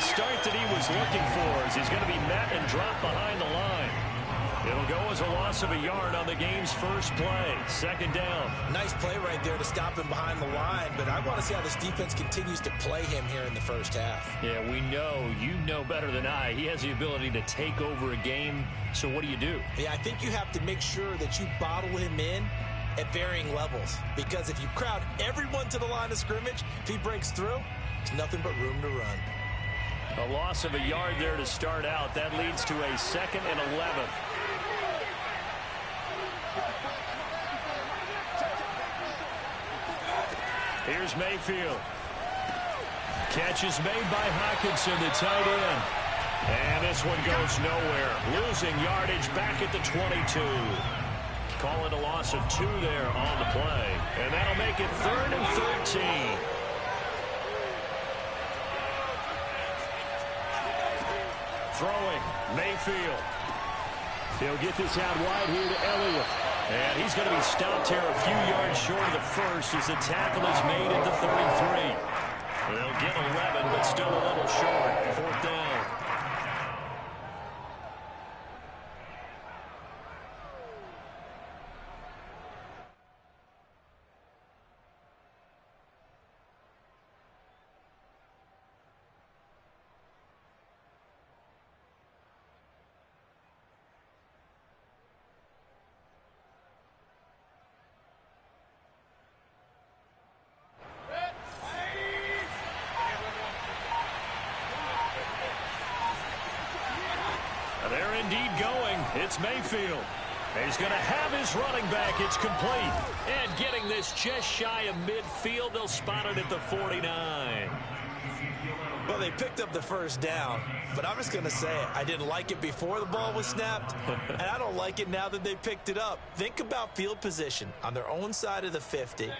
start that he was looking for as he's going to be met and dropped behind the line. It'll go as a loss of a yard on the game's first play. Second down. Nice play right there to stop him behind the line, but I want to see how this defense continues to play him here in the first half. Yeah, we know, you know better than I, he has the ability to take over a game. So what do you do? Yeah, I think you have to make sure that you bottle him in at varying levels, because if you crowd everyone to the line of scrimmage, if he breaks through, there's nothing but room to run. A loss of a yard there to start out. That leads to a 2nd and 11. Here's Mayfield. Catch is made by Hockenson, the tight end. And this one goes nowhere. Losing yardage back at the 22. Call it a loss of 2 there on the play. And that'll make it 3rd and 13. Throwing, Mayfield. He'll get this out wide here to Elliott. And he's going to be stopped here a few yards short of the first as the tackle is made at the 33. They'll get 11, but still a little short. 4th down. They're indeed going. It's Mayfield. He's going to have his running back. It's complete. And getting this just shy of midfield. They'll spot it at the 49. Well, they picked up the first down, but I'm just going to say it. I didn't like it before the ball was snapped, and I don't like it now that they picked it up. Think about field position on their own side of the 50.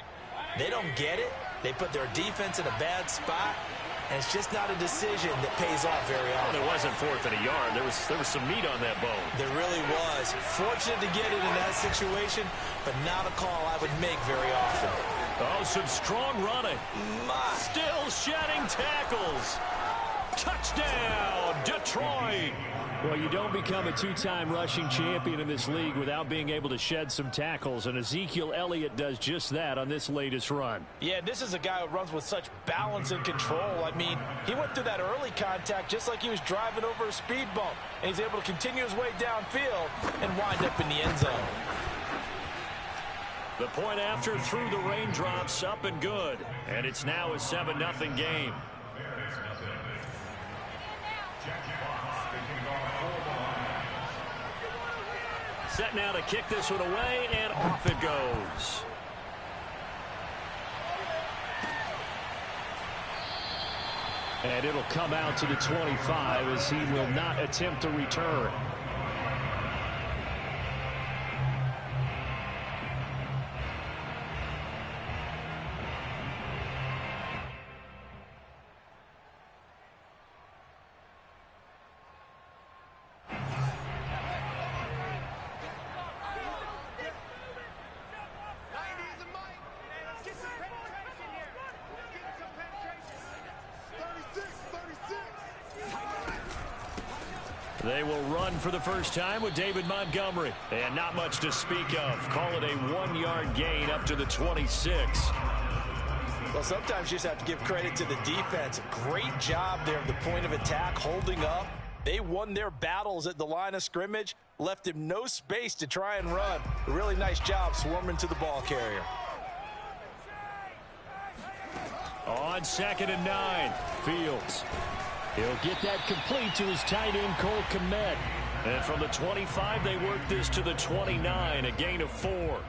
They don't get it. They put their defense in a bad spot. And it's just not a decision that pays off very often. Well, it wasn't 4th and a yard. There was some meat on that bone. There really was. Fortunate to get it in that situation, but not a call I would make very often. Oh, some strong running. Still shedding tackles. Touchdown, Detroit. Well, you don't become a 2-time rushing champion in this league without being able to shed some tackles, and Ezekiel Elliott does just that on this latest run. Yeah, this is a guy who runs with such balance and control. I mean, he went through that early contact just like he was driving over a speed bump, and he's able to continue his way downfield and wind up in the end zone. The point after through the raindrops, up and good, and it's now a 7-0 game. Set now to kick this one away, and off it goes. And it'll come out to the 25 as he will not attempt to return. They will run for the first time with David Montgomery. And not much to speak of. Call it a 1-yard gain up to the 26. Well, sometimes you just have to give credit to the defense. Great job there at the point of attack, holding up. They won their battles at the line of scrimmage, left him no space to try and run. A really nice job swarming to the ball carrier. On 2nd and 9, Fields. He'll get that complete to his tight end, Cole Kmet. And from the 25, they work this to the 29, a gain of 4.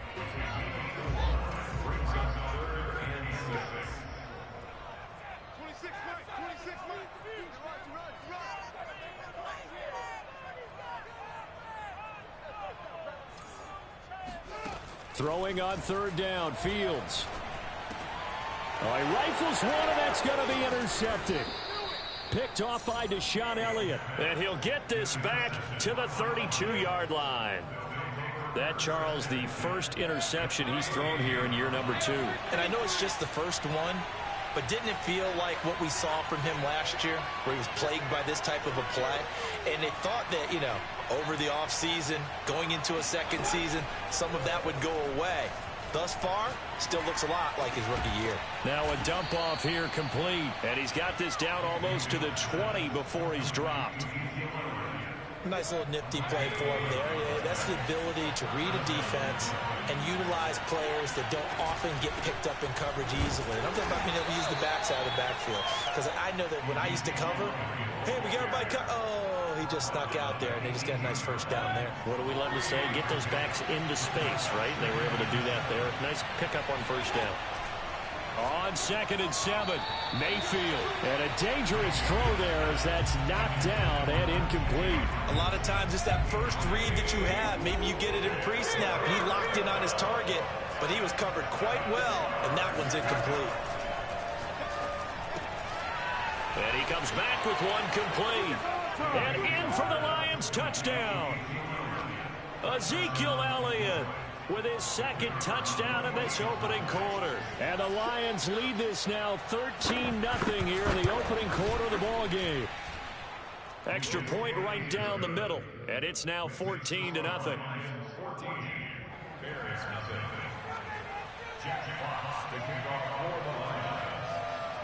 Throwing on 3rd down, Fields. Oh, he rifles one, and that's going to be intercepted. Picked off by Deshaun Elliott. And he'll get this back to the 32-yard line. That, Charles, the first interception he's thrown here in year number 2. And I know it's just the first one, but didn't it feel like what we saw from him last year, where he was plagued by this type of a play? And they thought that, you know, over the offseason, going into a second season, some of that would go away. Thus far, still looks a lot like his rookie year. Now a dump off here complete, and he's got this down almost to the 20 before he's dropped. Nice little nifty play for him there. Yeah, that's the ability to read a defense and utilize players that don't often get picked up in coverage easily. And I'm talking about being able to use the backside of the backfield. Because I know that when I used to cover, hey, we got everybody cut. Oh, he just snuck out there, and they just got a nice first down there. What do we love to say? Get those backs into space, right? They were able to do that there. Nice pickup on first down. On 2nd and 7, Mayfield. And a dangerous throw there as that's knocked down and incomplete. A lot of times it's that first read that you have. Maybe you get it in pre-snap. He locked in on his target, but he was covered quite well, and that one's incomplete. And he comes back with one complete. And in for the Lions touchdown. Ezekiel Elliott with his second touchdown in this opening quarter. And the Lions lead this now 13-0 here in the opening quarter of the ball game. Extra point right down the middle, and it's now 14-0.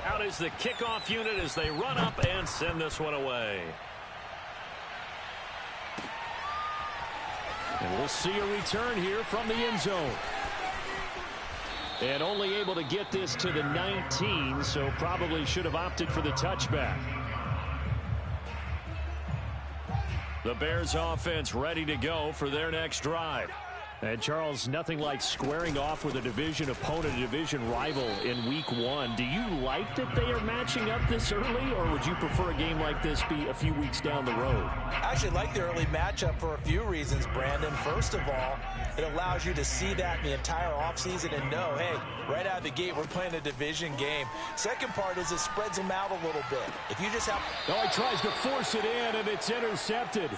Out is the kickoff unit as they run up and send this one away. And we'll see a return here from the end zone. And only able to get this to the 19, so probably should have opted for the touchback. The Bears offense ready to go for their next drive. And, Charles, nothing like squaring off with a division opponent, a division rival in week 1. Do you like that they are matching up this early, or would you prefer a game like this be a few weeks down the road? I actually like the early matchup for a few reasons, Brandon. First of all, it allows you to see that in the entire offseason and know, hey, right out of the gate, we're playing a division game. Second part is it spreads them out a little bit. If you just have... Oh, he tries to force it in, and it's intercepted.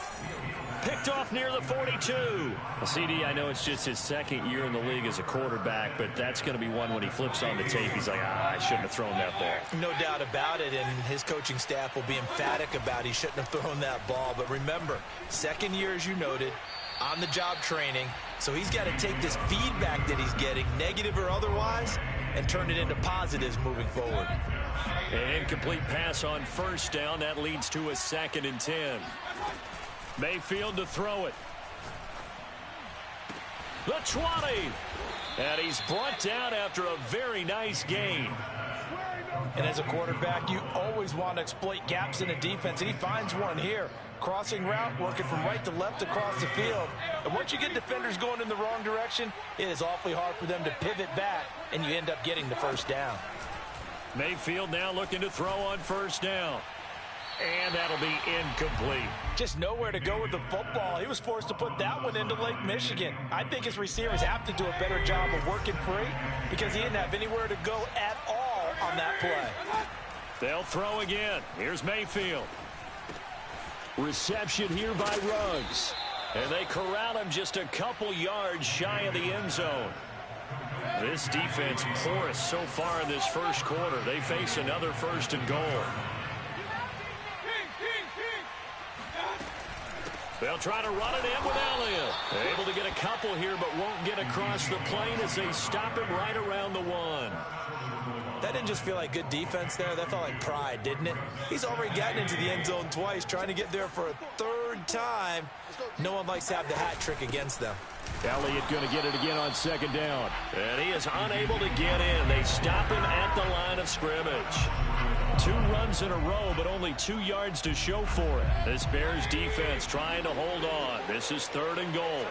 Picked off near the 42. Well, CD, I know it's just his second year in the league as a quarterback, but that's going to be one when he flips on the tape. He's like, I shouldn't have thrown that ball. No doubt about it, and his coaching staff will be emphatic about he shouldn't have thrown that ball. But remember, second year, as you noted, on-the-job training, so he's got to take this feedback that he's getting, negative or otherwise, and turn it into positives moving forward. An incomplete pass on first down. That leads to a 2nd and 10. Mayfield to throw it. The 20. And he's brought down after a very nice gain. And as a quarterback, you always want to exploit gaps in the defense, and he finds one here. Crossing route, working from right to left across the field. And once you get defenders going in the wrong direction, it is awfully hard for them to pivot back, and you end up getting the first down. Mayfield now looking to throw on first down. And that'll be incomplete. Just nowhere to go with the football. He was forced to put that one into Lake Michigan. I think his receivers have to do a better job of working free because he didn't have anywhere to go at all on that play. They'll throw again. Here's Mayfield. Reception here by Ruggs. And they corral him just a couple yards shy of the end zone. This defense porous so far in this first quarter. They face another 1st and goal. They'll try to run it in with Elliott. They're able to get a couple here, but won't get across the plane as they stop him right around the 1. That didn't just feel like good defense there. That felt like pride, didn't it? He's already gotten into the end zone twice, trying to get there for a 3rd time. No one likes to have the hat trick against them. Elliott going to get it again on 2nd down. And he is unable to get in. They stop him at the line of scrimmage. 2 runs in a row, but only 2 yards to show for it. This Bears defense trying to hold on. This is 3rd and goal.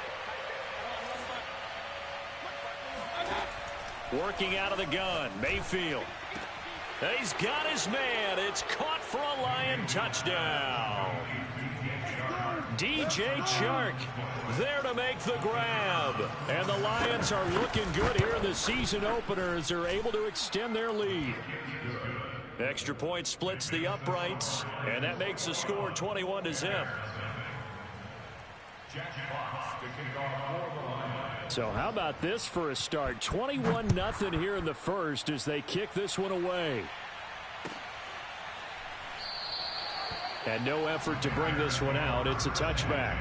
Working out of the gun, Mayfield. He's got his man. It's caught for a Lion touchdown. DJ Chark there to make the grab. And the Lions are looking good here in the season opener as they're able to extend their lead. Extra point splits the uprights, and that makes the score 21-0. So how about this for a start? 21-0 here in the first as they kick this one away. And no effort to bring this one out. It's a touchback.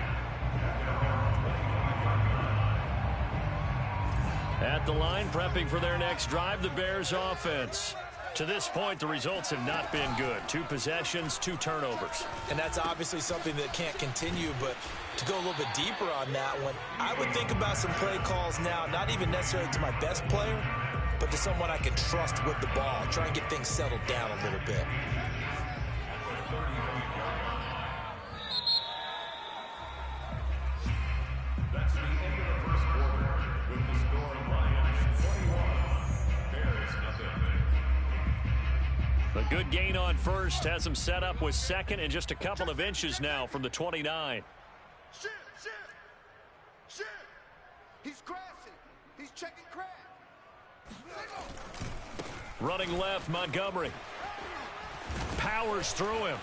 At the line, prepping for their next drive, the Bears offense. To this point, the results have not been good. 2 possessions, 2 turnovers. And that's obviously something that can't continue, but to go a little bit deeper on that one, I would think about some play calls now, not even necessarily to my best player, but to someone I can trust with the ball. Try and get things settled down a little bit. That's the end of the first quarter with the score Lions 21, Bears nothing. A good gain on first has him set up with second and just a couple of inches now from the 29. Shit! He's crashing. He's checking crash. Running left, Montgomery. Powers through him.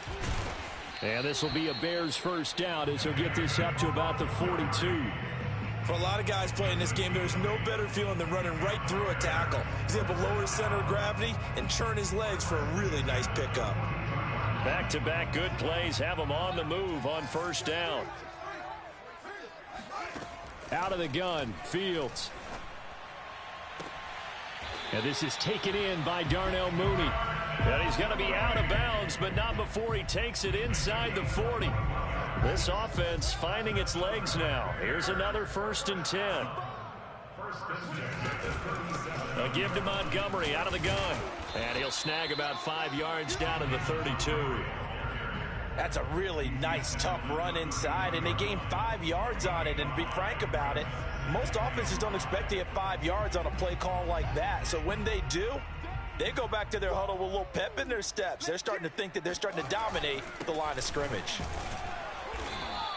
And this will be a Bears first down as he'll get this up to about the 42. For a lot of guys playing this game, there's no better feeling than running right through a tackle. He's able to lower his center of gravity and churn his legs for a really nice pickup. Back-to-back good plays have him on the move on first down. Out of the gun, Fields. And this is taken in by Darnell Mooney. And he's going to be out of bounds, but not before he takes it inside the 40. This offense finding its legs now. Here's another 1st and 10. A give to Montgomery out of the gun. And he'll snag about 5 yards down to the 32. That's a really nice, tough run inside, and they gained 5 yards on it. And to be frank about it, most offenses don't expect to get 5 yards on a play call like that. So when they do, they go back to their huddle with a little pep in their steps. They're starting to think that they're starting to dominate the line of scrimmage.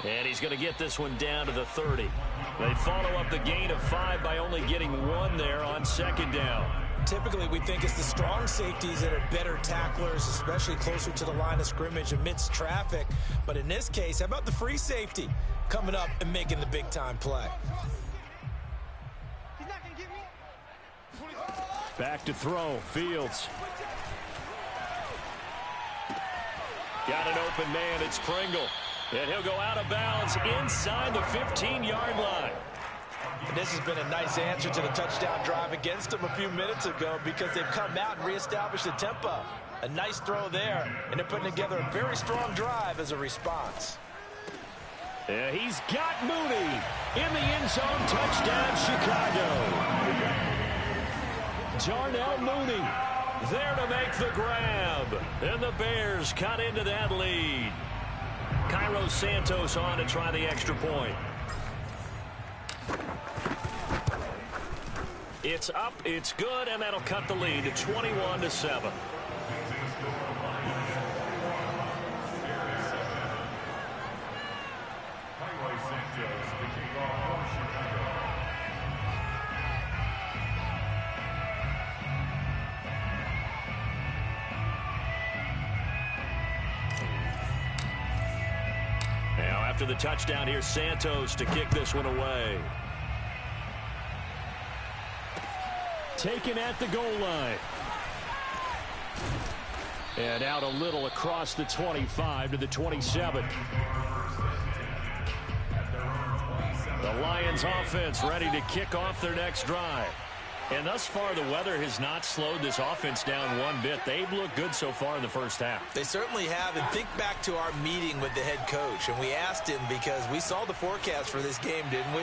And he's going to get this one down to the 30. They follow up the gain of 5 by only getting 1 there on second down. Typically, we think it's the strong safeties that are better tacklers, especially closer to the line of scrimmage amidst traffic. But in this case, how about the free safety coming up and making the big-time play? Back to throw, Fields. Got an open man, it's Pringle. And he'll go out of bounds inside the 15-yard line. And this has been a nice answer to the touchdown drive against them a few minutes ago because they've come out and reestablished the tempo. A nice throw there, and they're putting together a very strong drive as a response. Yeah, he's got Mooney in the end zone. Touchdown, Chicago. Darnell Mooney there to make the grab. And the Bears cut into that lead. Cairo Santos on to try the extra point. It's up, it's good, and that'll cut the lead to 21-7. Now after the touchdown, here's Santos to kick this one away. Taken at the goal line. And out a little across the 25 to the 27. The Lions offense ready to kick off their next drive. And thus far, the weather has not slowed this offense down one bit. They've looked good so far in the first half. They certainly have. And think back to our meeting with the head coach. And we asked him because we saw the forecast for this game, didn't we?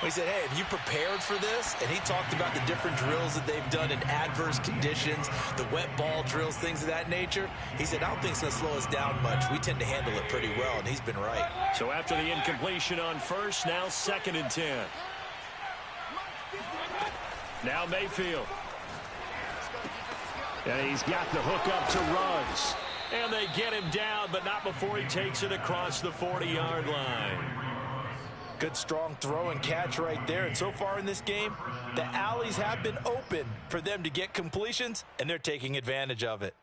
We said, hey, have you prepared for this? And he talked about the different drills that they've done in adverse conditions, the wet ball drills, things of that nature. He said, I don't think it's going to slow us down much. We tend to handle it pretty well, and he's been right. So after the incompletion on first, now 2nd and 10. Now Mayfield. And he's got the hook up to Ruggs. And they get him down, but not before he takes it across the 40-yard line. Good strong throw and catch right there. And so far in this game, the alleys have been open for them to get completions, and they're taking advantage of it.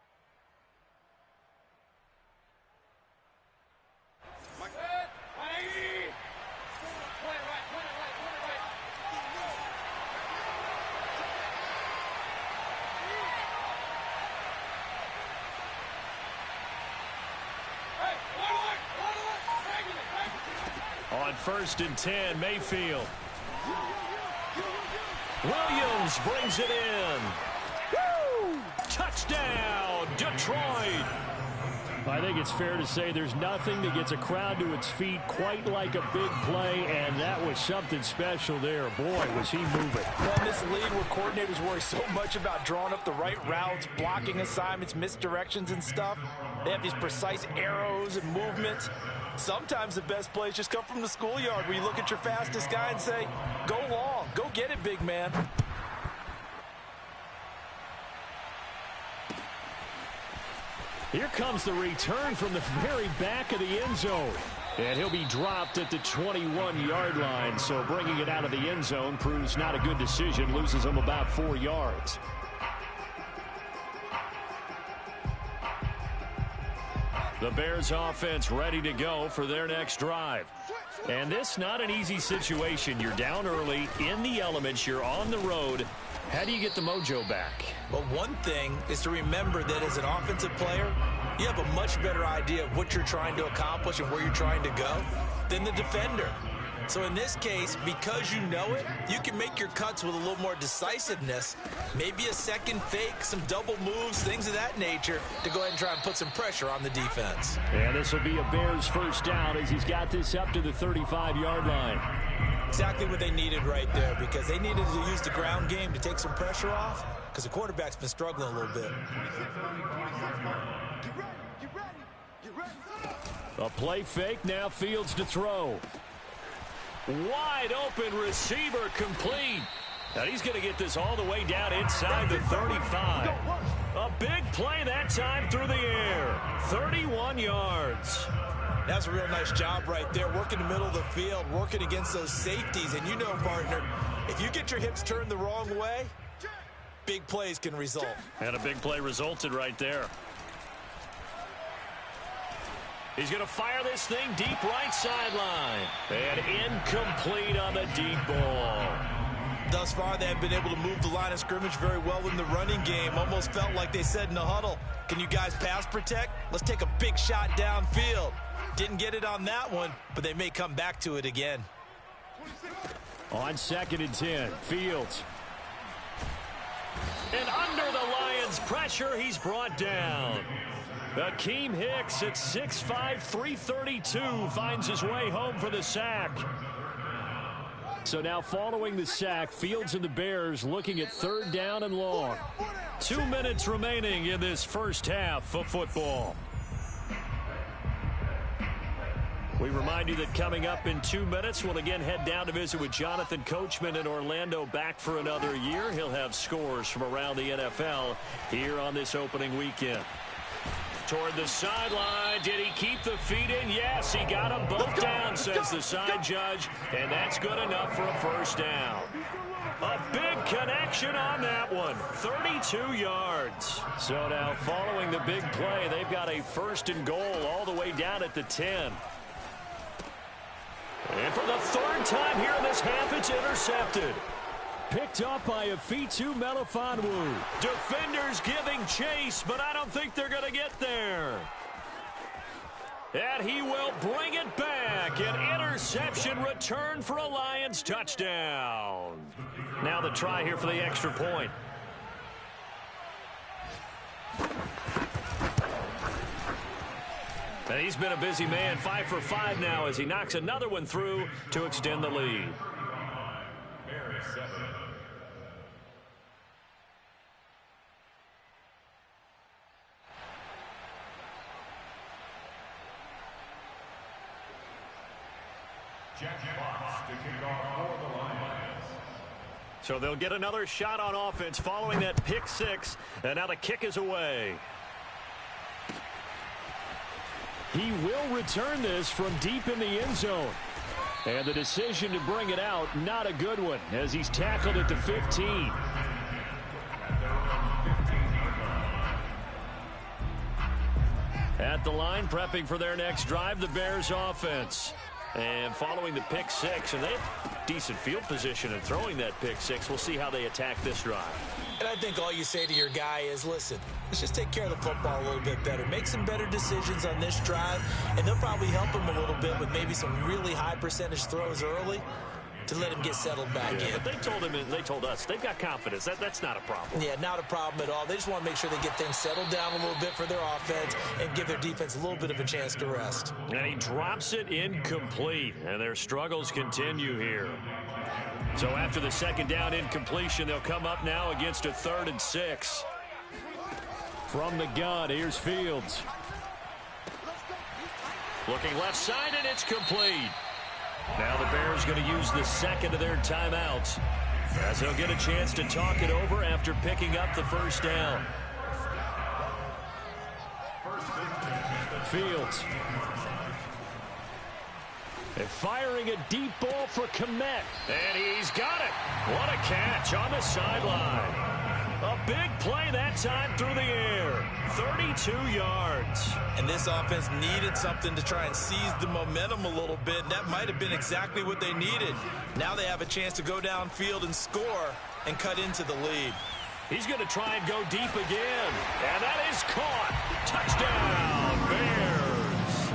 1st and 10, Mayfield. Williams brings it in. Woo! Touchdown, Detroit. I think it's fair to say there's nothing that gets a crowd to its feet quite like a big play, and that was something special there. Boy, was he moving. Well, in this league where coordinators worry so much about drawing up the right routes, blocking assignments, misdirections and stuff, they have these precise arrows and movements. Sometimes the best plays just come from the schoolyard where you look at your fastest guy and say, go long, go get it, big man. Here comes the return from the very back of the end zone. And he'll be dropped at the 21-yard line, so bringing it out of the end zone proves not a good decision, loses him about 4 yards. The Bears offense ready to go for their next drive. And this not an easy situation. You're down early, in the elements, you're on the road. How do you get the mojo back? Well, one thing is to remember that as an offensive player, you have a much better idea of what you're trying to accomplish and where you're trying to go than the defender. So in this case, because you know it, you can make your cuts with a little more decisiveness, maybe a second fake, some double moves, things of that nature, to go ahead and try and put some pressure on the defense. And this will be a Bears first down as he's got this up to the 35-yard line. Exactly what they needed right there, because they needed to use the ground game to take some pressure off, because the quarterback's been struggling a little bit. A play fake, now Fields to throw. Wide open receiver, complete. And he's going to get this all the way down inside the 35. A big play that time through the air. 31 yards. That's a real nice job right there, working the middle of the field, working against those safeties. And you know, partner, if you get your hips turned the wrong way, big plays can result. And a big play resulted right there. He's going to fire this thing deep right sideline. And incomplete on the deep ball. Thus far, they have been able to move the line of scrimmage very well in the running game. Almost felt like they said in the huddle, can you guys pass protect? Let's take a big shot downfield. Didn't get it on that one, but they may come back to it again. On 2nd and 10, Fields. And under the Lions' pressure, he's brought down. Akeem Hicks at 6'5", 332 finds his way home for the sack. So now following the sack, Fields and the Bears looking at 3rd down and long. 2 minutes remaining in this first half of football. We remind you that coming up in 2 minutes, we'll again head down to visit with Jonathan Coachman in Orlando, back for another year. He'll have scores from around the NFL here on this opening weekend. Toward the sideline, did he keep the feet in? Yes, he got them both down, says the side judge, and that's good enough for a first down. A big connection on that one, 32 yards. So now following the big play, they've got a 1st and goal all the way down at the 10. And for the 3rd time here in this half, it's intercepted. Picked up by Afitu Melifonwu. Defenders giving chase, but I don't think they're going to get there. And he will bring it back. An interception return for a Lions touchdown. Now the try here for the extra point. And he's been a busy man, 5 for 5 now as he knocks another one through to extend the lead. So they'll get another shot on offense following that pick 6, and now the kick is away. He will return this from deep in the end zone. And the decision to bring it out, not a good one, as he's tackled at the 15. At the line, prepping for their next drive, the Bears offense. And following the pick 6, and they've decent field position and throwing that pick six. We'll see how they attack this drive. And I think all you say to your guy is, listen, let's just take care of the football a little bit better. Make some better decisions on this drive, and they'll probably help him a little bit with maybe some really high percentage throws early to let him get settled back in. But they told us they've got confidence. That's not a problem. Yeah, not a problem at all. They just want to make sure they get things settled down a little bit for their offense and give their defense a little bit of a chance to rest. And he drops it incomplete, and their struggles continue here. So after the second down incompletion, they'll come up now against a 3rd and 6. From the gun, here's Fields. Looking left side, and it's complete. Now the Bears going to use the second of their timeouts, as they'll get a chance to talk it over after picking up the first down. Fields. And firing a deep ball for Kmet. And he's got it. What a catch on the sideline. A big play that time through the air. 32 yards. And this offense needed something to try and seize the momentum a little bit. And that might have been exactly what they needed. Now they have a chance to go downfield and score and cut into the lead. He's going to try and go deep again. And that is caught. Touchdown, Bears.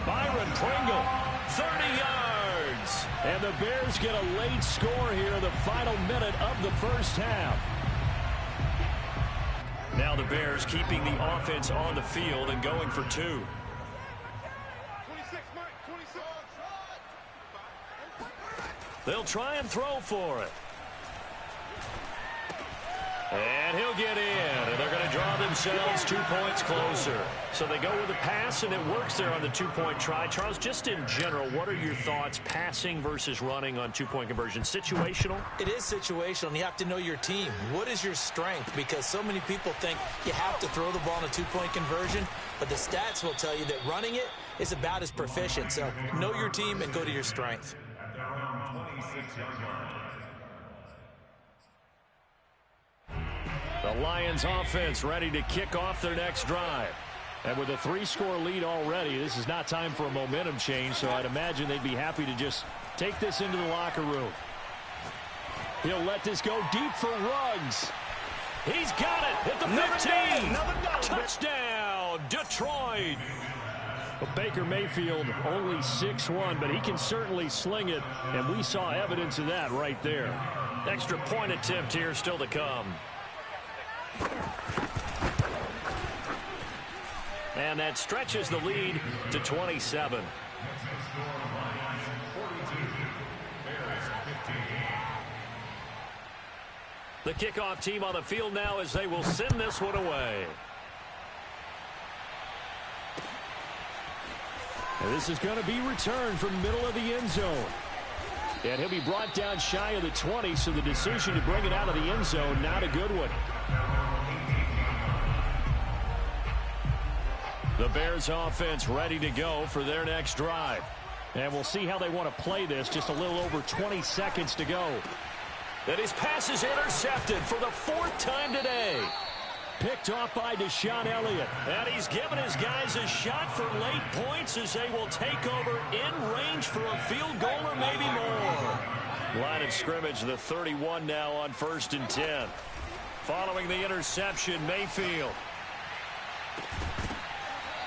Byron Pringle, 30 yards. And the Bears get a late score here in the final minute of the first half. Now the Bears keeping the offense on the field and going for 2. 26, Mike, 26. They'll try and throw for it. And he'll get in, and they're going to draw themselves 2 points closer. So they go with a pass, and it works there on the 2-point try. Charles, just in general, what are your thoughts passing versus running on 2-point conversion? Situational? It is situational, and you have to know your team. What is your strength? Because so many people think you have to throw the ball in a 2-point conversion, but the stats will tell you that running it is about as proficient. So know your team and go to your strength. At their own 26-yard line. The Lions offense ready to kick off their next drive. And with a 3-score lead already, this is not time for a momentum change, so I'd imagine they'd be happy to just take this into the locker room. He'll let this go deep for Ruggs. He's got it at the 15. Touchdown, Detroit. Well, Baker Mayfield only 6'1", but he can certainly sling it, and we saw evidence of that right there. Extra point attempt here still to come. And that stretches the lead to 27. The kickoff team on the field now as they will send this one away. And this is going to be returned from the middle of the end zone. And he'll be brought down shy of the 20, so the decision to bring it out of the end zone, not a good one. The Bears offense ready to go for their next drive. And we'll see how they want to play this. Just a little over 20 seconds to go. And his pass is intercepted for the 4th time today. Picked off by Deshaun Elliott. And he's given his guys a shot for late points as they will take over in range for a field goal or maybe more. Line of scrimmage, the 31 now on 1st and 10. Following the interception, Mayfield.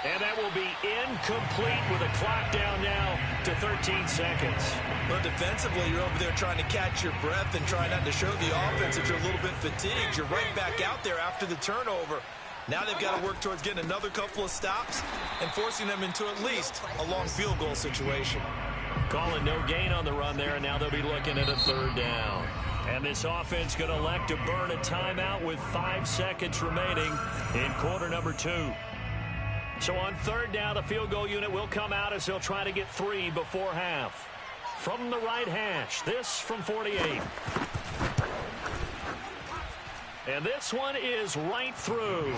And that will be incomplete with a clock down now to 13 seconds. Well, defensively, you're over there trying to catch your breath and try not to show the offense that you're a little bit fatigued. You're right back out there after the turnover. Now they've got to work towards getting another couple of stops and forcing them into at least a long field goal situation. Calling no gain on the run there, and now they'll be looking at a 3rd down. And this offense going to elect to burn a timeout with 5 seconds remaining in quarter number 2. So on 3rd down, the field goal unit will come out as they'll try to get 3 before half. From the right hash, this from 48. And this one is right through.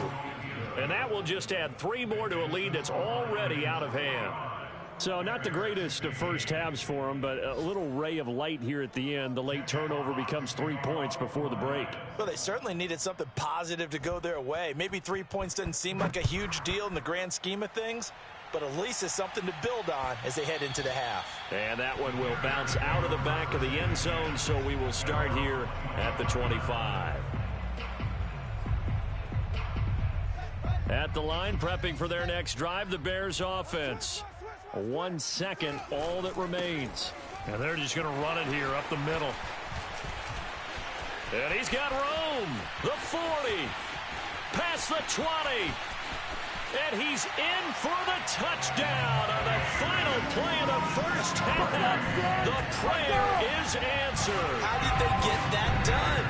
And that will just add 3 more to a lead that's already out of hand. So not the greatest of first halves for them, but a little ray of light here at the end. The late turnover becomes 3 points before the break. Well, they certainly needed something positive to go their way. Maybe 3 points doesn't seem like a huge deal in the grand scheme of things, but at least it's something to build on as they head into the half. And that one will bounce out of the back of the end zone, so we will start here at the 25. At the line, prepping for their next drive, the Bears offense. 1 second, all that remains. And they're just going to run it here up the middle. And he's got room. The 40. Past the 20. And he's in for the touchdown on the final play of the first half. The prayer is answered. How did they get that done?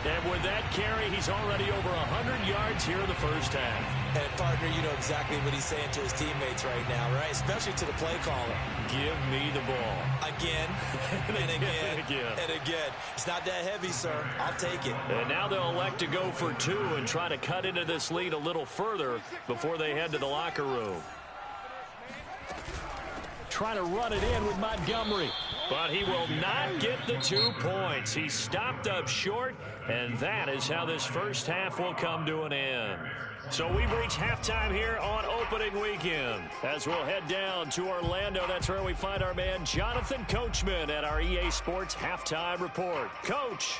And with that carry, he's already over 100 yards here in the first half. And, partner, you know exactly what he's saying to his teammates right now, right? Especially to the play caller. Give me the ball. Again, and again, and again. It's not that heavy, sir. I'll take it. And now they'll elect to go for 2 and try to cut into this lead a little further before they head to the locker room. Trying to run it in with Montgomery. But he will not get the 2 points. He stopped up short, and that is how this first half will come to an end. So we've reached halftime here on opening weekend. As we'll head down to Orlando, that's where we find our man Jonathan Coachman at our EA Sports Halftime Report. Coach.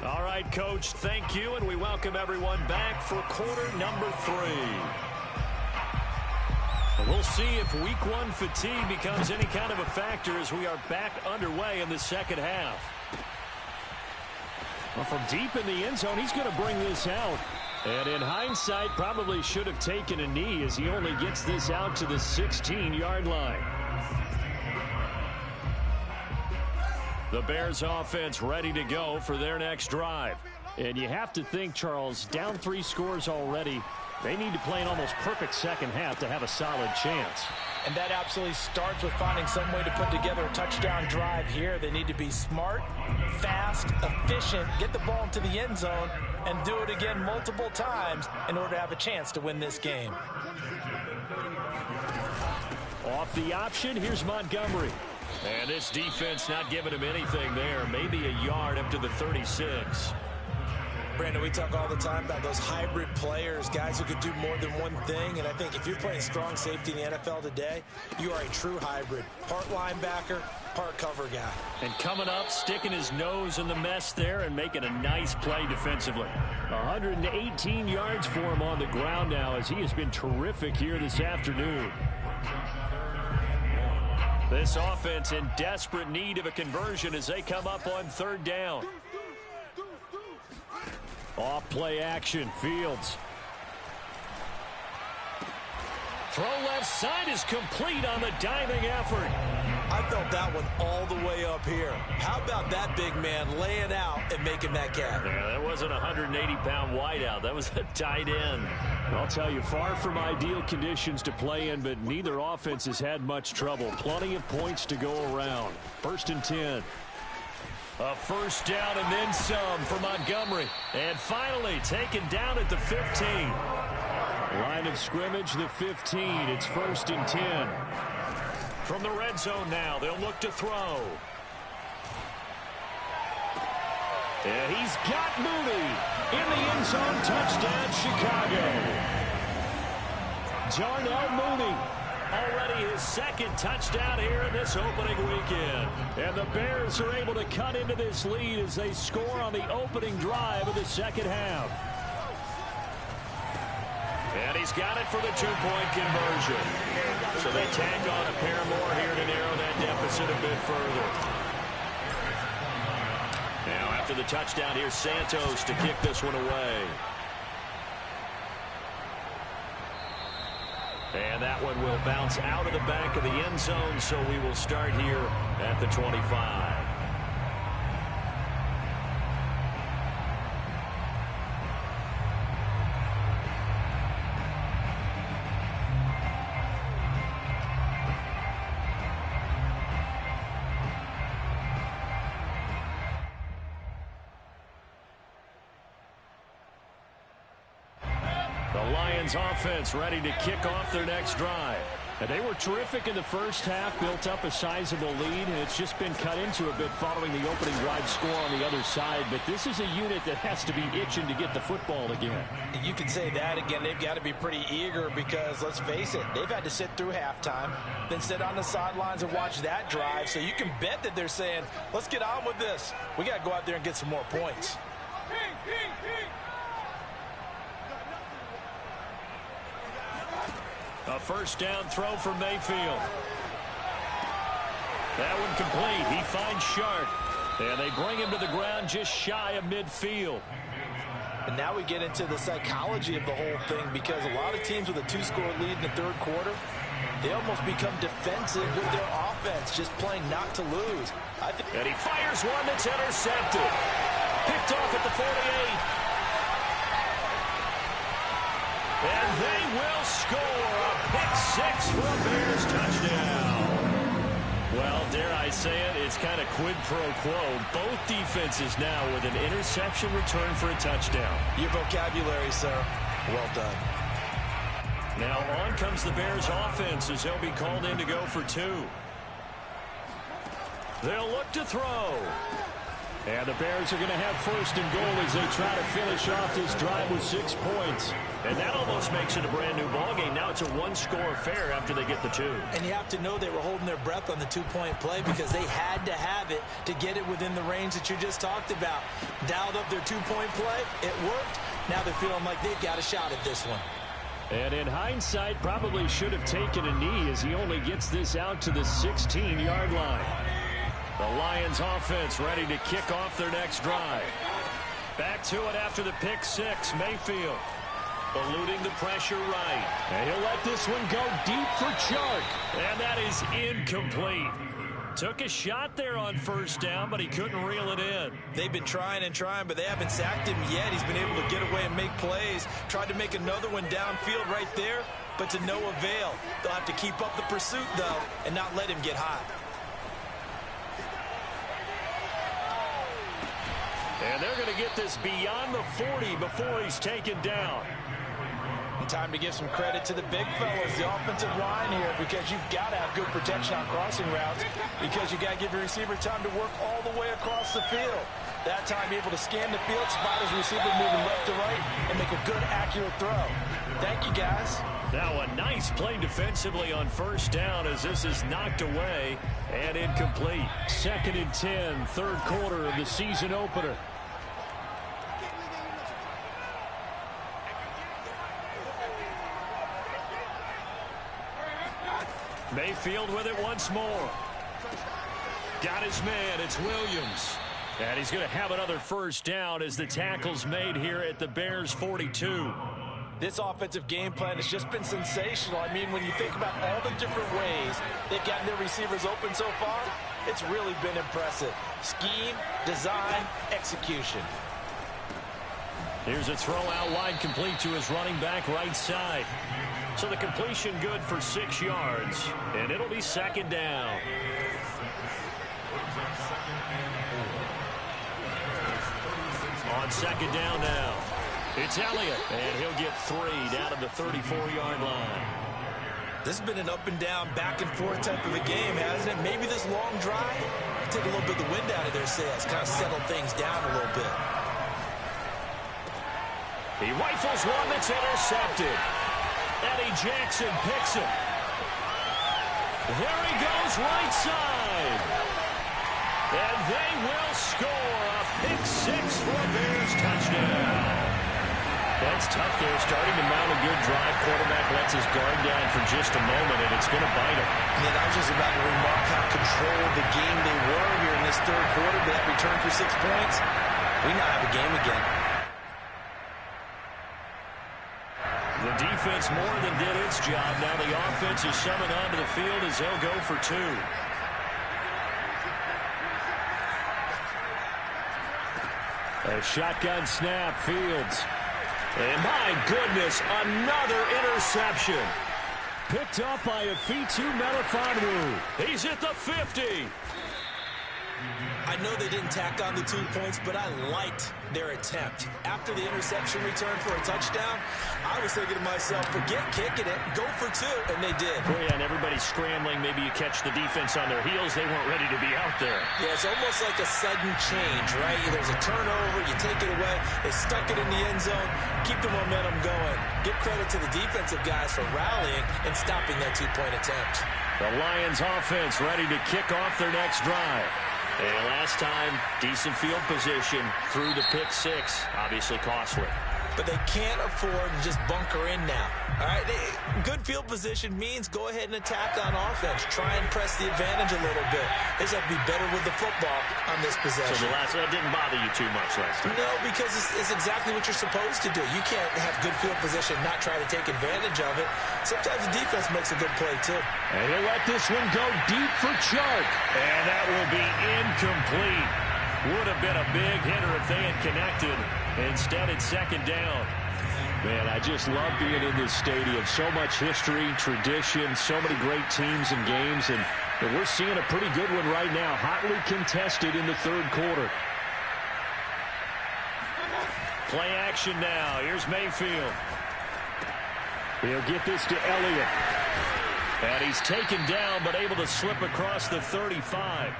All right, Coach, thank you, and we welcome everyone back for quarter number 3. We'll see if week 1 fatigue becomes any kind of a factor as we are back underway in the second half. Well, from deep in the end zone, he's going to bring this out. And in hindsight, probably should have taken a knee as he only gets this out to the 16-yard line. The Bears offense ready to go for their next drive. And you have to think, Charles, down 3 scores already. They need to play an almost perfect second half to have a solid chance. And that absolutely starts with finding some way to put together a touchdown drive here. They need to be smart, fast, efficient, get the ball into the end zone, and do it again multiple times in order to have a chance to win this game. Off the option, here's Montgomery. And this defense not giving him anything there. Maybe a yard up to the 36. Brandon, we talk all the time about those hybrid players, guys who could do more than one thing. And I think if you're playing strong safety in the NFL today, you are a true hybrid. Part linebacker, part cover guy. And coming up, sticking his nose in the mess there and making a nice play defensively. 118 yards for him on the ground now as he has been terrific here this afternoon. This offense in desperate need of a conversion as they come up on 3rd down. Off play action, Fields. Throw left side is complete on the diving effort. I felt that one all the way up here. How about that big man laying out and making that catch? Yeah, that wasn't a 180-pound wideout. That was a tight end. I'll tell you, far from ideal conditions to play in, but neither offense has had much trouble. Plenty of points to go around. 1st and 10. A first down and then some for Montgomery. And finally taken down at the 15. Line of scrimmage, the 15. It's 1st and 10. From the red zone now, they'll look to throw. And he's got Mooney in the end zone. Touchdown, Chicago. Darnell Mooney, already his 2nd touchdown here in this opening weekend. And the Bears are able to cut into this lead as they score on the opening drive of the second half. And he's got it for the 2-point conversion. So they tack on a pair more here to narrow that deficit a bit further. Now after the touchdown, here's Santos to kick this one away. And that one will bounce out of the back of the end zone, so we will start here at the 25. The Lions offense ready to kick off their next drive. They were terrific in the first half, built up a sizable lead, and it's just been cut into a bit following the opening drive score on the other side. But this is a unit that has to be itching to get the football again. You can say that again. They've got to be pretty eager because, let's face it, they've had to sit through halftime, then sit on the sidelines and watch that drive. So you can bet that they're saying, let's get on with this. We got to go out there and get some more points. A first down throw for Mayfield. That one complete. He finds Shark. And they bring him to the ground just shy of midfield. And now we get into the psychology of the whole thing, because a lot of teams with a 2-score lead in the third quarter, they almost become defensive with their offense, just playing not to lose. And he fires one that's intercepted. Picked off at the 48. And they will score a pick six for a Bears touchdown. Well, dare I say it, it's kind of quid pro quo. Both defenses now with an interception return for a touchdown. Your vocabulary, sir. Well done. Now on comes the Bears offense as they'll be called in to go for two. They'll look to throw. And the Bears are going to have first and goal as they try to finish off this drive with 6 points. And that almost makes it a brand new ballgame. Now it's a one-score affair after they get the two. And you have to know they were holding their breath on the two-point play because they had to have it to get it within the range that you just talked about. Dialed up their two-point play. It worked. Now they're feeling like they've got a shot at this one. And in hindsight, probably should have taken a knee as he only gets this out to the 16-yard line. The Lions offense ready to kick off their next drive. Back to it after the pick six. Mayfield eluding the pressure right. And he'll let this one go deep for Chark. And that is incomplete. Took a shot there on first down, but he couldn't reel it in. They've been trying and trying, but they haven't sacked him yet. He's been able to get away and make plays. Tried to make another one downfield right there, but to no avail. They'll have to keep up the pursuit, though, and not let him get hot. And they're going to get this beyond the 40 before he's taken down. And time to give some credit to the big fellas, the offensive line here, because you've got to have good protection on crossing routes, because you got to give your receiver time to work all the way across the field. That time, be able to scan the field, spot his receiver moving left to right, and make a good, accurate throw. Thank you, guys. Now a nice play defensively on first down as this is knocked away and incomplete. 2nd and 10, third quarter of the season opener. Mayfield with it once more. Got his man. It's Williams. And he's going to have another first down as the tackle's made here at the Bears 42. This offensive game plan has just been sensational. I mean, when you think about all the different ways they've gotten their receivers open so far, it's really been impressive. Scheme, design, execution. Here's a throw out wide, complete to his running back right side. So the completion good for 6 yards, and it'll be 2nd down. On 2nd down now, it's Elliott, and he'll get 3 down to the 34-yard line. This has been an up and down, back and forth type of a game, hasn't it? Maybe this long drive take a little bit of the wind out of their sails, kind of settle things down a little bit. He rifles one that's intercepted. Eddie Jackson picks him. There he goes right side. And they will score a pick six for a Bears touchdown. That's tough there, starting to mount a good drive. Quarterback lets his guard down for just a moment, and it's going to bite him. And I was just about to remark how controlled the game they were here in this third quarter, but that return for 6 points, we now have a game again. The defense more than did its job. Now the offense is summoned onto the field as they'll go for 2. A shotgun snap, Fields. And my goodness, another interception. Picked up by Afitu Melifonwu. He's at the 50. I know they didn't tack on the 2 points, but I liked their attempt. After the interception return for a touchdown, I was thinking to myself, forget kicking it, go for 2, and they did. Oh, yeah, and everybody's scrambling. Maybe you catch the defense on their heels. They weren't ready to be out there. Yeah, it's almost like a sudden change, right? There's a turnover, you take it away, they stuck it in the end zone, keep the momentum going. Give credit to the defensive guys for rallying and stopping that 2-point attempt. The Lions offense ready to kick off their next drive. And last time, decent field position through the pick 6. Obviously costly. But they can't afford to just bunker in now. All right, good field position means go ahead and attack on offense. Try and press the advantage a little bit. They just have to be better with the football on this possession. So that didn't bother you too much last time? No, because it's exactly what you're supposed to do. You can't have good field position, not try to take advantage of it. Sometimes the defense makes a good play, too. And he'll let this one go deep for Chark. And that will be incomplete. Would have been a big hitter if they had connected. Instead, it's second down. Man, I just love being in this stadium. So much history, tradition, so many great teams and games. And we're seeing a pretty good one right now. Hotly contested in the third quarter. Play action now. Here's Mayfield. He'll get this to Elliott. And he's taken down, but able to slip across the 35.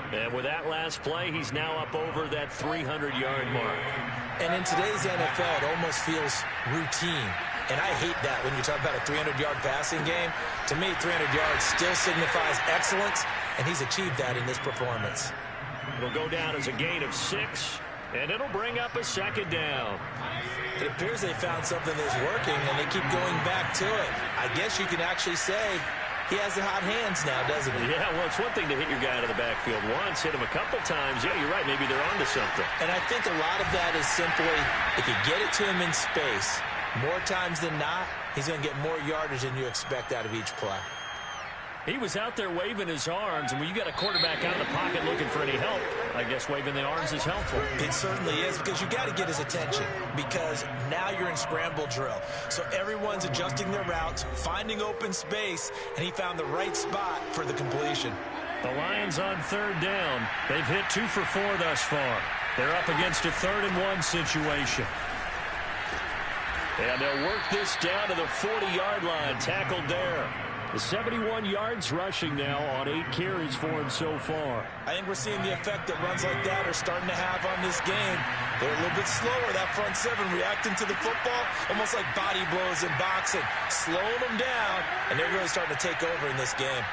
And with that last play, he's now up over that 300-yard mark. And in today's NFL, it almost feels routine. And I hate that when you talk about a 300-yard passing game. To me, 300 yards still signifies excellence, and he's achieved that in this performance. It'll go down as a gain of 6, and it'll bring up a second down. It appears they found something that's working, and they keep going back to it. I guess you can actually say he has the hot hands now, doesn't he? Yeah, well, it's one thing to hit your guy out of the backfield once, hit him a couple times. Yeah, you're right. Maybe they're onto something. And I think a lot of that is simply if you get it to him in space, more times than not, he's going to get more yardage than you expect out of each play. He was out there waving his arms, and when you got a quarterback out of the pocket looking for any help, I guess waving the arms is helpful. It certainly is, because you got to get his attention, because now you're in scramble drill. So everyone's adjusting their routes, finding open space, and he found the right spot for the completion. The Lions on third down. They've hit 2 for 4 thus far. They're up against a 3rd-and-1 situation. And they'll work this down to the 40-yard line, tackled there. The 71 yards rushing now on 8 carries for him so far. I think we're seeing the effect that runs like that are starting to have on this game. They're a little bit slower, that front 7, reacting to the football, almost like body blows in boxing, slowing them down, and they're really starting to take over in this game.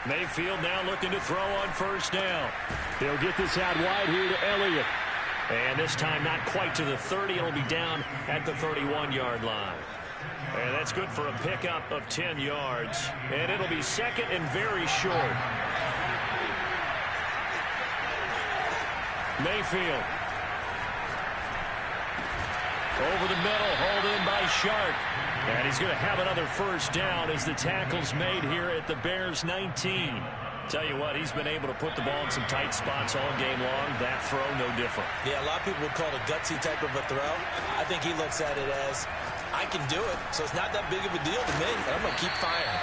Mayfield now looking to throw on first down. He'll get this out wide here to Elliott. And this time not quite to the 30. It'll be down at the 31-yard line. And that's good for a pickup of 10 yards. And it'll be second and very short. Mayfield. Over the middle, hauled in by Shark. And he's going to have another first down as the tackle's made here at the Bears 19. Tell you what, he's been able to put the ball in some tight spots all game long. That throw, no different. Yeah, a lot of people would call it a gutsy type of a throw. I think he looks at it as, I can do it, so it's not that big of a deal to me, and I'm going to keep firing.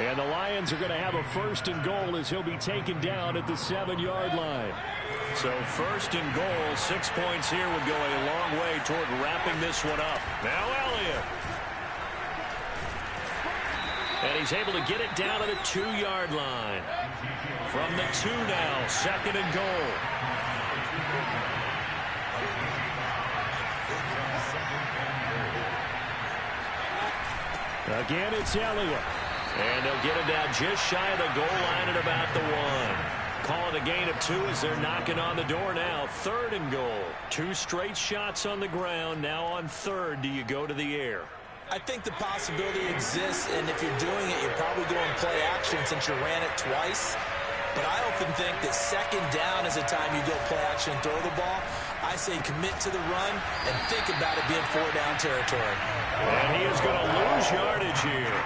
And the Lions are going to have a 1st and goal as he'll be taken down at the 7-yard line. So 1st and goal, 6 points here would go a long way toward wrapping this one up. Now Elliott. And he's able to get it down to the 2-yard line. From the 2 now, 2nd and goal. Again, it's Elliott. And they'll get it down just shy of the goal line at about the 1. Call it a gain of 2 as they're knocking on the door now. 3rd and goal. 2 straight shots on the ground. Now on 3rd, do you go to the air? I think the possibility exists, and if you're doing it, you're probably going play action since you ran it twice. But I often think that 2nd down is the time you go play action and throw the ball. I say commit to the run and think about it being 4-down territory. And he is going to lose yardage here.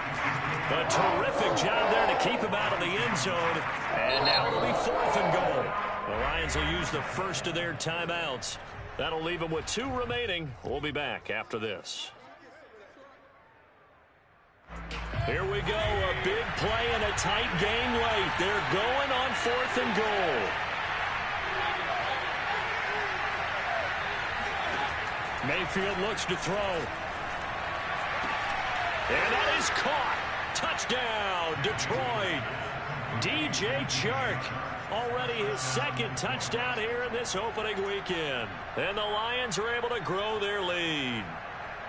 A terrific job there to keep him out of the end zone. And now it'll be 4th and goal. The Lions will use the first of their timeouts. That'll leave them with 2 remaining. We'll be back after this. Here we go, a big play and a tight game late. They're going on 4th and goal. Mayfield looks to throw. And that is caught. Touchdown, Detroit. DJ Chark, already his 2nd touchdown here in this opening weekend. And the Lions are able to grow their lead.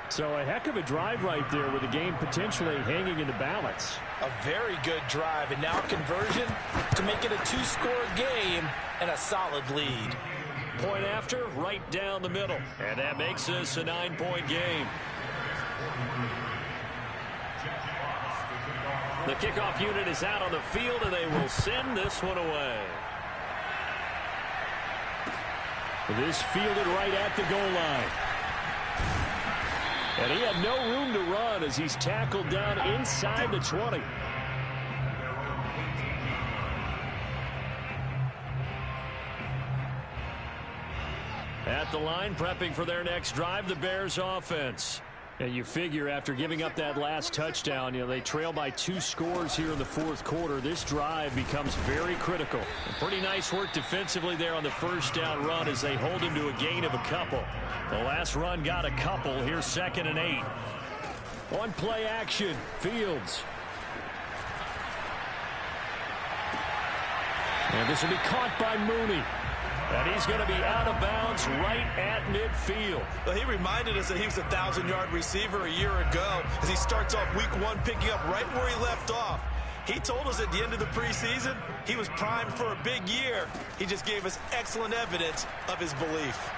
So a heck of a drive right there with the game potentially hanging in the balance. A very good drive, and now conversion to make it a 2-score game and a solid lead. Point after, right down the middle. And that makes this a 9-point game. The kickoff unit is out on the field, and they will send this one away. This fielded right at the goal line. And he had no room to run as he's tackled down inside the 20. At the line, prepping for their next drive, the Bears offense. And you figure after giving up that last touchdown, they trail by 2 scores here in the 4th quarter. This drive becomes very critical. Pretty nice work defensively there on the first down run as they hold him to a gain of a couple. The last run got a couple. Here's 2nd and 8. On play action, Fields. And this will be caught by Mooney. And he's going to be out of bounds right at midfield. Well, he reminded us that he was a 1,000-yard receiver a year ago as he starts off week 1 picking up right where he left off. He told us at the end of the preseason he was primed for a big year. He just gave us excellent evidence of his belief.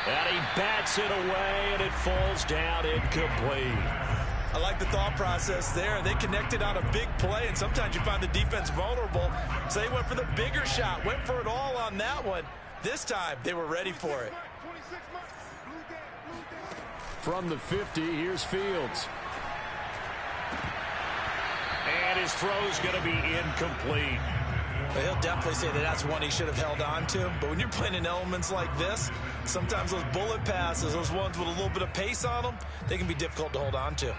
And he bats it away, and it falls down incomplete. I like the thought process there. They connected on a big play, and sometimes you find the defense vulnerable. So they went for the bigger shot, went for it all on that one. This time, they were ready for it. From the 50, here's Fields. And his throw's going to be incomplete. But he'll definitely say that that's one he should have held on to. But when you're playing in elements like this, sometimes those bullet passes, those ones with a little bit of pace on them, they can be difficult to hold on to.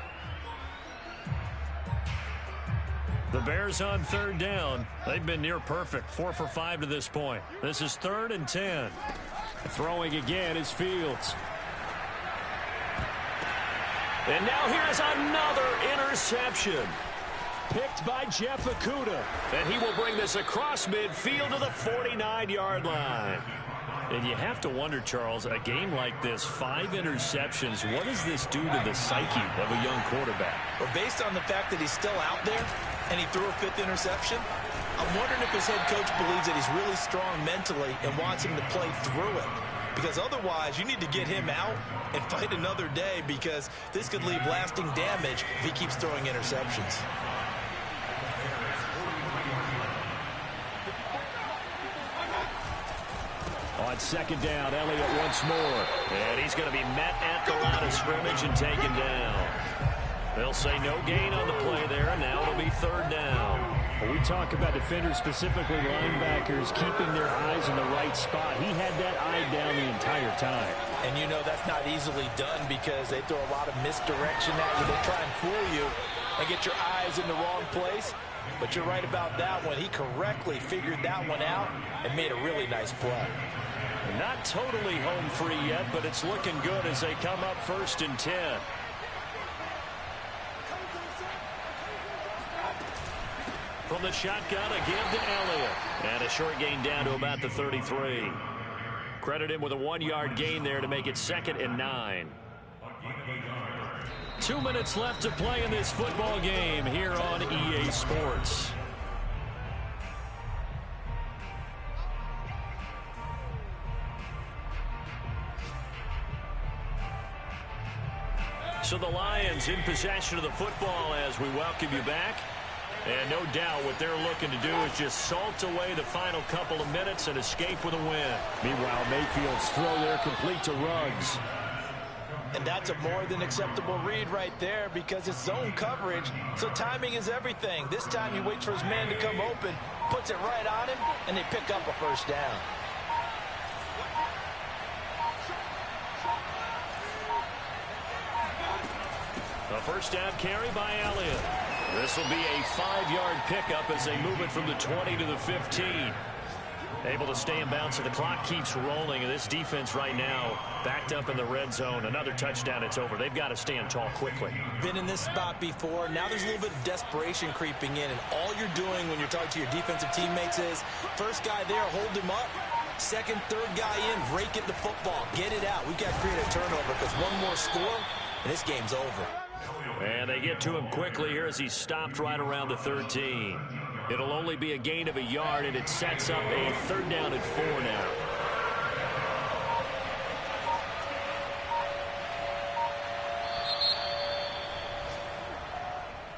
The Bears on 3rd down. They've been near perfect, 4 for 5 to this point. This is 3rd and 10. Throwing again is Fields. And now here's another interception. Picked by Jeff Okudah. And he will bring this across midfield to the 49-yard line. And you have to wonder, Charles, a game like this, 5 interceptions, what does this do to the psyche of a young quarterback? Well, based on the fact that he's still out there and he threw a 5th interception, I'm wondering if his head coach believes that he's really strong mentally and wants him to play through it. Because otherwise, you need to get him out and fight another day, because this could leave lasting damage if he keeps throwing interceptions. On 2nd down, Elliott once more. And he's going to be met at the line of scrimmage and taken down. They'll say no gain on the play there, and now it'll be 3rd down. When we talk about defenders, specifically linebackers, keeping their eyes in the right spot. He had that eye down the entire time. And you know that's not easily done because they throw a lot of misdirection at you. They try and fool you and get your eyes in the wrong place. But you're right about that one. He correctly figured that one out and made a really nice play. Not totally home free yet, but it's looking good as they come up 1st and 10. From the shotgun, a give to Elliott. And a short gain down to about the 33. Credit him with a 1-yard gain there to make it 2nd and 9. 2 minutes left to play in this football game here on EA Sports. So the Lions in possession of the football as we welcome you back. And no doubt what they're looking to do is just salt away the final couple of minutes and escape with a win. Meanwhile, Mayfield's throw there complete to Ruggs. And that's a more than acceptable read right there because it's zone coverage, so timing is everything. This time he waits for his man to come open, puts it right on him, and they pick up a 1st down. first down carry by Elliott. This will be a 5-yard pickup as they move it from the 20 to the 15. Able to stay in bounds, so the clock keeps rolling, and this defense right now backed up in the red zone. Another touchdown, it's over. They've got to stand tall quickly. Been in this spot before. Now there's a little bit of desperation creeping in, and all you're doing when you're talking to your defensive teammates is first guy there, hold him up. Second, third guy in, rake at the football. Get it out. We've got to create a turnover because one more score, and this game's over. And they get to him quickly here as he's stopped right around the 13. It'll only be a gain of a yard, and it sets up a third down and 4 now.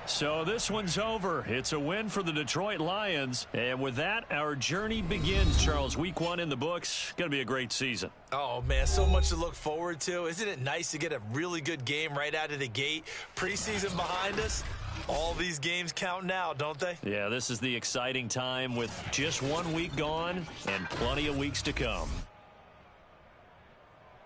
So this one's over. It's a win for the Detroit Lions. And with that, our journey begins, Charles. Week 1 in the books. Going to be a great season. Oh, man, so much to look forward to. Isn't it nice to get a really good game right out of the gate? Preseason behind us. All these games count now, don't they? Yeah, this is the exciting time with just 1 week gone and plenty of weeks to come.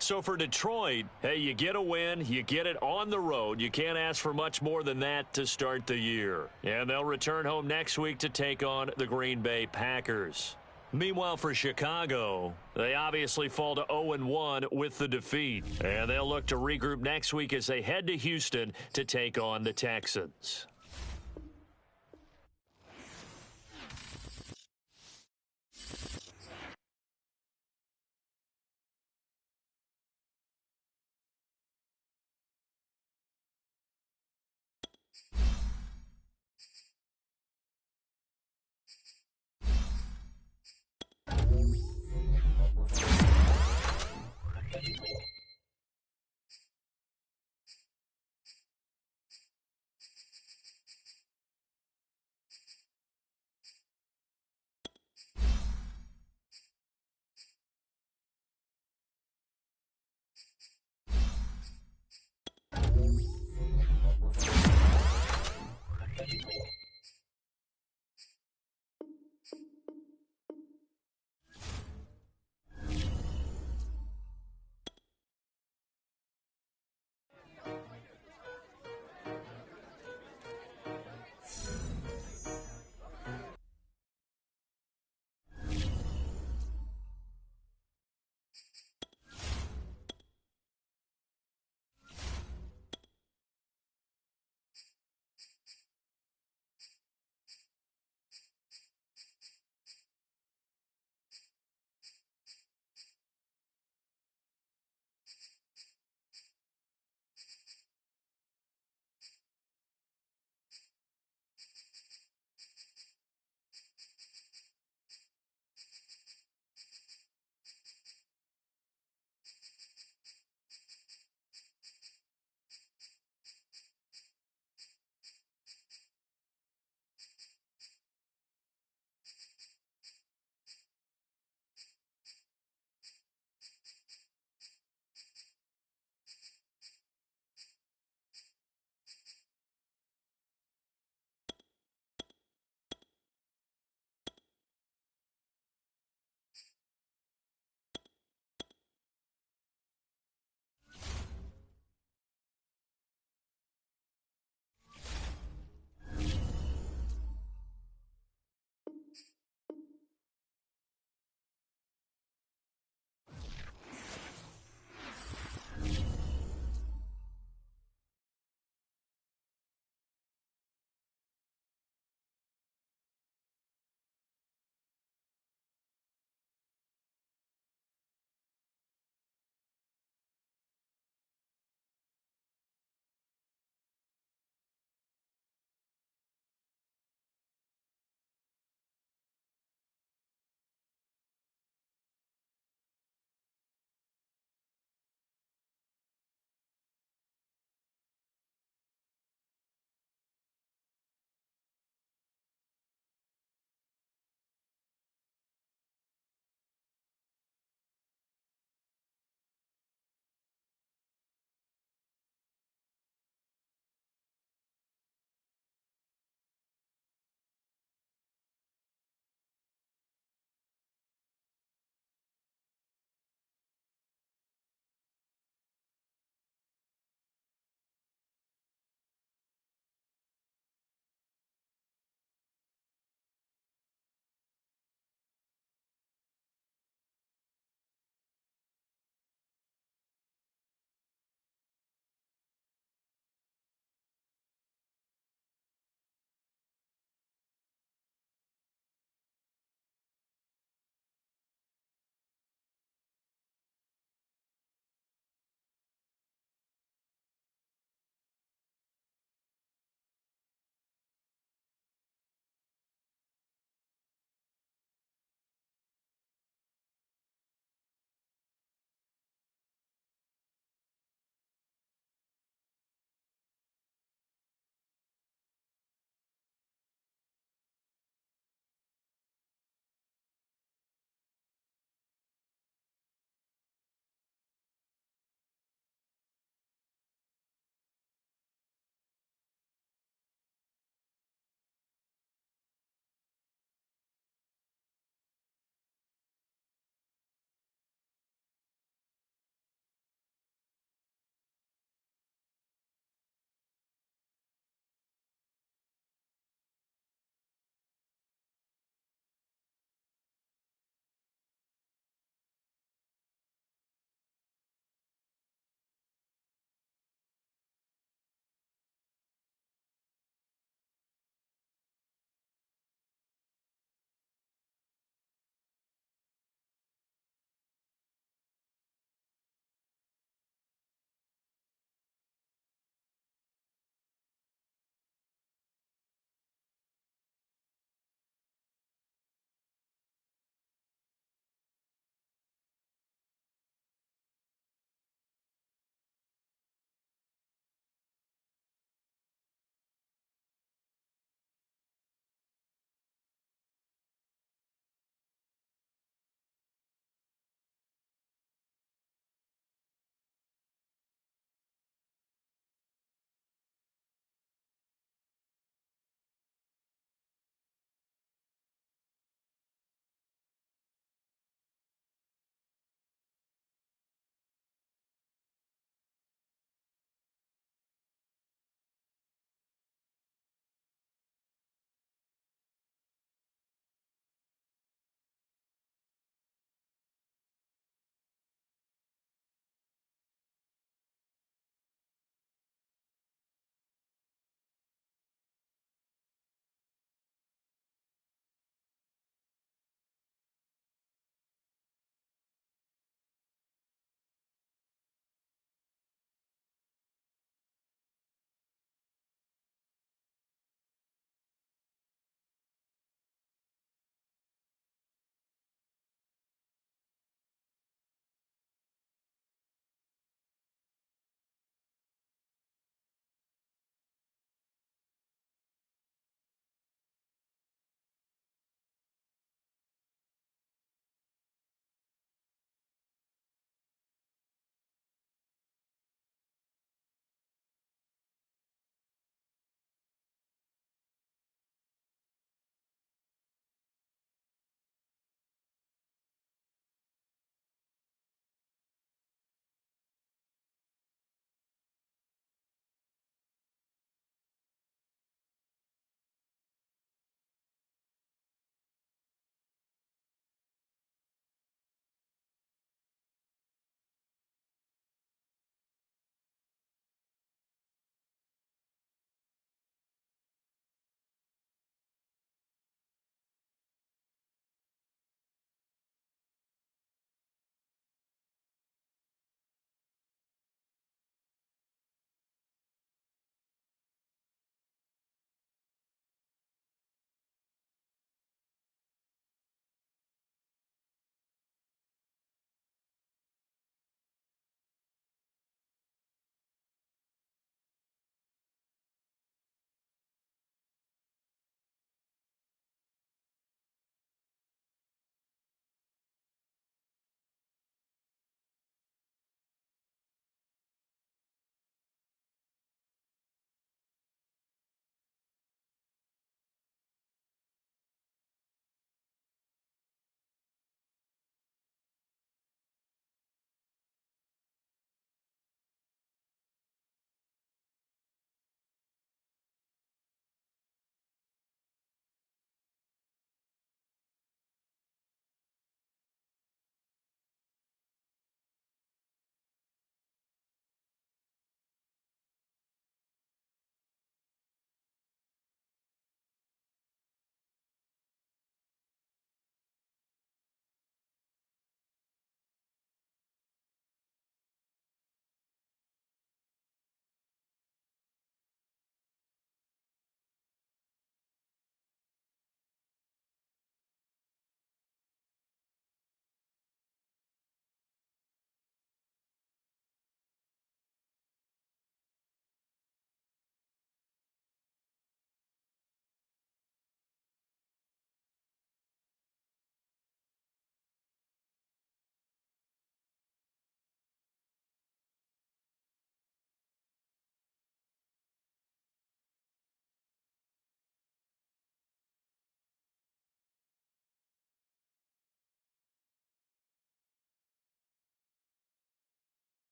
So for Detroit, hey, you get a win, you get it on the road. You can't ask for much more than that to start the year. And they'll return home next week to take on the Green Bay Packers. Meanwhile, for Chicago, they obviously fall to 0-1 with the defeat. And they'll look to regroup next week as they head to Houston to take on the Texans.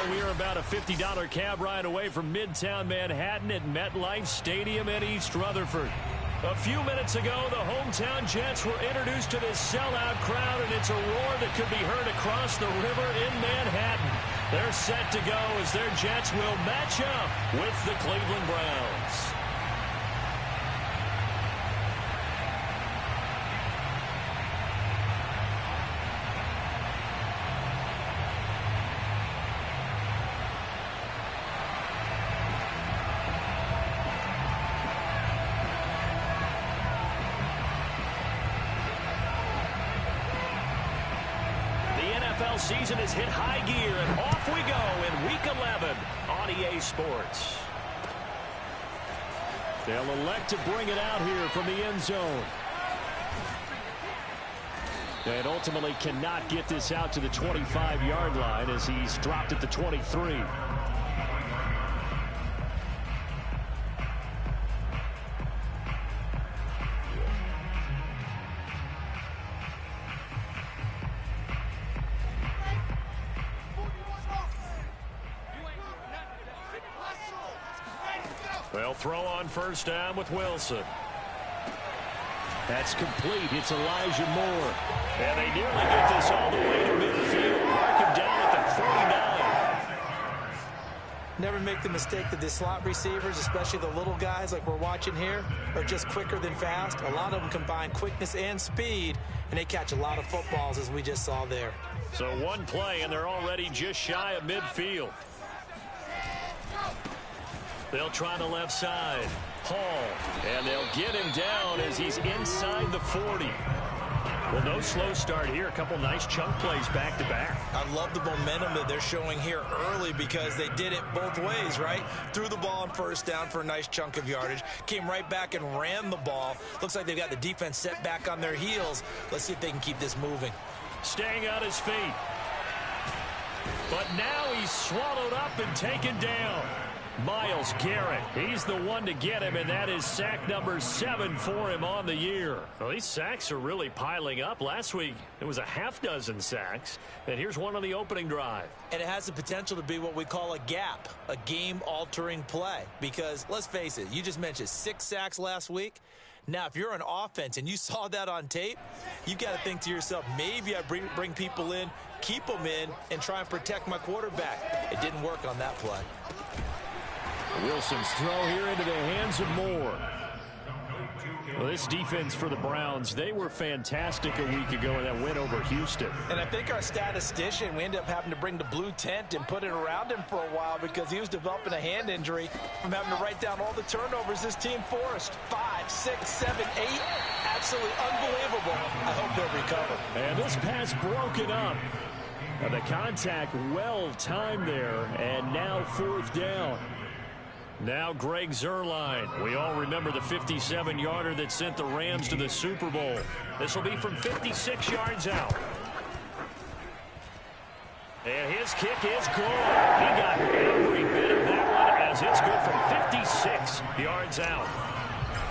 Well, we are about a $50 cab ride away from Midtown Manhattan at MetLife Stadium in East Rutherford. A few minutes ago, the hometown Jets were introduced to this sellout crowd, and it's a roar that could be heard across the river in Manhattan. They're set to go as their Jets will match up with the Cleveland Browns. Season has hit high gear, and off we go in Week 11 on EA Sports. They'll elect to bring it out here from the end zone. And ultimately cannot get this out to the 25-yard line as he's dropped at the 23. They'll throw on first down with Wilson. That's complete. It's Elijah Moore. And they nearly get this all the way to midfield. Mark him down at the 49. Never make the mistake that the slot receivers, especially the little guys like we're watching here, are just quicker than fast. A lot of them combine quickness and speed, and they catch a lot of footballs, as we just saw there. So one play, and they're already just shy of midfield. They'll try the left side. Hall. And they'll get him down as he's inside the 40. Well, no slow start here. A couple nice chunk plays back-to-back. I love the momentum that they're showing here early because they did it both ways, right? Threw the ball on first down for a nice chunk of yardage. Came right back and ran the ball. Looks like they've got the defense set back on their heels. Let's see if they can keep this moving. Staying on his feet. But now he's swallowed up and taken down. Myles Garrett, he's the one to get him, and that is sack number 7 for him on the year. Well, these sacks are really piling up. Last week, it was a half-dozen sacks, and here's one on the opening drive. And it has the potential to be what we call a gap, a game-altering play, because let's face it, you just mentioned 6 sacks last week. Now, if you're an offense and you saw that on tape, you've got to think to yourself, maybe I bring people in, keep them in, and try and protect my quarterback. It didn't work on that play. Wilson's throw here into the hands of Moore. Well, this defense for the Browns, they were fantastic a week ago in that win over Houston. And I think our statistician, we ended up having to bring the blue tent and put it around him for a while because he was developing a hand injury from having to write down all the turnovers this team forced. 5, 6, 7, 8. Absolutely unbelievable. I hope they'll recover. And this pass broken up. The contact well timed there, and now 4th down. Now Greg Zuerlein. We all remember the 57-yarder that sent the Rams to the Super Bowl. This will be from 56 yards out. And his kick is good. He got every bit of that one as it's good from 56 yards out.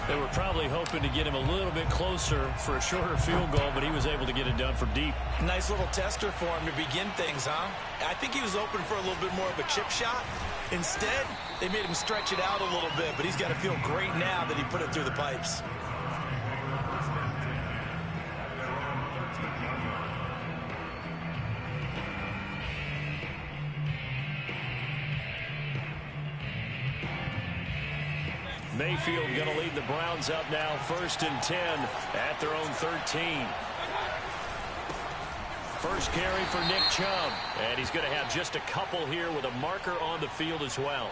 They were probably hoping to get him a little bit closer for a shorter field goal, but he was able to get it done from deep. Nice little tester for him to begin things, huh? I think he was open for a little bit more of a chip shot. Instead, they made him stretch it out a little bit, but he's got to feel great now that he put it through the pipes. Mayfield going to lead the Browns up now, 1st and 10 at their own 13. First carry for Nick Chubb, and he's going to have just a couple here with a marker on the field as well.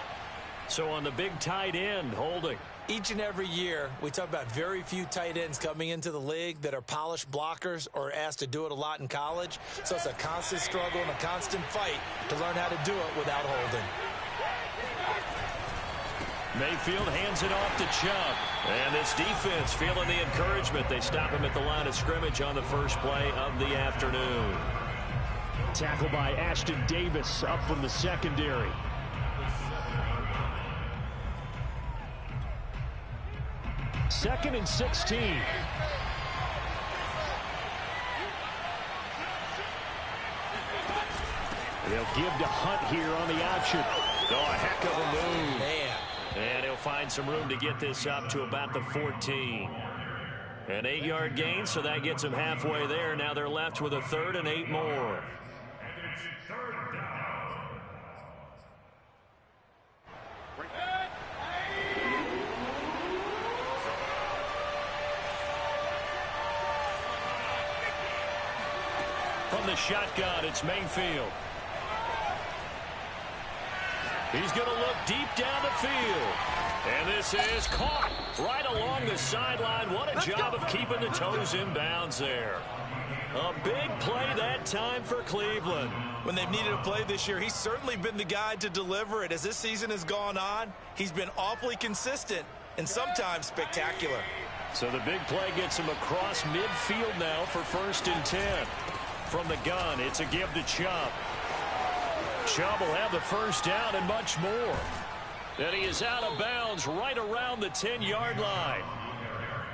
So on the big tight end, holding. Each and every year, we talk about very few tight ends coming into the league that are polished blockers or asked to do it a lot in college. So it's a constant struggle and a constant fight to learn how to do it without holding. Mayfield hands it off to Chubb. And this defense feeling the encouragement. They stop him at the line of scrimmage on the first play of the afternoon. Tackle by Ashton Davis up from the secondary. Second and 16. They'll give to Hunt here on the option. Oh, a heck of a move. Man. And he'll find some room to get this up to about the 14. An 8-yard gain, so that gets them halfway there. Now they're left with a 3rd and 8 more. And it's 3rd down. From the shotgun, it's Mayfield. He's going to look deep down the field. And this is caught right along the sideline. What a job of keeping the toes in bounds there. A big play that time for Cleveland. When they've needed a play this year, he's certainly been the guy to deliver it. As this season has gone on, he's been awfully consistent and sometimes spectacular. So the big play gets him across midfield now for 1st and 10. From the gun, it's a give to Chubb. Chubb will have the 1st down and much more. And he is out of bounds right around the 10-yard line.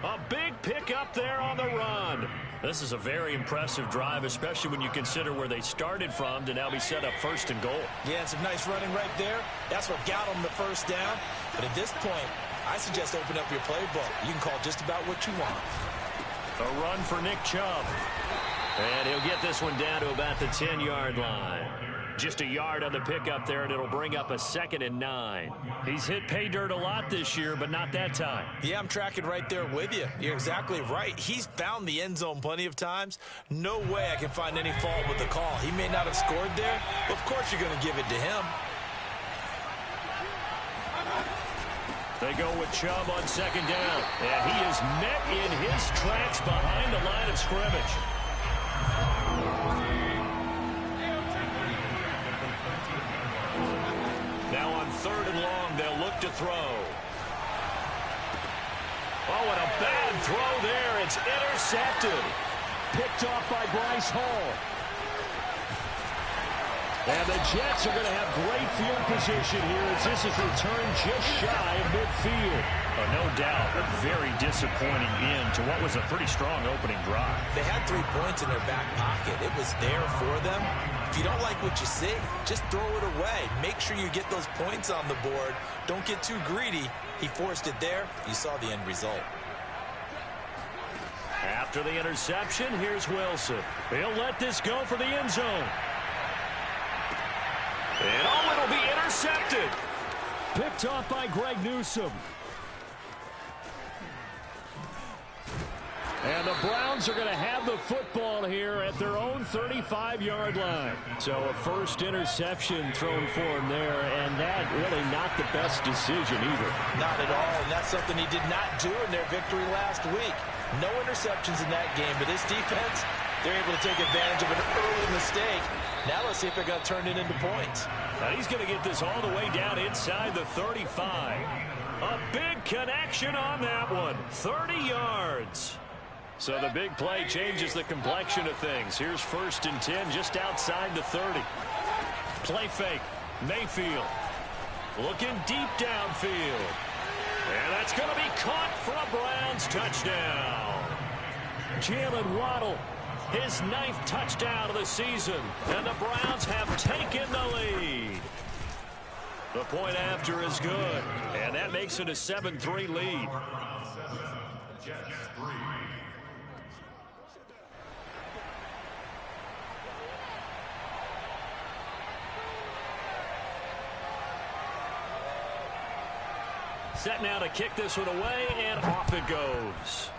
A big pickup there on the run. This is a very impressive drive, especially when you consider where they started from to now be set up 1st and goal. Yeah, and some nice running right there. That's what got him the 1st down. But at this point, I suggest open up your playbook. You can call just about what you want. A run for Nick Chubb. And he'll get this one down to about the 10-yard line. Just a yard on the pickup there, and it'll bring up a 2nd and 9. He's hit pay dirt a lot this year, but not that time. Yeah, I'm tracking right there with you. You're exactly right. He's found the end zone plenty of times. No way I can find any fault with the call. He may not have scored there, but of course you're going to give it to him. They go with Chubb on 2nd down, and he is met in his tracks behind the line of scrimmage. Now on 3rd and long, they'll look to throw. Oh, and a bad throw there. It's intercepted. Picked off by Bryce Hall. And the Jets are going to have great field position here as this is returned just shy of midfield. Oh, no doubt, a very disappointing end to what was a pretty strong opening drive. They had 3 points in their back pocket. It was there for them. If you don't like what you see, just throw it away. Make sure you get those points on the board. Don't get too greedy. He forced it there. You saw the end result. After the interception, here's Wilson. He'll let this go for the end zone. And oh, it'll be intercepted. Picked off by Greg Newsome. And the Browns are going to have the football here at their own 35-yard line. So a 1st interception thrown for him there, and that really not the best decision either. Not at all, and that's something he did not do in their victory last week. No interceptions in that game, but this defense, they're able to take advantage of an early mistake. Now let's see if they're going to turn it into points. Now he's going to get this all the way down inside the 35. A big connection on that one. 30 yards. So the big play changes the complexion of things. Here's 1st and 10 just outside the 30. Play fake. Mayfield looking deep downfield. And that's going to be caught for a Browns touchdown. Jalen Waddle, his 9th touchdown of the season. And the Browns have taken the lead. The point after is good. And that makes it a 7-3 lead. Jets 3. Set now to kick this one away, and off it goes.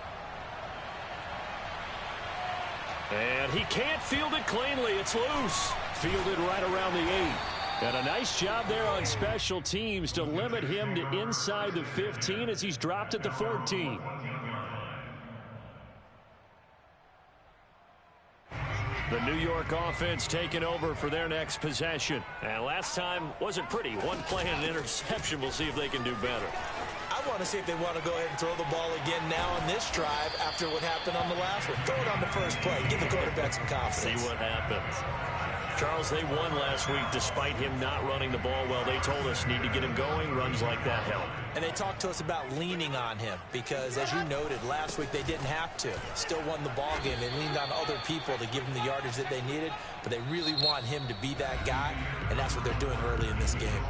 And he can't field it cleanly. It's loose. Fielded right around the 8. And a nice job there on special teams to limit him to inside the 15 as he's dropped at the 14. The New York offense taking over for their next possession. And last time wasn't pretty. One play and an interception. We'll see if they can do better. I want to see if they want to go ahead and throw the ball again now on this drive after what happened on the last one. Throw it on the first play. Give the quarterback some confidence. See what happens. Charles, they won last week despite him not running the ball well. They told us need to get him going. Runs like that help. And they talked to us about leaning on him because, as you noted, last week they didn't have to. Still won the ball game. They leaned on other people to give them the yardage that they needed, but they really want him to be that guy, and that's what they're doing early in this game.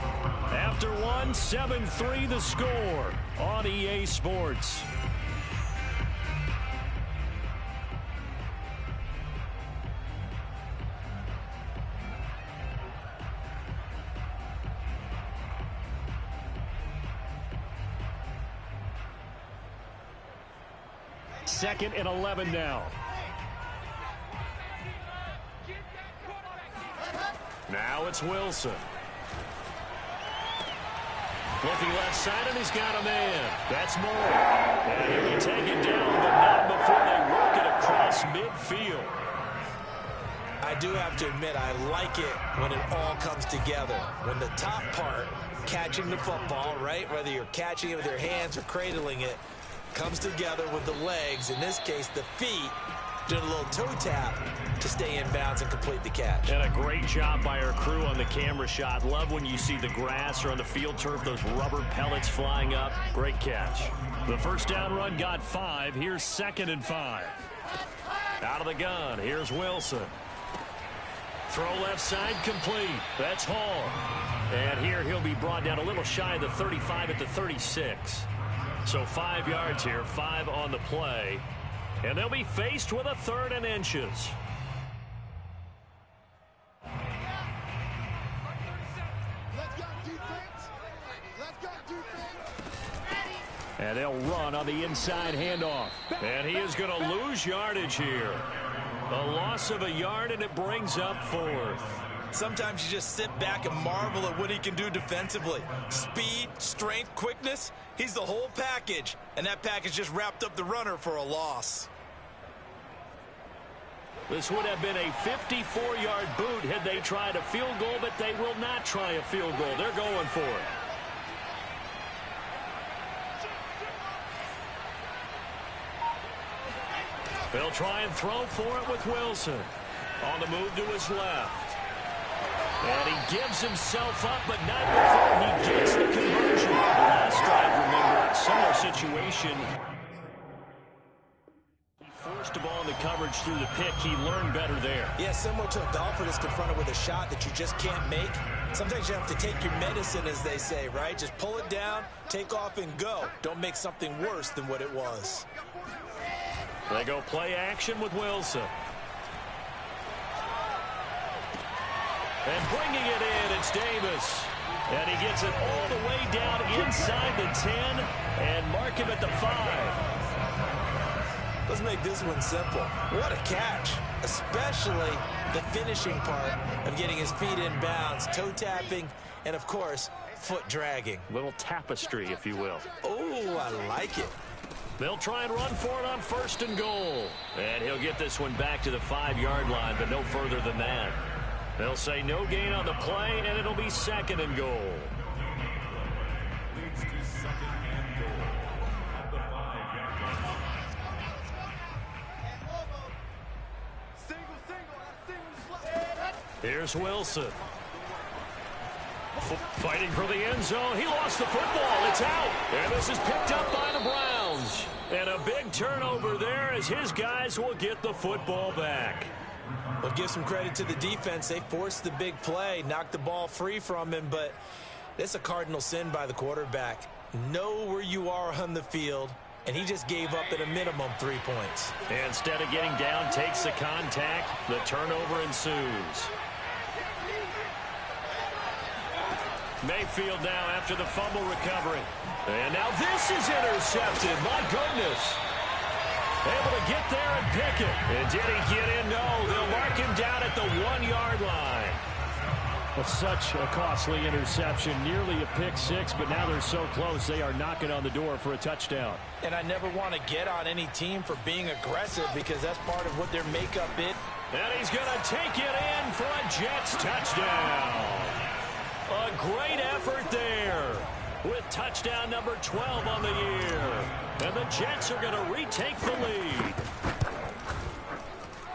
After one, 7-3 the score on EA Sports. Second and 11 now. Now it's Wilson. Looking left side, and he's got a man. That's Moore. And he'll be taken down, but not before they work it across midfield. I do have to admit, I like it when it all comes together. When the top part, catching the football, right, whether you're catching it with your hands or cradling it, comes together with the legs, in this case the feet, doing a little toe tap to stay in bounds and complete the catch. And a great job by our crew on the camera shot. Love when you see the grass or on the field turf, those rubber pellets flying up. Great catch. The first down run got 5. Here's 2nd and 5. Out of the gun, here's Wilson. Throw left side, complete. That's Hall. And here he'll be brought down a little shy of the 35 at the 36. So 5 yards here, 5 on the play. And they'll be faced with a 3rd and inches. And they'll run on the inside handoff. And he is going to lose yardage here. A loss of a yard, and it brings up 4th. Sometimes you just sit back and marvel at what he can do defensively. Speed, strength, quickness, he's the whole package. And that package just wrapped up the runner for a loss. This would have been a 54-yard boot had they tried a field goal, but they will not try a field goal. They're going for it. They'll try and throw for it with Wilson. On the move to his left. And he gives himself up, but not before he gets the conversion. Last drive, remember, similar situation. He forced the ball in the coverage through the pick. He learned better there. Yeah, similar to a golfer that's confronted with a shot that you just can't make. Sometimes you have to take your medicine, as they say, right? Just pull it down, take off, and go. Don't make something worse than what it was. They go play action with Wilson. And bringing it in, it's Davis. And he gets it all the way down inside the 10 and mark him at the 5. Let's make this one simple. What a catch, especially the finishing part of getting his feet in bounds, toe tapping, and, of course, foot dragging. Little tapestry, if you will. Oh, I like it. They'll try and run for it on 1st and goal. And he'll get this one back to the 5-yard line, but no further than that. They'll say no gain on the play, and it'll be 2nd and goal. Leads to 2nd and goal at the 5-yard line. Here's Wilson. Fighting for the end zone. He lost the football. It's out. And this is picked up by the Browns. And a big turnover there as his guys will get the football back. Well, give some credit to the defense. They forced the big play, knocked the ball free from him, but it's a cardinal sin by the quarterback. Know where you are on the field, and he just gave up at a minimum 3 points. Instead of getting down, takes the contact. The turnover ensues. Mayfield now after the fumble recovery. And now this is intercepted. My goodness. Able to get there and pick it. And did he get in? No. They'll mark him down at the 1-yard line. Well, such a costly interception. Nearly a pick six, but now they're so close they are knocking on the door for a touchdown. And I never want to get on any team for being aggressive because that's part of what their makeup is. And he's going to take it in for a Jets touchdown. A great effort there with touchdown number 12 on the year. And the Jets are going to retake the lead.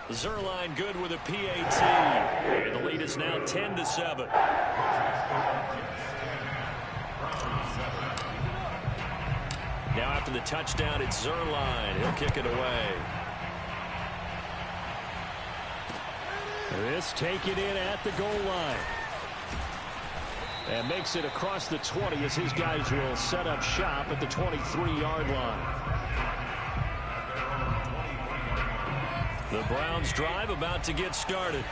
Zerline good with a PAT. And the lead lead is now 10-7. Now after the touchdown, it's Zerline. He'll kick it away. This taken in at the goal line. And makes it across the 20 as his guys will set up shop at the 23-yard line. The Browns drive about to get started.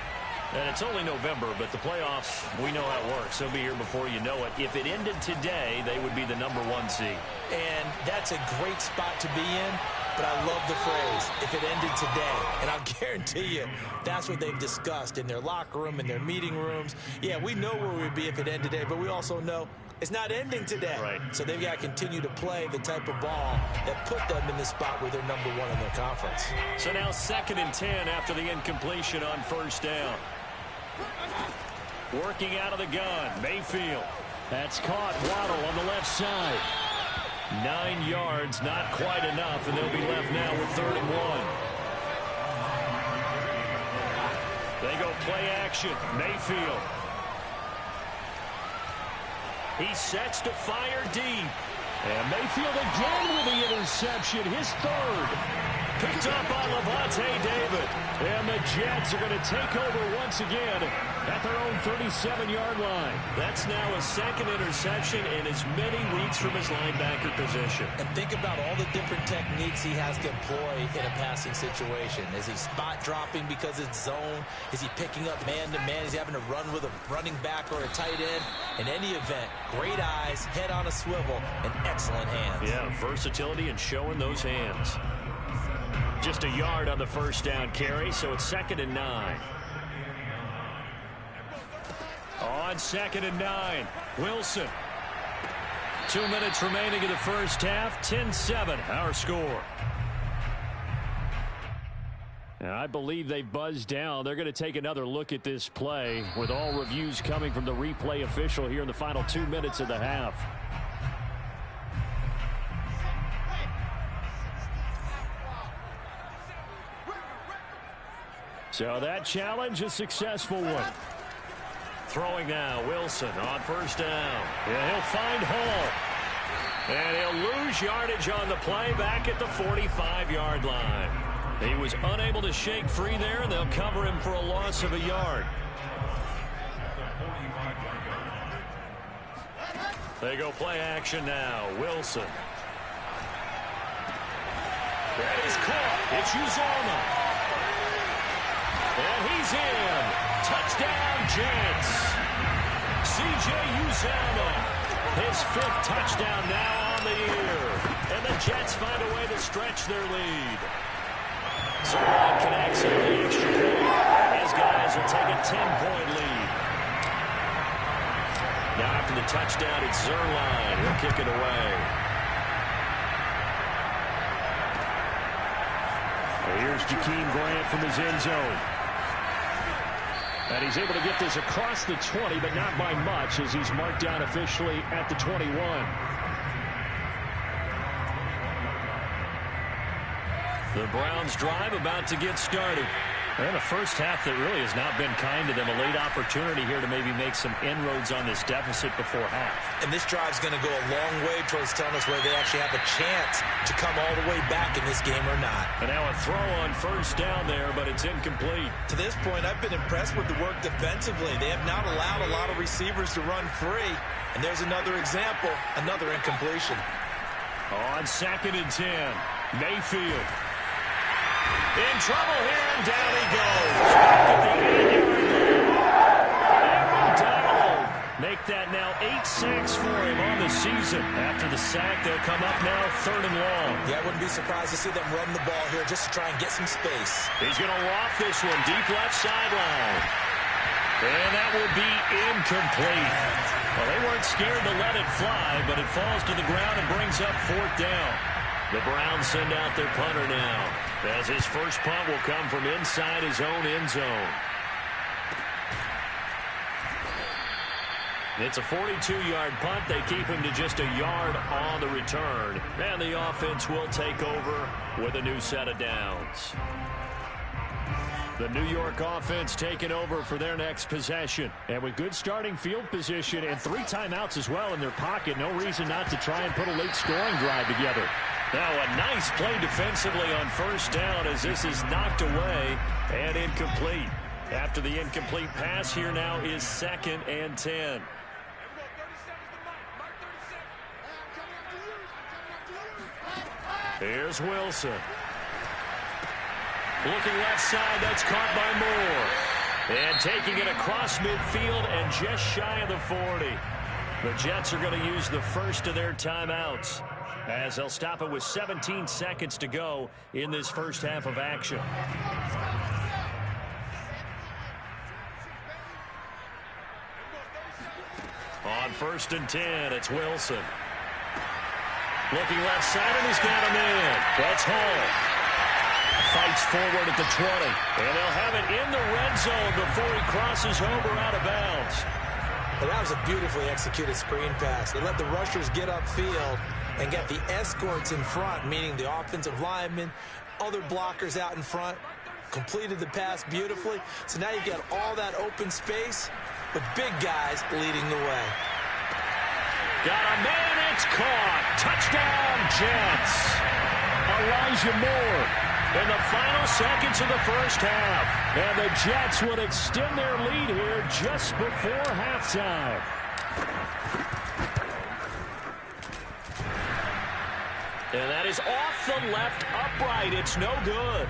And it's only November, but the playoffs, we know how it works. They'll be here before you know it. If it ended today, they would be the #1 seed. And that's a great spot to be in, but I love the phrase, if it ended today. And I'll guarantee you, that's what they've discussed in their locker room, in their meeting rooms. Yeah, we know where we'd be if it ended today, but we also know it's not ending today. Right. So they've got to continue to play the type of ball that put them in the spot where they're #1 in their conference. So now 2nd and 10 after the incompletion on first down. Working out of the gun, Mayfield. That's caught. Waddle on the left side. 9 yards, not quite enough, and they'll be left now with 3rd and 1. They go play action. Mayfield. He sets to fire deep. And Mayfield again with the interception, his 3rd. Picked up by Levante David. And the Jets are going to take over once again at their own 37-yard line. That's now his 2nd interception in as many weeks from his linebacker position. And think about all the different techniques he has to employ in a passing situation. Is he spot dropping because it's zone? Is he picking up man-to-man? Is he having to run with a running back or a tight end? In any event, great eyes, head on a swivel, and excellent hands. Yeah, versatility and showing those hands. Just a yard on the first down carry, so it's 2nd and 9. On 2nd and 9, Wilson. 2 minutes remaining in the first half, 10-7, our score. And I believe they buzzed down. They're going to take another look at this play with all reviews coming from the replay official here in the final 2 minutes of the half. So that challenge, a successful one. Throwing now, Wilson on first down. Yeah, he'll find Hall. And he'll lose yardage on the play back at the 45-yard line. He was unable to shake free there, and they'll cover him for a loss of a yard. They go play action now. Wilson. That is caught. It's Uzomah. And he's in. Touchdown, Jets. C.J. Uzomah. His 5th touchdown now on the year. And the Jets find a way to stretch their lead. Zerline connects on the extra point. His guys will take a 10-point lead. Now after the touchdown, it's Zerline. He'll kick it away. Here's Jakeem Grant from his end zone. And he's able to get this across the 20, but not by much as he's marked down officially at the 21. The Browns drive about to get started. And a first half that really has not been kind to them. A late opportunity here to maybe make some inroads on this deficit before half. And this drive's going to go a long way towards telling us whether they actually have a chance to come all the way back in this game or not. And now a throw on first down there, but it's incomplete. To this point, I've been impressed with the work defensively. They have not allowed a lot of receivers to run free. And there's another example, another incompletion. On 2nd and 10, Mayfield. In trouble here, and down he goes. Back at the 8-yard line. Aaron Donald make that now 8 sacks for him on the season. After the sack, they'll come up now 3rd and long. Yeah, I wouldn't be surprised to see them run the ball here just to try and get some space. He's going to loft this one deep left sideline. And that will be incomplete. Well, they weren't scared to let it fly, but it falls to the ground and brings up 4th down. The Browns send out their punter now, as his first punt will come from inside his own end zone. It's a 42-yard punt. They keep him to just a yard on the return. And the offense will take over with a new set of downs. The New York offense taking over for their next possession. And with good starting field position and 3 timeouts as well in their pocket, no reason not to try and put a late scoring drive together. Now a nice play defensively on first down as this is knocked away and incomplete. After the incomplete pass, here now is 2nd and 10. Here's Wilson. Looking left side, that's caught by Moore. And taking it across midfield and just shy of the 40. The Jets are going to use the first of their timeouts as they'll stop it with 17 seconds to go in this first half of action. On 1st and 10, it's Wilson. Looking left side, and he's got a man. That's Hall. Fights forward at the 20. And they'll have it in the red zone before he crosses over out of bounds. Well, that was a beautifully executed screen pass. They let the rushers get upfield and get the escorts in front, meaning the offensive linemen, other blockers out in front. Completed the pass beautifully. So now you get all that open space with big guys leading the way. Got a man, it's caught. Touchdown, Jets. Elijah Moore in the final seconds of the first half. And the Jets would extend their lead here just before halftime. And that is off the left upright. It's no good.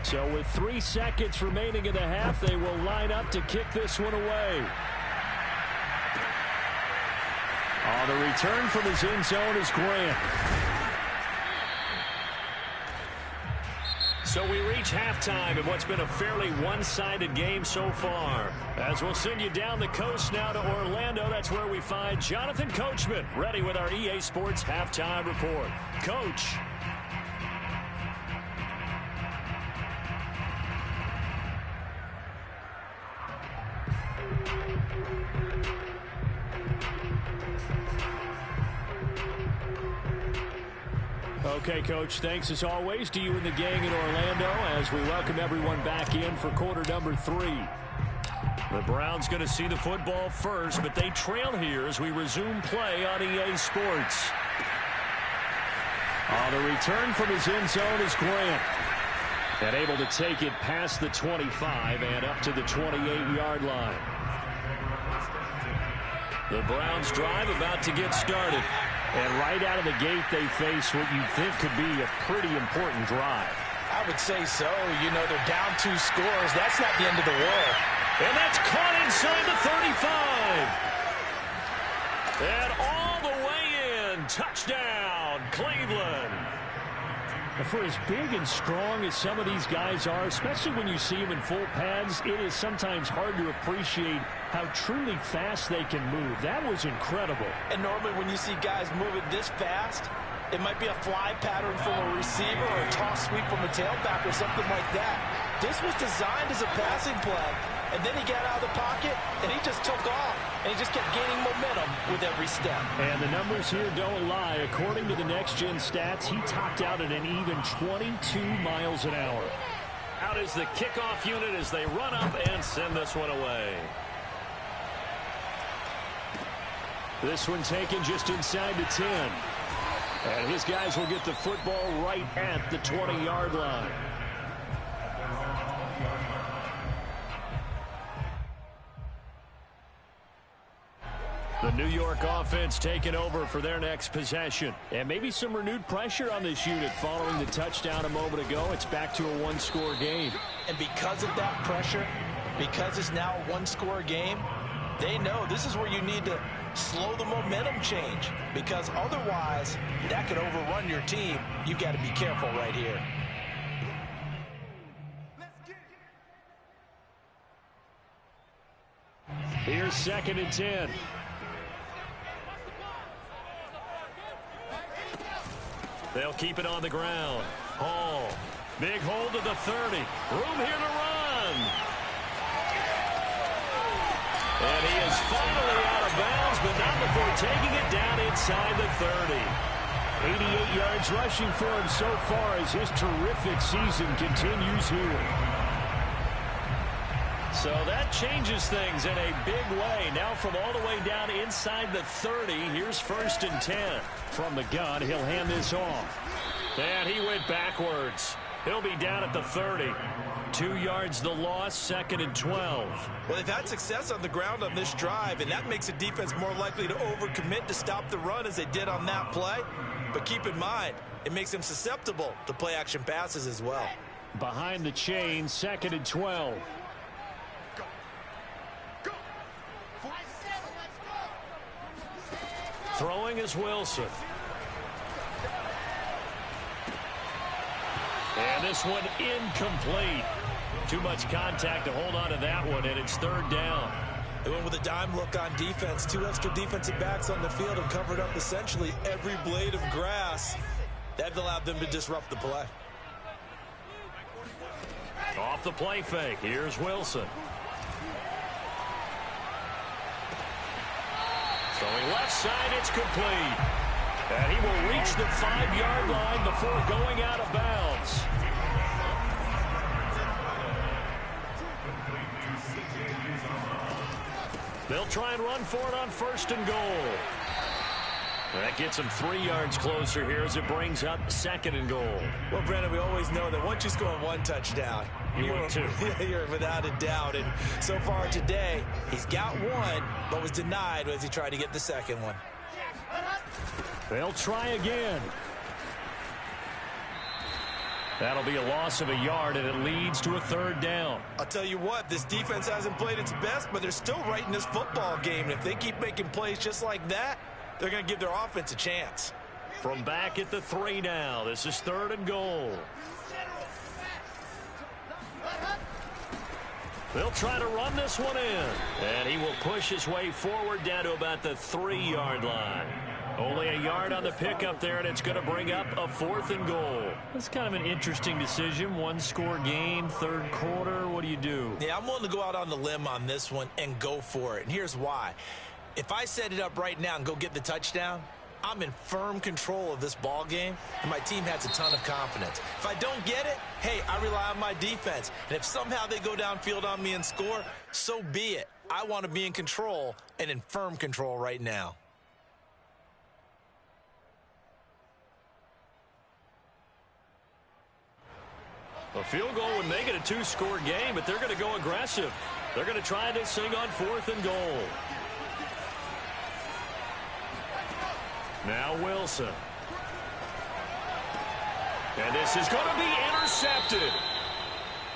So with 3 seconds remaining in the half, they will line up to kick this one away. On the return from his end zone is Grant. So we reach halftime in what's been a fairly one-sided game so far. As we'll send you down the coast now to Orlando, that's where we find Jonathan Coachman, ready with our EA Sports Halftime Report. Coach. Okay, Coach, thanks as always to you and the gang in Orlando as we welcome everyone back in for quarter number 3. The Browns going to see the football first, but they trail here as we resume play on EA Sports. On the return from his end zone is Grant. And able to take it past the 25 and up to the 28-yard line. The Browns drive about to get started. And right out of the gate, they face what you think could be a pretty important drive. I would say so. You know, they're down 2 scores. That's not the end of the world. And that's caught inside the 35. And all the way in. Touchdown, Cleveland. And for as big and strong as some of these guys are, especially when you see them in full pads, it is sometimes hard to appreciate how truly fast they can move. That was incredible. And normally when you see guys moving this fast, it might be a fly pattern from a receiver or a toss sweep from a tailback or something like that. This was designed as a passing play, and then he got out of the pocket, and he just took off, and he just kept gaining momentum with every step. And the numbers here don't lie. According to the next-gen stats, he topped out at an even 22 miles an hour. Out is the kickoff unit as they run up and send this one away. This one taken just inside the 10. And his guys will get the football right at the 20-yard line. The New York offense taking over for their next possession. And maybe some renewed pressure on this unit following the touchdown a moment ago. It's back to a 1-score game. And because of that pressure, because it's now a 1-score game, they know this is where you need to slow the momentum change, because otherwise that could overrun your team. You've got to be careful right here. Here's 2nd and 10. They'll keep it on the ground. Hall. Big hold to the 30. Room here to run. And he is finally out of bounds, but not before taking it down inside the 30. 88 yards rushing for him so far as his terrific season continues here. So that changes things in a big way. Now from all the way down inside the 30, here's 1st and 10. From the gun, he'll hand this off. And he went backwards. He'll be down at the 30. 2 yards the loss, 2nd and 12. Well, they've had success on the ground on this drive, and that makes a defense more likely to overcommit to stop the run as they did on that play. But keep in mind, it makes them susceptible to play-action passes as well. Behind the chain, 2nd and 12. Throwing is Wilson. And this one incomplete. Too much contact to hold on to that one, and it's 3rd down. They went with a dime look on defense. 2 extra defensive backs on the field and covered up essentially every blade of grass. That allowed them to disrupt the play. Off the play fake. Here's Wilson. Throwing left side, it's complete. And he will reach the 5-yard line before going out of bounds. They'll try and run for it on 1st and goal. That gets them 3 yards closer here as it brings up 2nd and goal. Well, Brandon, we always know that once you score 1 touchdown, you're without a doubt. And so far today, he's got 1, but was denied as he tried to get the 2nd one. They'll try again. That'll be a loss of a yard, and it leads to a 3rd down. I'll tell you what, this defense hasn't played its best, but they're still right in this football game. And if they keep making plays just like that, they're going to give their offense a chance. From back at the 3 now, this is 3rd and goal. They'll try to run this one in. And he will push his way forward down to about the 3-yard line. Only a yard on the pickup there, and it's going to bring up a 4th and goal. That's kind of an interesting decision. 1-score game, 3rd quarter. What do you do? Yeah, I'm willing to go out on the limb on this one and go for it. And here's why. If I set it up right now and go get the touchdown, I'm in firm control of this ball game, and my team has a ton of confidence. If I don't get it, hey, I rely on my defense. And if somehow they go downfield on me and score, so be it. I want to be in control and in firm control right now. A field goal would make it a 2-score game, but they're going to go aggressive. They're going to try this thing on 4th and goal. Now Wilson. And this is going to be intercepted.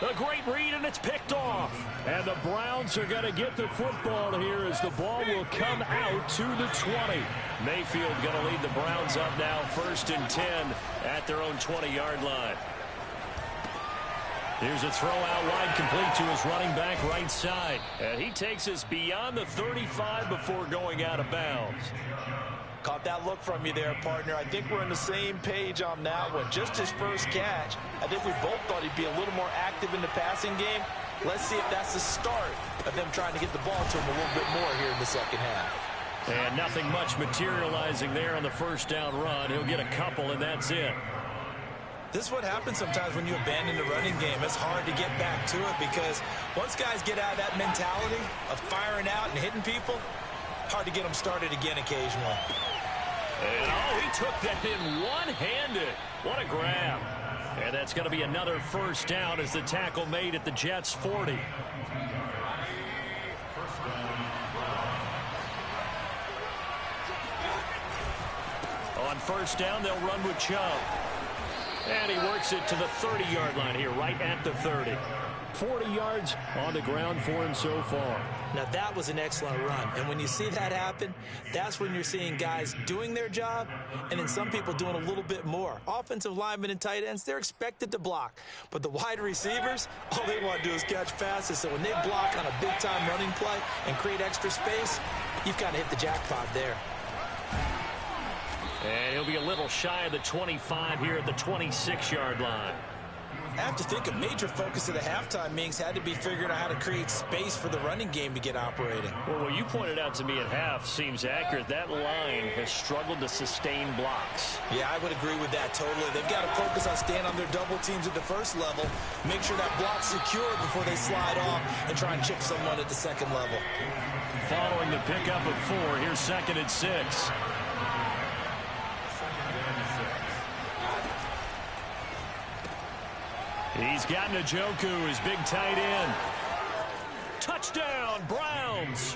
A great read, and it's picked off. And the Browns are going to get the football here as the ball will come out to the 20. Mayfield going to lead the Browns up now, 1st and 10 at their own 20-yard line. Here's a throw out wide, complete to his running back right side. And he takes us beyond the 35 before going out of bounds. Caught that look from you there, partner. I think we're on the same page on that one. Just his first catch. I think we both thought he'd be a little more active in the passing game. Let's see if that's the start of them trying to get the ball to him a little bit more here in the 2nd half. And nothing much materializing there on the 1st down run. He'll get a couple, and that's it. This is what happens sometimes when you abandon the running game. It's hard to get back to it because once guys get out of that mentality of firing out and hitting people, hard to get them started again occasionally. And he took that in one-handed. What a grab. And that's going to be another 1st down as the tackle made at the Jets' 40. On 1st down, they'll run with Chubb. And he works it to the 30-yard line here, right at the 30. 40 yards on the ground for him so far. Now, that was an excellent run. And when you see that happen, that's when you're seeing guys doing their job and then some people doing a little bit more. Offensive linemen and tight ends, they're expected to block. But the wide receivers, all they want to do is catch passes. So when they block on a big-time running play and create extra space, you've kind of hit the jackpot there. And he'll be a little shy of the 25 here at the 26-yard line. I have to think a major focus of the halftime meetings had to be figuring out how to create space for the running game to get operating. Well, what you pointed out to me at half seems accurate. That line has struggled to sustain blocks. Yeah, I would agree with that totally. They've got to focus on staying on their double teams at the first level, make sure that block's secure before they slide off and try and chip someone at the second level. Following the pickup of 4, here's 2nd and 6. He's got Njoku, his big tight end. Touchdown, Browns.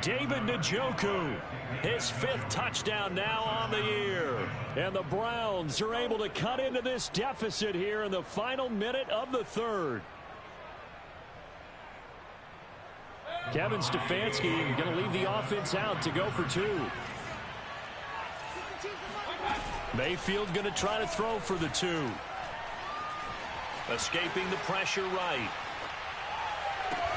David Njoku, his 5th touchdown now on the year. And the Browns are able to cut into this deficit here in the final minute of the 3rd. Kevin Stefanski going to leave the offense out to go for 2. Mayfield going to try to throw for the 2. Escaping the pressure right.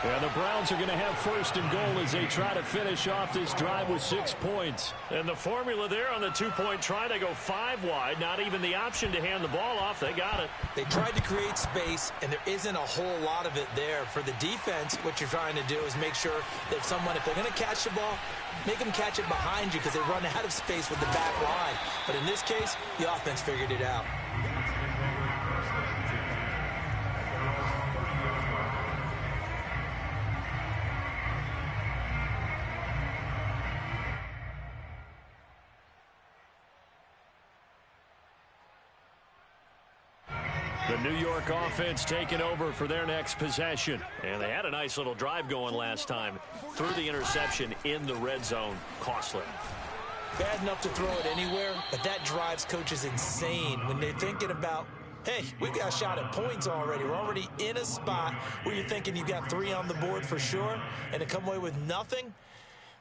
And the Browns are going to have 1st and goal as they try to finish off this drive with 6 points. And the formula there on the 2-point try, they go 5 wide. Not even the option to hand the ball off. They got it. They tried to create space, and there isn't a whole lot of it there. For the defense, what you're trying to do is make sure that if they're going to catch the ball, make them catch it behind you because they run out of space with the back line. But in this case, the offense figured it out. The New York offense taking over for their next possession. And they had a nice little drive going last time. Threw the interception in the red zone. Costly. Bad enough to throw it anywhere, but that drives coaches insane when they're thinking about, hey, we got a shot at points already. We're already in a spot where you're thinking you've got 3 on the board for sure, and to come away with nothing,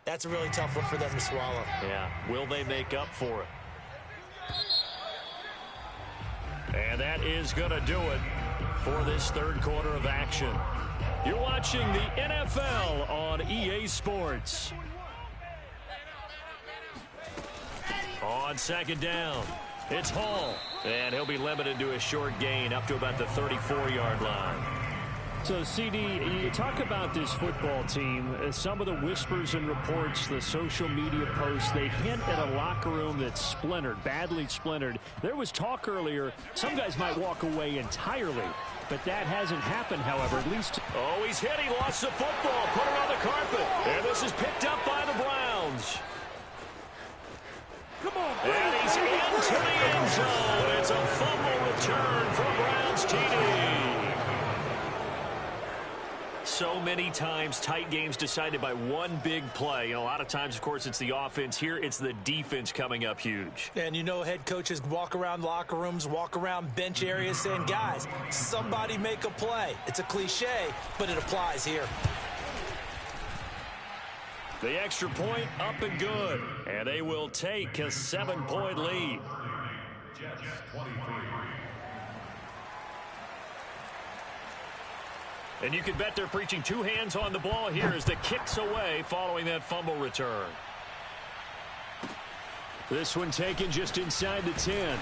that's a really tough one for them to swallow. Yeah, will they make up for it? And that is going to do it for this 3rd quarter of action. You're watching the NFL on EA Sports. On 2nd down, it's Hall. And he'll be limited to a short gain up to about the 34-yard line. So, CD, you talk about this football team, some of the whispers and reports, the social media posts, they hint at a locker room that's splintered, badly splintered. There was talk earlier, some guys might walk away entirely, but that hasn't happened, however, at least. Oh, he's hit. He lost the football. Put it on the carpet. And this is picked up by the Browns. Come on, and he's into the end zone. It's a fumble return for Browns TD. So many times tight games decided by one big play. A lot of times, of course, it's the offense. Here, it's the defense coming up huge. And you know head coaches walk around locker rooms, walk around bench areas saying, guys, somebody make a play. It's a cliche, but it applies here. The extra point up and good. And they will take a 7-point lead. Jets 23. And you can bet they're preaching 2 hands on the ball here as the kick's away following that fumble return. This one taken just inside the 10.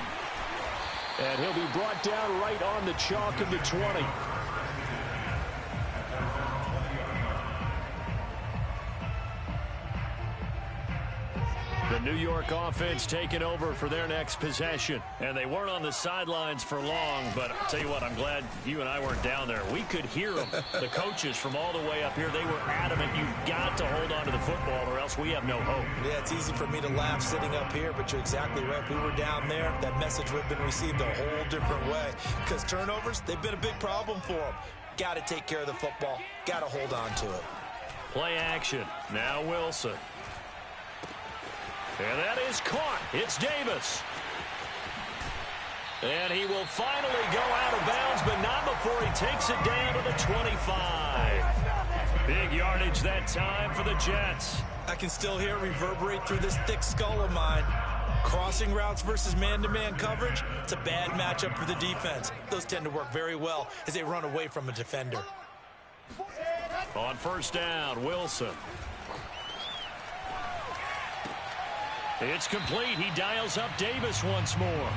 And he'll be brought down right on the chalk of the 20. The New York offense taking over for their next possession. And they weren't on the sidelines for long, but I'll tell you what, I'm glad you and I weren't down there. We could hear them. The coaches from all the way up here, they were adamant, you've got to hold on to the football or else we have no hope. Yeah, it's easy for me to laugh sitting up here, but you're exactly right. If we were down there, that message would have been received a whole different way. Because turnovers, they've been a big problem for them. Got to take care of the football. Got to hold on to it. Play action. Now Wilson. And that is caught. It's Davis. And he will finally go out of bounds, but not before he takes it down to the 25. Big yardage that time for the Jets. I can still hear it reverberate through this thick skull of mine. Crossing routes versus man-to-man coverage, it's a bad matchup for the defense. Those tend to work very well as they run away from a defender. On first down, Wilson. It's complete. He dials up Davis once more.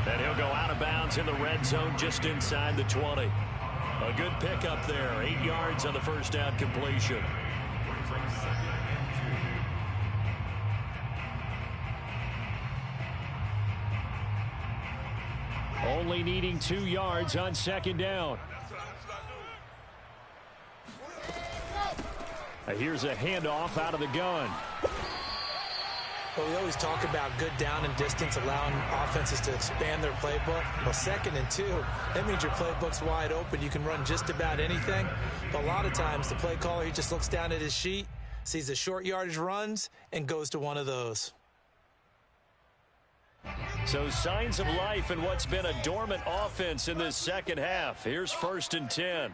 And he'll go out of bounds in the red zone just inside the 20. A good pickup there. 8 yards on the first down completion. Only needing 2 yards on second down. Here's a handoff out of the gun. Well, we always talk about good down and distance, allowing offenses to expand their playbook. Well, 2nd and 2, that means your playbook's wide open. You can run just about anything. But a lot of times, the play caller, he just looks down at his sheet, sees the short yardage runs, and goes to one of those. So signs of life in what's been a dormant offense in this second half. Here's 1st and 10.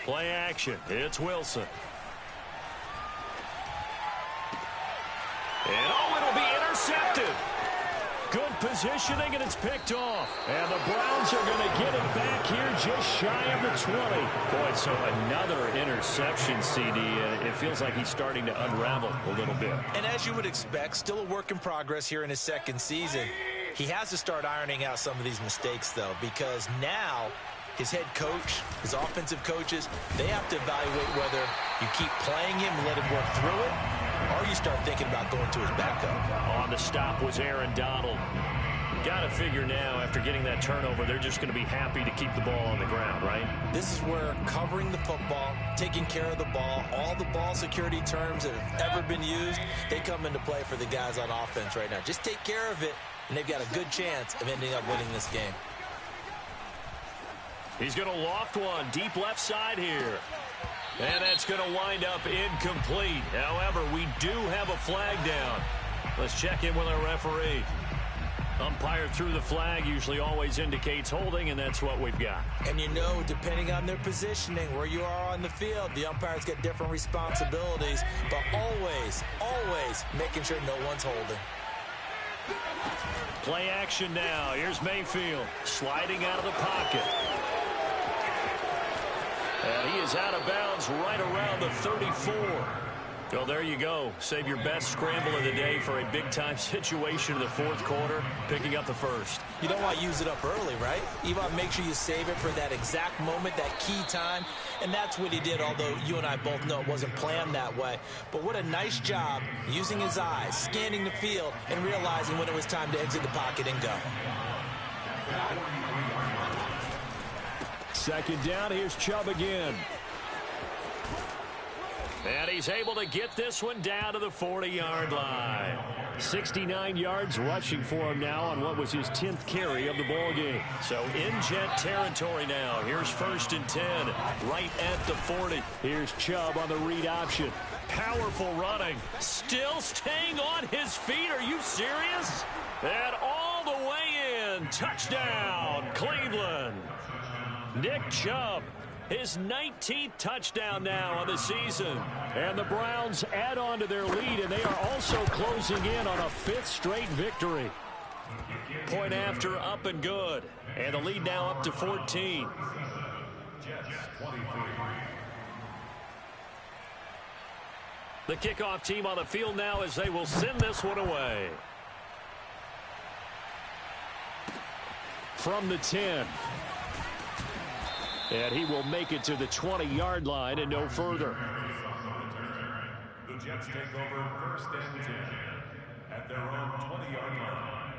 Play action. It's Wilson. And it'll be intercepted. Good positioning, and it's picked off. And the Browns are going to get it back here just shy of the 20. Boy, so another interception, CD. It feels like he's starting to unravel a little bit. And as you would expect, still a work in progress here in his 2nd season. He has to start ironing out some of these mistakes, though, because now his head coach, his offensive coaches, they have to evaluate whether you keep playing him and let him work through it, or you start thinking about going to his backup. On the stop was Aaron Donald. Got to figure now, after getting that turnover, they're just going to be happy to keep the ball on the ground, right? This is where covering the football, taking care of the ball, all the ball security terms that have ever been used, they come into play for the guys on offense right now. Just take care of it, and they've got a good chance of ending up winning this game. He's going to loft one deep left side here. And that's going to wind up incomplete. However, we do have a flag down. Let's check in with our referee. Umpire threw the flag, usually always indicates holding, and that's what we've got. And you know, depending on their positioning, where you are on the field, the umpires get different responsibilities, but always, always making sure no one's holding. Play action now. Here's Mayfield sliding out of the pocket. And he is out of bounds right around the 34. Well, there you go. Save your best scramble of the day for a big-time situation in the 4th quarter, picking up the first. You don't want to use it up early, right? You want to make sure you save it for that exact moment, that key time. And that's what he did, although you and I both know it wasn't planned that way. But what a nice job using his eyes, scanning the field, and realizing when it was time to exit the pocket and go. 2nd down, here's Chubb again. And he's able to get this one down to the 40-yard line. 69 yards rushing for him now on what was his 10th carry of the ball game. So in Jet territory now. Here's 1st and 10, right at the 40. Here's Chubb on the read option. Powerful running. Still staying on his feet. Are you serious? And all the way in. Touchdown, Cleveland. Nick Chubb, his 19th touchdown now on the season. And the Browns add on to their lead, and they are also closing in on a 5th straight victory. Point after, up and good. And the lead now up to 14. The kickoff team on the field now as they will send this one away. From the 10. And he will make it to the 20-yard line and no further. The Jets take over 1st and 10 at their own 20-yard line.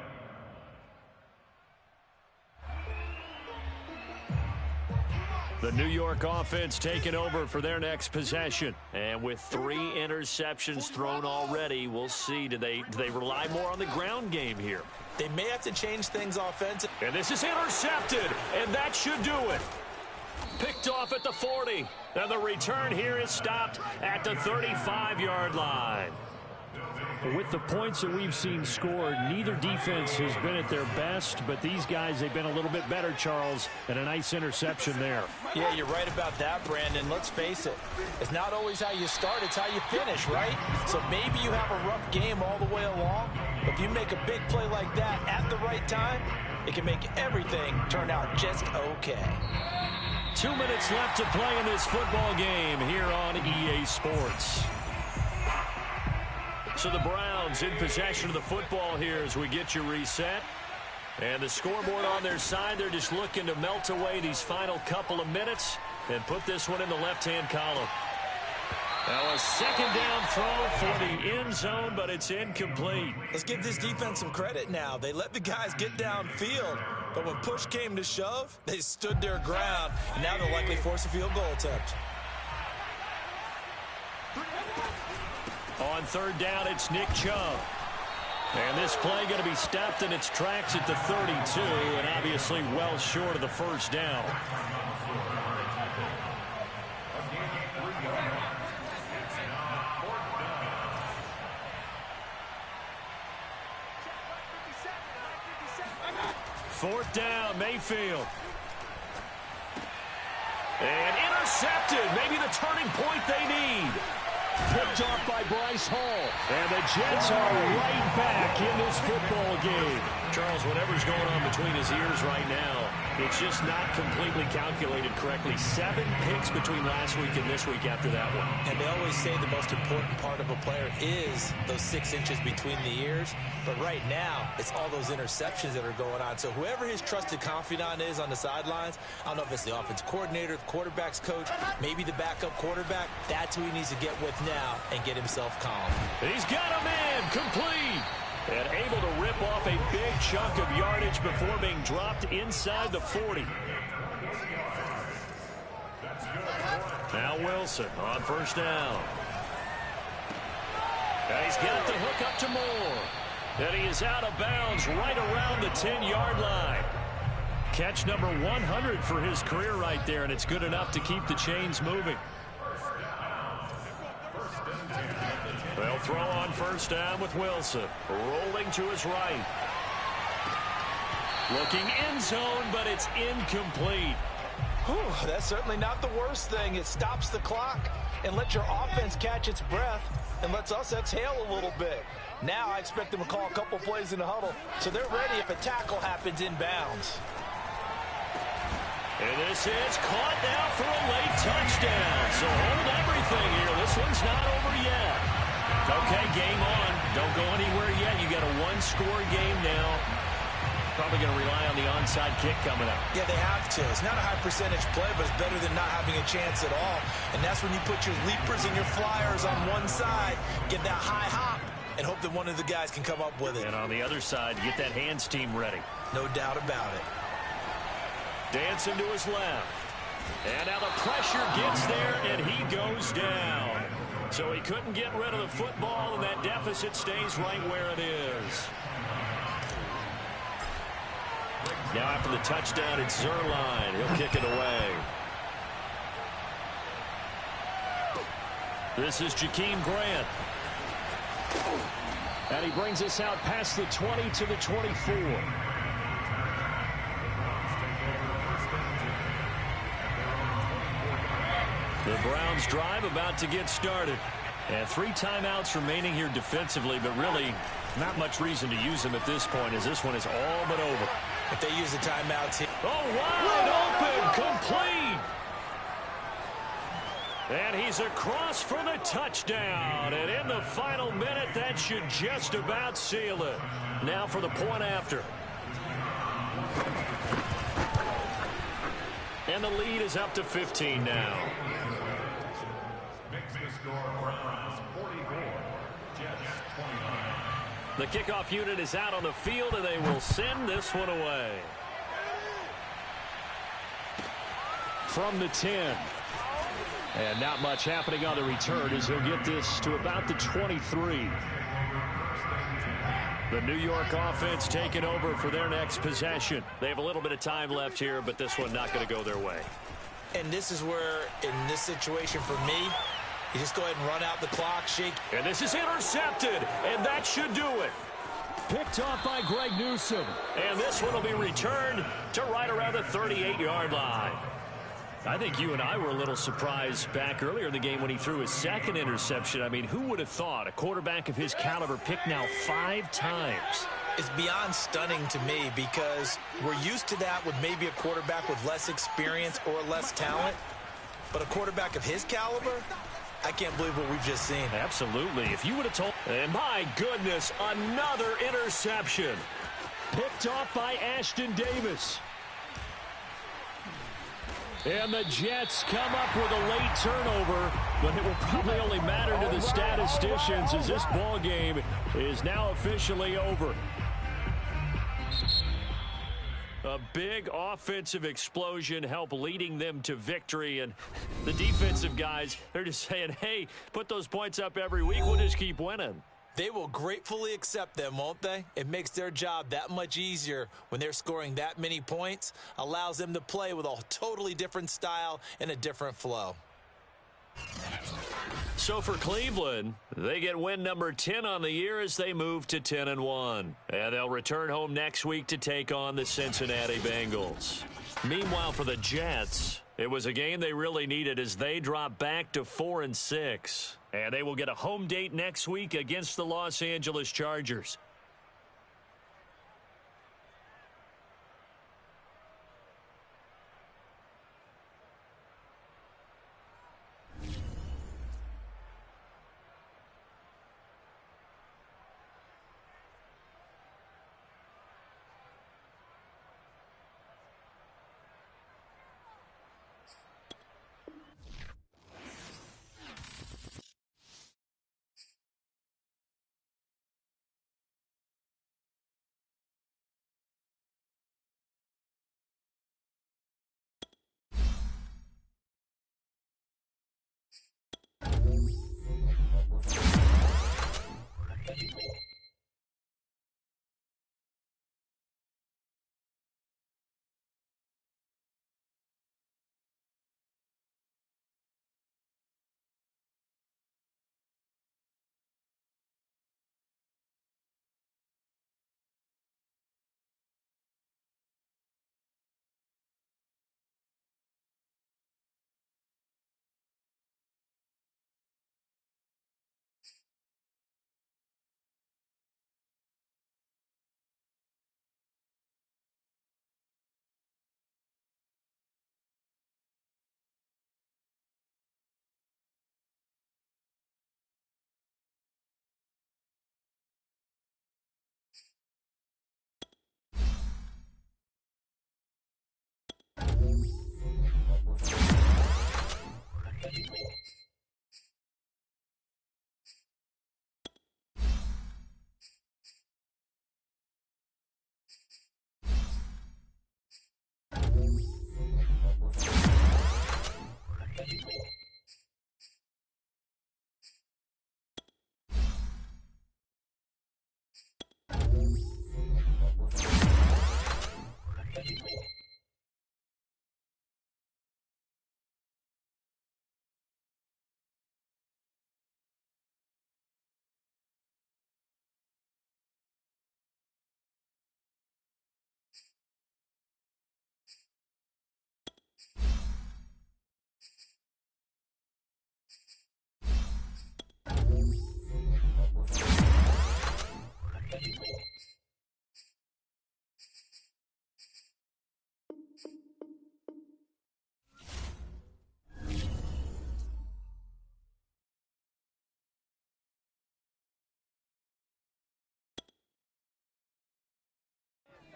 The New York offense taking over for their next possession. And with 3 interceptions thrown already, we'll see. Do they rely more on the ground game here? They may have to change things offensively. And this is intercepted, and that should do it. Picked off at the 40. And the return here is stopped at the 35-yard line. With the points that we've seen scored, neither defense has been at their best, but these guys, they've been a little bit better, Charles, and a nice interception there. Yeah, you're right about that, Brandon. Let's face it. It's not always how you start, it's how you finish, right? So maybe you have a rough game all the way along, but if you make a big play like that at the right time, it can make everything turn out just okay. 2 minutes left to play in this football game here on EA Sports. So the Browns in possession of the football here as we get you reset. And the scoreboard on their side, they're just looking to melt away these final couple of minutes and put this one in the left-hand column. Now a second down throw for the end zone, but it's incomplete. Let's give this defense some credit now. They let the guys get downfield, but when push came to shove, they stood their ground, and now they'll likely force a field goal attempt. On third down, it's Nick Chubb. And this play going to be stopped in its tracks at the 32, and obviously well short of the first down. Fourth down, Mayfield. And intercepted. Maybe the turning point they need. Picked off by Bryce Hall. And the Jets are right back in this football game. Charles, whatever's going on between his ears right now, it's just not completely calculated correctly. 7 picks between last week and this week after that one. And they always say the most important part of a player is those 6 inches between the ears. But right now, it's all those interceptions that are going on. So whoever his trusted confidant is on the sidelines, I don't know if it's the offense coordinator, the quarterback's coach, maybe the backup quarterback, that's who he needs to get with now and get himself calm. He's got a man complete. And able to rip off a big chunk of yardage before being dropped inside the 40. Now Wilson on first down. And he's got the hook up to Moore. And he is out of bounds right around the 10-yard line. Catch number 100 for his career right there, and it's good enough to keep the chains moving. They'll throw on first down with Wilson. Rolling to his right. Looking end zone, but it's incomplete. Whew, that's certainly not the worst thing. It stops the clock and lets your offense catch its breath and lets us exhale a little bit. Now I expect them to call a couple plays in the huddle, so they're ready if a tackle happens inbounds. And this is caught now for a late touchdown. So hold everything here. This one's not over yet. Okay, game on. Don't go anywhere yet. You got a one-score game now. Probably going to rely on the onside kick coming up. Yeah, they have to. It's not a high percentage play, but it's better than not having a chance at all. And that's when you put your leapers and your flyers on one side, get that high hop, and hope that one of the guys can come up with it. And on the other side, get that hands team ready. No doubt about it. Dancing to his left. And now the pressure gets there, and he goes down. So he couldn't get rid of the football, and that deficit stays right where it is. Now after the touchdown, it's Zerline. He'll kick it away. This is Jakeem Grant. And he brings us out past the 20 to the 24. The Browns drive about to get started. And 3 timeouts remaining here defensively, but really not much reason to use them at this point as this one is all but over. If they use the timeouts here. Oh, wide open, complete. And he's across for the touchdown. And in the final minute, that should just about seal it. Now for the point after. And the lead is up to 15 now. Makes the score Browns 44, Jets 29. The kickoff unit is out on the field, and they will send this one away. From the 10. And not much happening on the return as he'll get this to about the 23. The New York offense taking over for their next possession. They have a little bit of time left here, but this one not going to go their way. And this is where, in this situation for me, you just go ahead and run out the clock, shake. And this is intercepted, and that should do it. Picked off by Greg Newsome. And this one will be returned to right around the 38-yard line. I think you and I were a little surprised back earlier in the game when he threw his second interception. I mean, who would have thought a quarterback of his caliber picked now 5 times? It's beyond stunning to me because we're used to that with maybe a quarterback with less experience or less talent. But a quarterback of his caliber, I can't believe what we've just seen. Absolutely. If you would have told... And my goodness, another interception. Picked off by Ashton Davis. And the Jets come up with a late turnover, but it will probably only matter to the statisticians as this ball game is now officially over. A big offensive explosion helped leading them to victory, and the defensive guys, they're just saying, hey, put those points up every week, we'll just keep winning. They will gratefully accept them, won't they? It makes their job that much easier when they're scoring that many points, allows them to play with a totally different style and a different flow. So for Cleveland, they get win number 10 on the year as they move to 10-1. And they'll return home next week to take on the Cincinnati Bengals. Meanwhile, for the Jets, it was a game they really needed as they drop back to 4-6. And they will get a home date next week against the Los Angeles Chargers.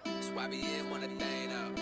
That's why we in one thing up.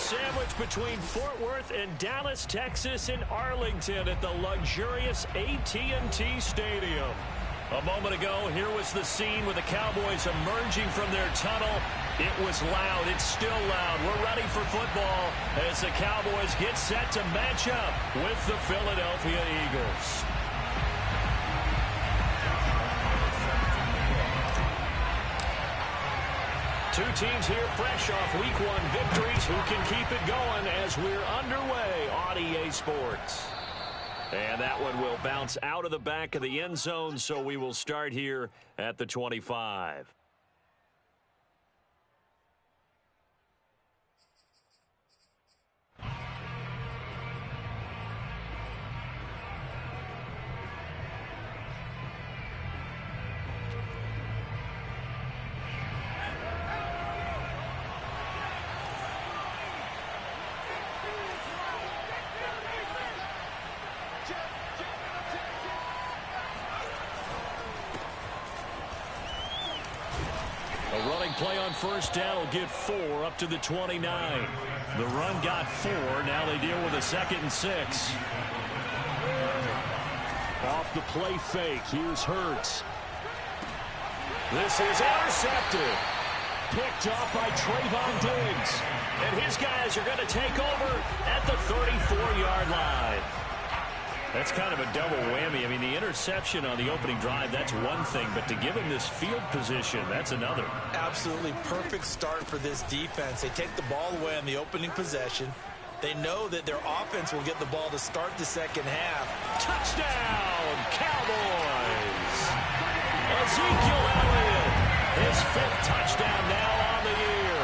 sandwiched between Fort Worth and Dallas, Texas, and Arlington at the luxurious AT&T Stadium. A moment ago, here was the scene with the Cowboys emerging from their tunnel. It was loud. It's still loud. We're ready for football as the Cowboys get set to match up with the Philadelphia Eagles. Two teams here fresh off Week 1 victories who can keep it going as we're underway on EA Sports. And that one will bounce out of the back of the end zone, so we will start here at the 25. Play on first down will get 4 up to the 29. The run got 4. Now they deal with a 2nd and 6. Off the play fake. Here's Hurts. This is intercepted. Picked off by Trayvon Diggs. And his guys are going to take over at the 34-yard line. That's kind of a double whammy. I mean, the interception on the opening drive, that's one thing. But to give him this field position, that's another. Absolutely perfect start for this defense. They take the ball away on the opening possession. They know that their offense will get the ball to start the second half. Touchdown, Cowboys! Ezekiel Elliott, his 5th touchdown now on the year.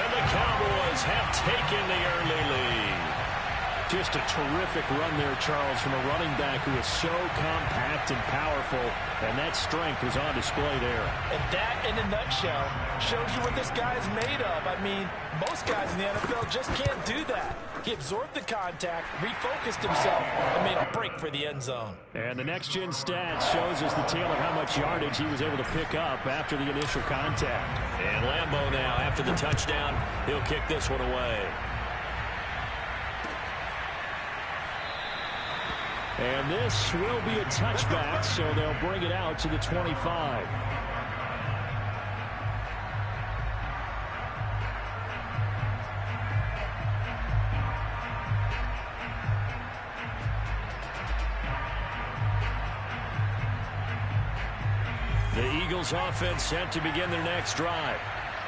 And the Cowboys have taken the early lead. Just a terrific run there, Charles, from a running back who is so compact and powerful, and that strength was on display there. And that, in a nutshell, shows you what this guy is made of. I mean, most guys in the NFL just can't do that. He absorbed the contact, refocused himself, and made a break for the end zone. And the next-gen stat shows us the tale of how much yardage he was able to pick up after the initial contact. And Lambeau now, after the touchdown, he'll kick this one away. And this will be a touchback, so they'll bring it out to the 25. The Eagles offense set to begin their next drive.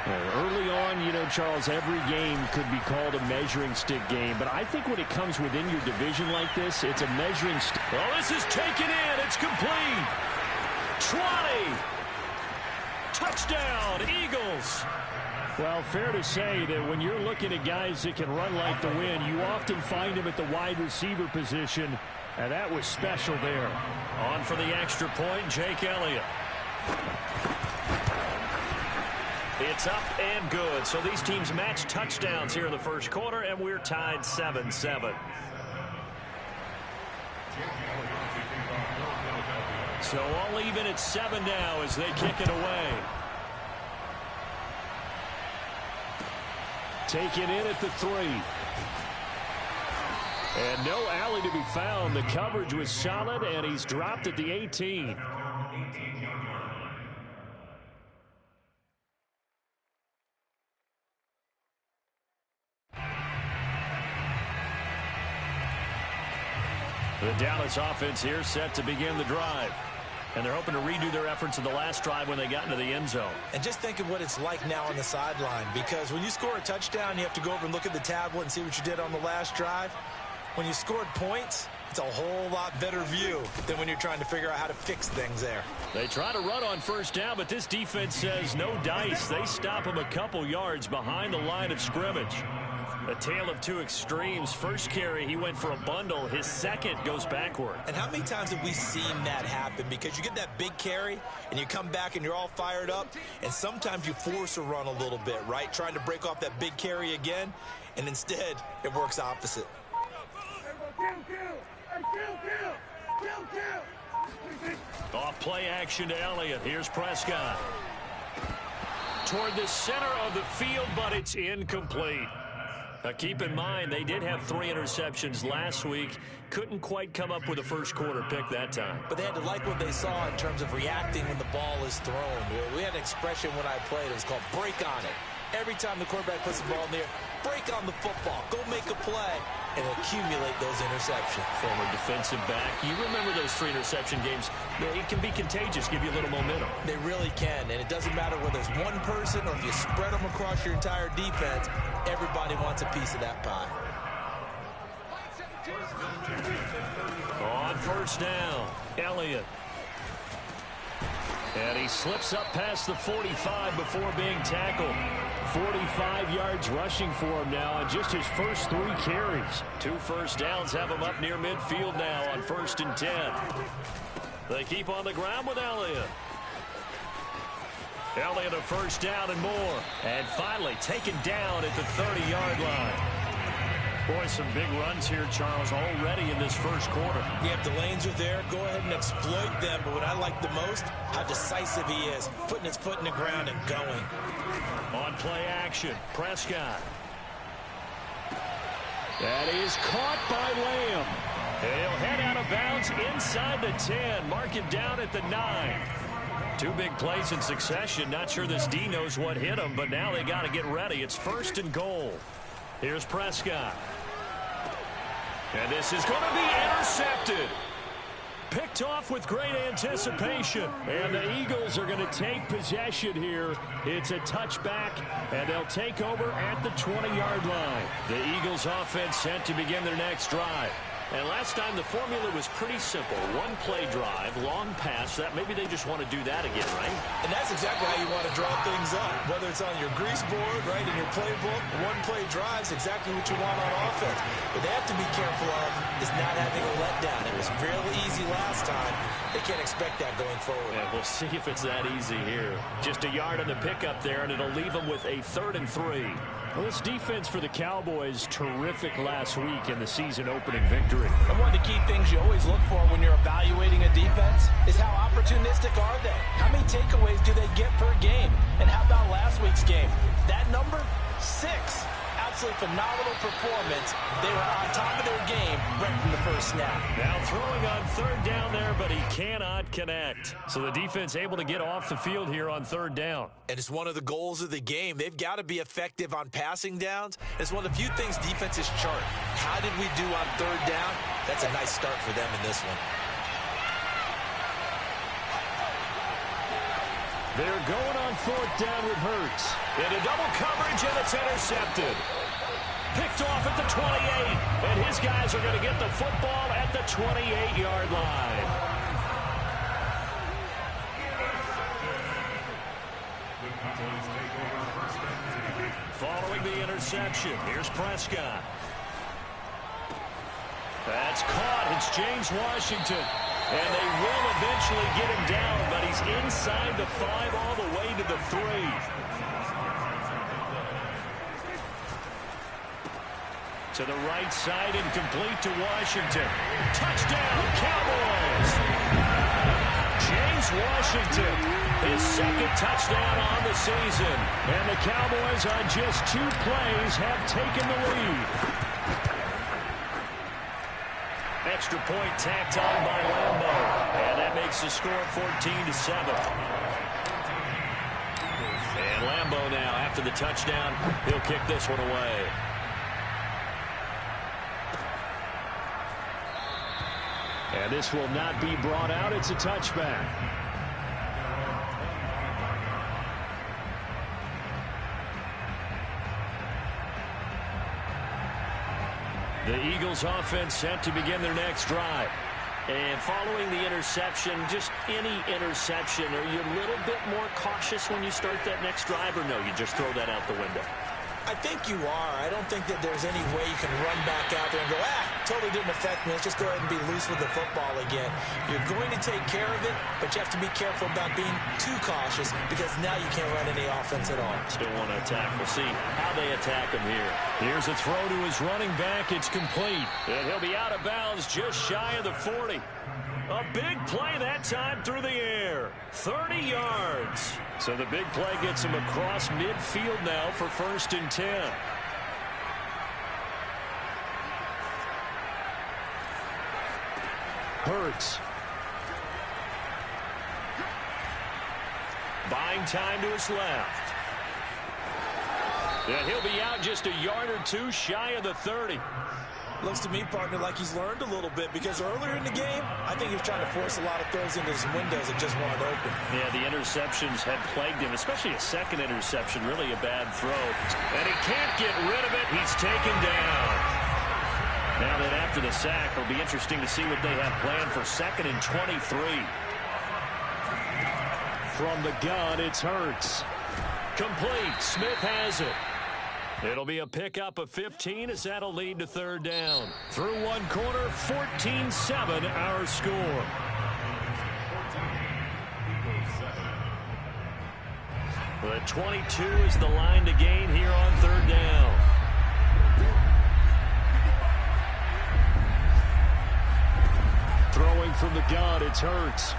Well, early on, you know, Charles, every game could be called a measuring stick game. But I think when it comes within your division like this, it's a measuring stick. Well, this is taken in. It's complete. 20. Touchdown, Eagles. Well, fair to say that when you're looking at guys that can run like the wind, you often find them at the wide receiver position. And that was special there. On for the extra point, Jake Elliott. It's up and good. So these teams match touchdowns here in the first quarter, and we're tied 7-7. So all even at 7 now as they kick it away. Taken in at the 3. And no alley to be found. The coverage was solid, and he's dropped at the 18. The Dallas offense here set to begin the drive. And they're hoping to redo their efforts in the last drive when they got into the end zone. And just think of what it's like now on the sideline, because when you score a touchdown, you have to go over and look at the tablet and see what you did on the last drive. When you scored points, it's a whole lot better view than when you're trying to figure out how to fix things there. They try to run on first down, but this defense says no dice. They stop him a couple yards behind the line of scrimmage. A tale of two extremes. First carry, he went for a bundle. His second goes backward. And how many times have we seen that happen? Because you get that big carry, and you come back, and you're all fired up, and sometimes you force a run a little bit, right? Trying to break off that big carry again, and instead, it works opposite. Off play action to Elliott. Here's Prescott. Toward the center of the field, but it's incomplete. Now keep in mind, they did have 3 interceptions last week. Couldn't quite come up with a first quarter pick that time. But they had to like what they saw in terms of reacting when the ball is thrown. We had an expression when I played. It was called break on it. Every time the quarterback puts the ball in the air, break on the football. Go make a play and accumulate those interceptions. Former defensive back. You remember those 3 interception games. It can be contagious, give you a little momentum. They really can, and it doesn't matter whether it's one person or if you spread them across your entire defense. Everybody wants a piece of that pie. On first down, Elliott. And he slips up past the 45 before being tackled. 45 yards rushing for him now on just his first 3 carries. 2 first downs have him up near midfield now on 1st and 10. They keep on the ground with Elliott. Elliott a first down and more. And finally taken down at the 30-yard line. Boy, some big runs here, Charles, already in this first quarter. Yeah, if the lanes are there, go ahead and exploit them. But what I like the most, how decisive he is, putting his foot in the ground and going. On play action, Prescott. That is caught by Lamb. And he'll head out of bounds inside the 10. Mark him down at the 9. 2 big plays in succession. Not sure this D knows what hit him, but now they got to get ready. It's 1st and goal. Here's Prescott. And this is going to be intercepted. Picked off with great anticipation. And the Eagles are going to take possession here. It's a touchback, and they'll take over at the 20-yard line. The Eagles offense set to begin their next drive. And last time the formula was pretty simple. 1-play drive, long pass. That maybe they just want to do that again, right? And that's exactly how you want to draw things up. Whether it's on your grease board, right, in your playbook, 1-play drive is exactly what you want on offense. What they have to be careful of is not having a letdown. It was real easy last time. They can't expect that going forward. Yeah, we'll see if it's that easy here. Just a yard on the pickup there, and it'll leave them with a 3rd and 3. Well, this defense for the Cowboys, terrific last week in the season-opening victory. And one of the key things you always look for when you're evaluating a defense is how opportunistic are they? How many takeaways do they get per game? And how about last week's game? That number, 6. Absolutely phenomenal performance. They were on top of their game right from the first snap. Now throwing on 3rd down there, but he cannot connect. So the defense able to get off the field here on 3rd down. And it's one of the goals of the game. They've got to be effective on passing downs. It's one of the few things defenses chart. How did we do on 3rd down? That's a nice start for them in this one. They're going on 4th down with Hurts. Into double coverage, and it's intercepted. Picked off at the 28, and his guys are going to get the football at the 28-yard line. Following the interception, here's Prescott. That's caught. It's James Washington. And they will eventually get him down, but he's inside the 5 all the way to the 3. To the right side and complete to Washington. Touchdown, Cowboys! James Washington, his 2nd touchdown on the season. And the Cowboys on just 2 plays have taken the lead. Extra point tacked on by Lambo. And that makes the score 14-7. And Lambo now, after the touchdown, he'll kick this one away. And this will not be brought out. It's a touchback. The Eagles offense set to begin their next drive. And following the interception, just any interception, are you a little bit more cautious when you start that next drive, or no, you just throw that out the window? I think you are. I don't think that there's any way you can run back out there and go, totally didn't affect me. Let's just go ahead and be loose with the football again. You're going to take care of it, but you have to be careful about being too cautious because now you can't run any offense at all. Still want to attack. We'll see how they attack him here. Here's a throw to his running back. It's complete. And he'll be out of bounds just shy of the 40. A big play that time through the air. 30 yards. So the big play gets him across midfield now for 1st and 10. Hurts. Buying time to his left. And he'll be out just a yard or two shy of the 30. Looks to me, partner, like he's learned a little bit, because earlier in the game, I think he was trying to force a lot of throws into some windows that just weren't open. Yeah, the interceptions had plagued him, especially a second interception, really a bad throw. And he can't get rid of it. He's taken down. Now that after the sack, it'll be interesting to see what they have planned for 2nd and 23. From the gun, it's Hurts. Complete. Smith has it. It'll be a pickup of 15 as that'll lead to 3rd down. Through one quarter, 14-7 our score. The 22 is the line to gain here on 3rd down. Throwing from the gun, it's Hurts.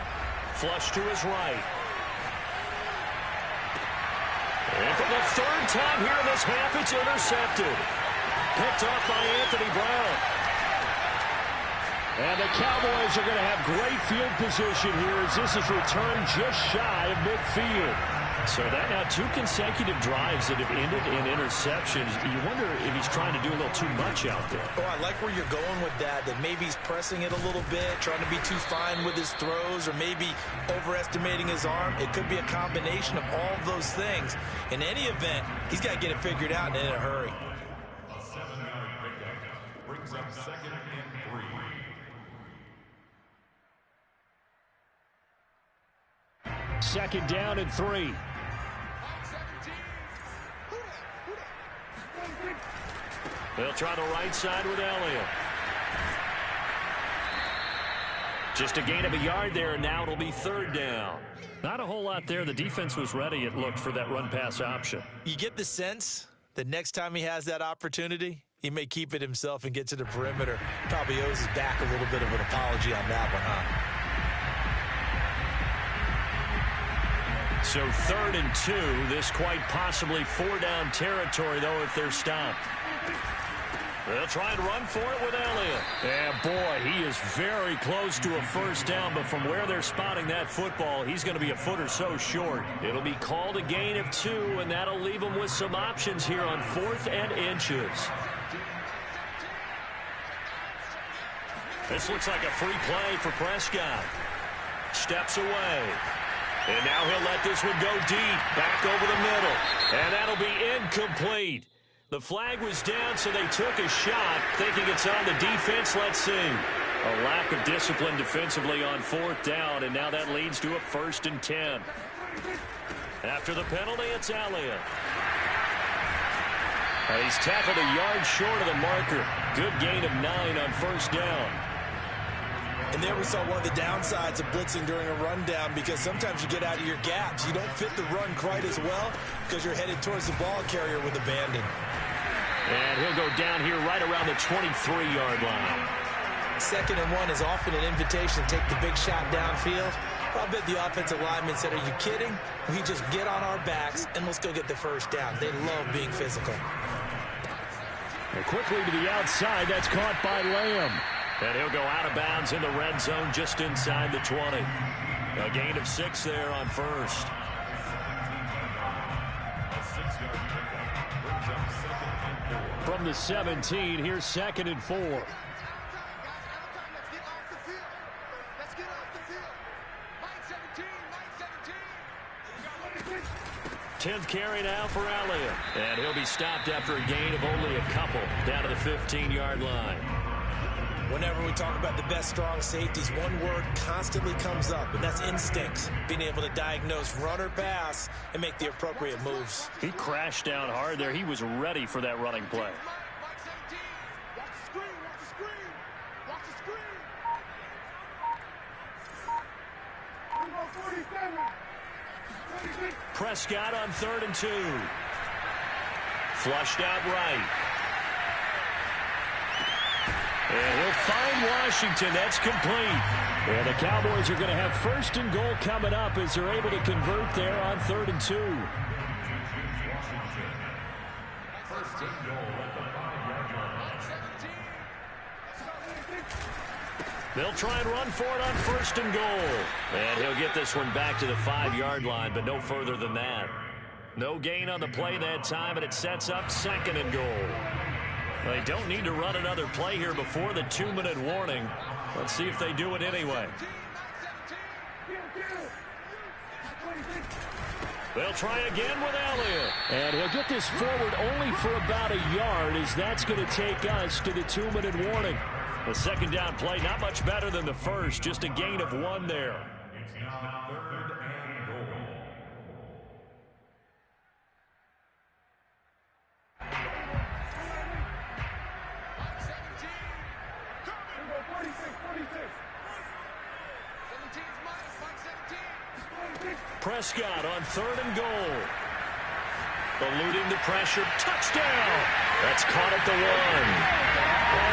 Flush to his right. And for the 3rd time here in this half, it's intercepted. Picked off by Anthony Brown. And the Cowboys are going to have great field position here as this is returned just shy of midfield. So that now 2 consecutive drives that have ended in interceptions. You wonder if he's trying to do a little too much out there. Oh, I like where you're going with that maybe he's pressing it a little bit, trying to be too fine with his throws, or maybe overestimating his arm. It could be a combination of all of those things. In any event, he's got to get it figured out and in a hurry. A 7-yard pickup brings up 2nd and 3. Second down and 3. They'll try the right side with Elliott. Just a gain of a yard there, and now it'll be 3rd down. Not a whole lot there. The defense was ready, it looked, for that run-pass option. You get the sense that next time he has that opportunity, he may keep it himself and get to the perimeter. Probably owes his back a little bit of an apology on that one, huh? So 3rd and 2. This quite possibly 4-down territory, though, if they're stopped. They'll try and run for it with Elliott. And boy, he is very close to a 1st down, but from where they're spotting that football, he's going to be a foot or so short. It'll be called a gain of 2, and that'll leave them with some options here on 4th and inches. This looks like a free play for Prescott. Steps away. And now he'll let this one go deep, back over the middle. And that'll be incomplete. The flag was down, so they took a shot, thinking it's on the defense. Let's see. A lack of discipline defensively on 4th down, and now that leads to a 1st and 10. After the penalty, it's Elliott. He's tackled a yard short of the marker. Good gain of 9 on 1st down. And there we saw one of the downsides of blitzing during a rundown, because sometimes you get out of your gaps. You don't fit the run quite as well because you're headed towards the ball carrier with abandon. And he'll go down here right around the 23-yard line. 2nd and 1 is often an invitation to take the big shot downfield. I bet the offensive lineman said, are you kidding? We just get on our backs and let's go get the 1st down. They love being physical. And quickly to the outside, that's caught by Lamb. And he'll go out of bounds in the red zone just inside the 20. A gain of 6 there on 1st. From the 17, here's 2nd and 4. Let's get off the field. Line 17, line 17. 10th carry now for Elliott. And he'll be stopped after a gain of only a couple down to the 15-yard line. Whenever we talk about the best strong safeties, one word constantly comes up, and that's instincts. Being able to diagnose run or pass and make the appropriate moves. He crashed down hard there. He was ready for that running play. Line 17. Watch the screen, watch the screen. Watch the screen. Prescott on 3rd and 2. Flushed out right. And he'll find Washington. That's complete. And the Cowboys are going to have 1st and goal coming up as they're able to convert there on 3rd and 2. First and goal at the 5-yard line. They'll try and run for it on 1st and goal. And he'll get this one back to the 5-yard line, but no further than that. No gain on the play that time, and it sets up 2nd and goal. They don't need to run another play here before the 2-minute warning. Let's see if they do it anyway. They'll try again with Elliott. And he'll get this forward only for about a yard, as that's going to take us to the 2-minute warning. The 2nd down play, not much better than the first, just a gain of 1 there. It's now 3rd and goal. Prescott on 3rd and goal. Eluding the pressure. Touchdown! That's caught at the 1.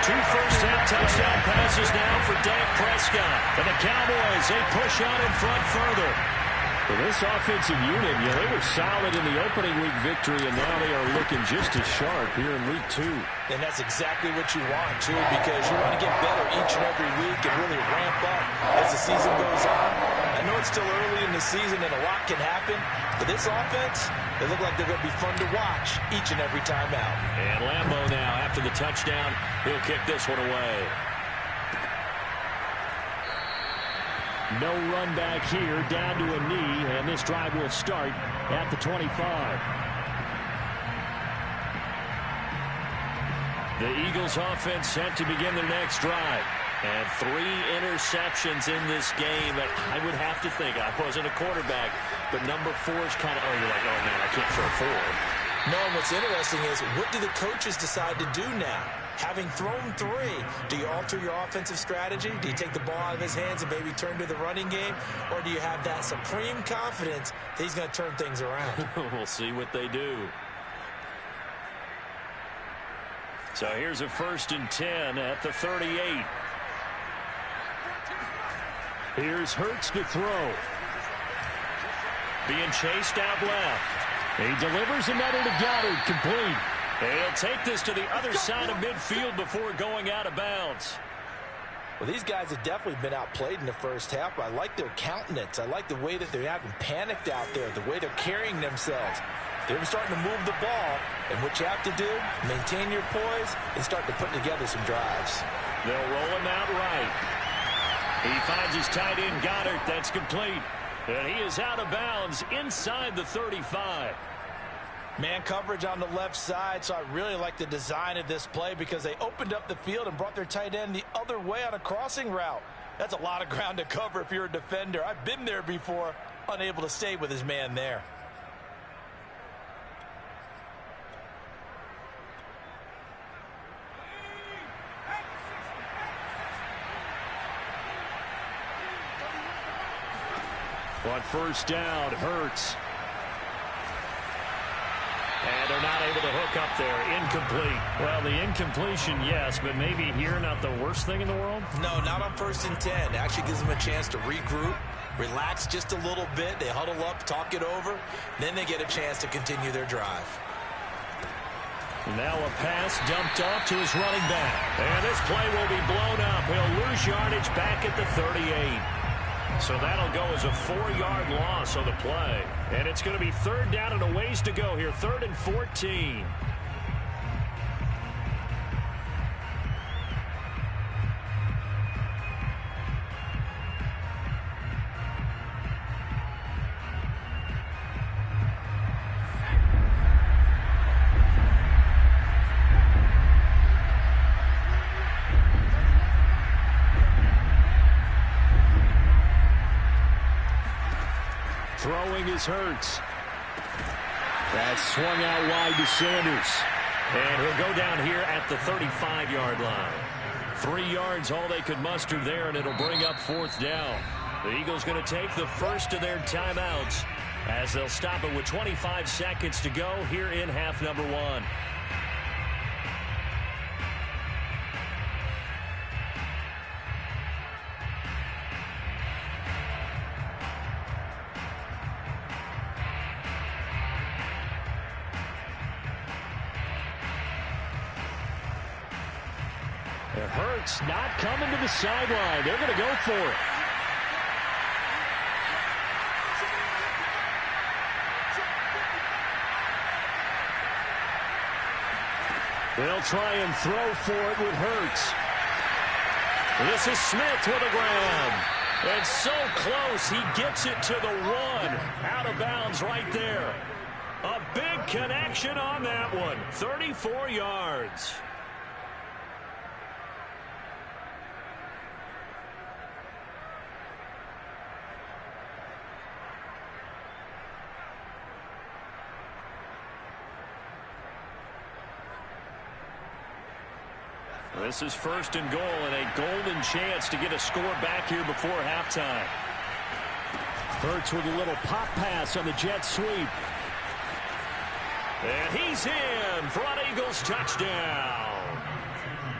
2 first-half touchdown passes now for Dak Prescott. And the Cowboys, they push on in front further. For this offensive unit, they were solid in the opening week victory, and now they are looking just as sharp here in week 2. And that's exactly what you want, too, because you want to get better each and every week and really ramp up as the season goes on. I know it's still early in the season and a lot can happen, but this offense, they look like they're going to be fun to watch each and every time out. And Lambeau now, after the touchdown, he'll kick this one away. No run back here, down to a knee, and this drive will start at the 25. The Eagles offense set to begin their next drive. And 3 interceptions in this game. I would have to think, I wasn't a quarterback, but number 4 is kind of, you're like, oh man, I can't throw 4. No, and what's interesting is, what do the coaches decide to do now? Having thrown 3, do you alter your offensive strategy? Do you take the ball out of his hands and maybe turn to the running game? Or do you have that supreme confidence that he's going to turn things around? We'll see what they do. So here's a 1st and 10 at the 38. Here's Hurts to throw. Being chased out left. He delivers another to Goddard, complete. He'll take this to the other side of midfield before going out of bounds. Well, these guys have definitely been outplayed in the first half. I like their countenance. I like the way that they haven't panicked out there, the way they're carrying themselves. They're starting to move the ball, and what you have to do, maintain your poise and start to put together some drives. They'll roll him out right. He finds his tight end, Goddard. That's complete. And he is out of bounds inside the 35. Man coverage on the left side, so I really like the design of this play because they opened up the field and brought their tight end the other way on a crossing route. That's a lot of ground to cover if you're a defender. I've been there before, unable to stay with his man there. On 1st down, Hurts. And they're not able to hook up there. Incomplete. Well, the incompletion, yes, but maybe here not the worst thing in the world? No, not on 1st and 10. It actually gives them a chance to regroup, relax just a little bit. They huddle up, talk it over. Then they get a chance to continue their drive. Now a pass dumped off to his running back. And this play will be blown up. He'll lose yardage back at the 38. So that'll go as a 4-yard loss on the play. And it's going to be 3rd down and a ways to go here. 3rd and 14. Throwing is Hurts. That's swung out wide to Sanders. And he'll go down here at the 35-yard line. 3 yards, all they could muster there, and it'll bring up 4th down. The Eagles going to take the first of their timeouts as they'll stop it with 25 seconds to go here in half number 1. It hurts not coming to the sideline. They're going to go for it. They'll try and throw for it with Hurts. This is Smith with a grab. It's so close. He gets it to the 1. Out of bounds right there. A big connection on that one. 34 yards. This is 1st and goal and a golden chance to get a score back here before halftime. Hurts with a little pop pass on the jet sweep. And he's in for an Eagles touchdown.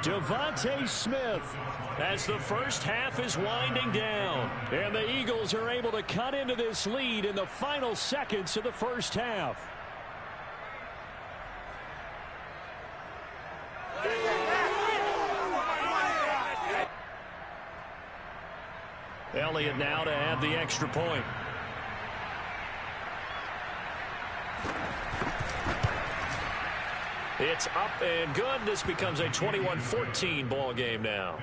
DeVonta Smith. As the first half is winding down. And the Eagles are able to cut into this lead in the final seconds of the first half. Elliott now to add the extra point. It's up and good. This becomes a 21-14 ball game now.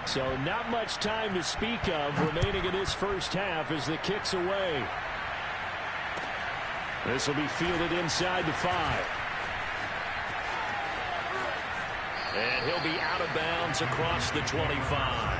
So not much time to speak of remaining in this first half as the kick's away. This will be fielded inside the 5. And he'll be out of bounds across the 25.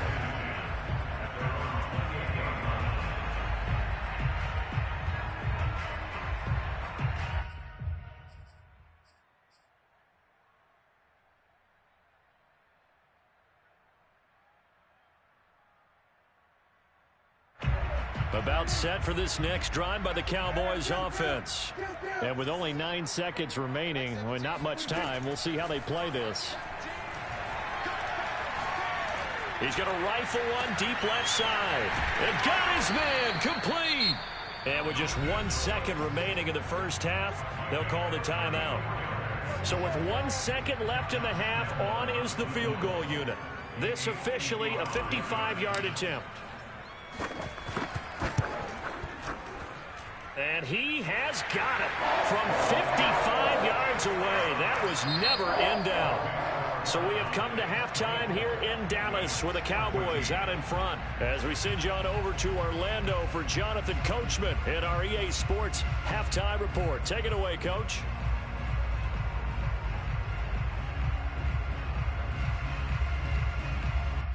About set for this next drive by the Cowboys offense. And with only 9 seconds remaining, well, not much time, we'll see how they play this. He's going to rifle one deep left side. And got his man complete. And with just 1 second remaining in the first half, they'll call the timeout. So with 1 second left in the half, on is the field goal unit. This officially a 55-yard attempt. And he has got it from 55 yards away. That was never in doubt. So we have come to halftime here in Dallas with the Cowboys out in front. As we send you on over to Orlando for Jonathan Coachman in our EA Sports Halftime Report. Take it away, Coach.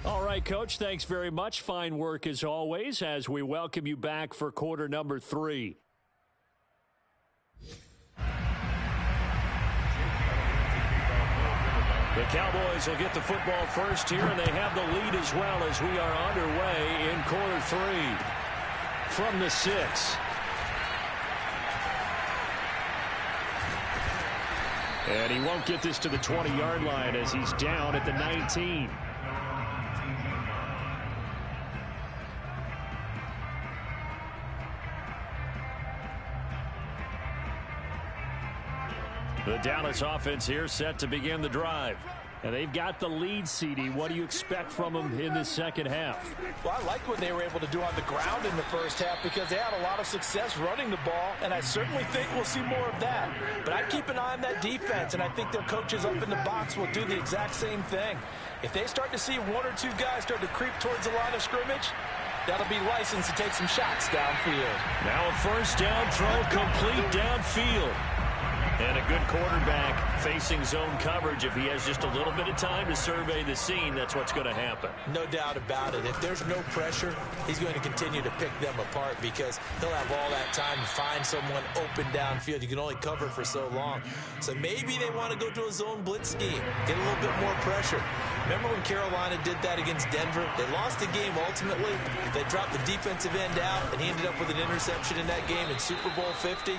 All right, Coach, thanks very much. Fine work as always as we welcome you back for quarter number 3. The Cowboys will get the football first here, and they have the lead as well as we are underway in quarter 3. From the 6. And he won't get this to the 20-yard line as he's down at the 19. The Dallas offense here set to begin the drive. And they've got the lead, CD. What do you expect from them in the second half? Well, I like what they were able to do on the ground in the first half because they had a lot of success running the ball, and I certainly think we'll see more of that. But I'd keep an eye on that defense, and I think their coaches up in the box will do the exact same thing. If they start to see 1 or 2 guys start to creep towards the line of scrimmage, that'll be licensed to take some shots downfield. Now a first down throw complete downfield. And a good quarterback facing zone coverage. If he has just a little bit of time to survey the scene, that's what's going to happen. No doubt about it. If there's no pressure, he's going to continue to pick them apart because he'll have all that time to find someone open downfield. You can only cover for so long. So maybe they want to go to a zone blitz scheme, get a little bit more pressure. Remember when Carolina did that against Denver? They lost the game ultimately. They dropped the defensive end out, and he ended up with an interception in that game in Super Bowl 50.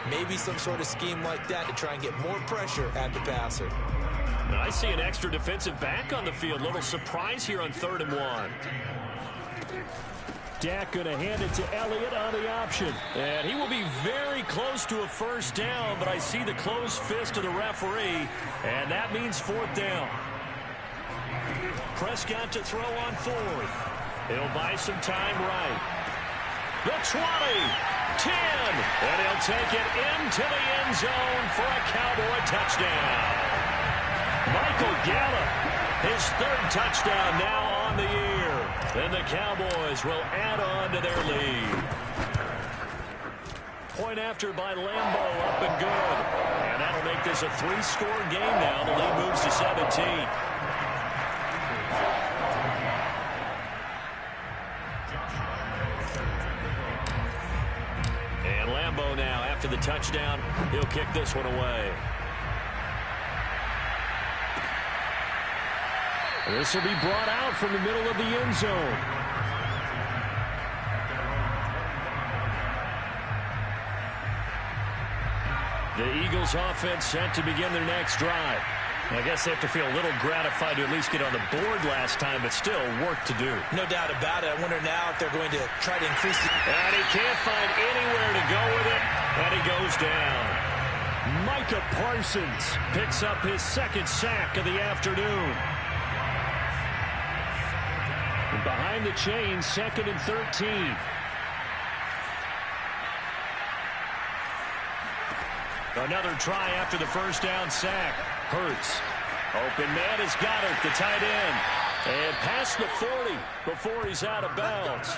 Maybe some sort of scheme like that to try and get more pressure at the passer. Now I see an extra defensive back on the field. Little surprise here on 3rd and 1. Dak going to hand it to Elliott on the option. And he will be very close close to a first down, but I see the closed fist of the referee, and that means fourth down. Prescott to throw on fourth. He'll buy some time right. The 20, 10, and he'll take it into the end zone for a Cowboy touchdown. Michael Gallup, his third touchdown now on the year. And the Cowboys will add on to their lead. Point after by Lambo, up and good. And that'll make this a 3-score game now. The lead moves to 17. And Lambo now, after the touchdown, he'll kick this one away. This will be brought out from the middle of the end zone. The Eagles offense set to begin their next drive. I guess they have to feel a little gratified to at least get on the board last time, but still work to do. No doubt about it. I wonder now if they're going to try to increase the... And he can't find anywhere to go with it, and he goes down. Micah Parsons picks up his second sack of the afternoon. And behind the chain, 2nd and 13. Another try after the first down sack. Hurts. Open man has got it, the tight end. And past the 40 before he's out of bounds.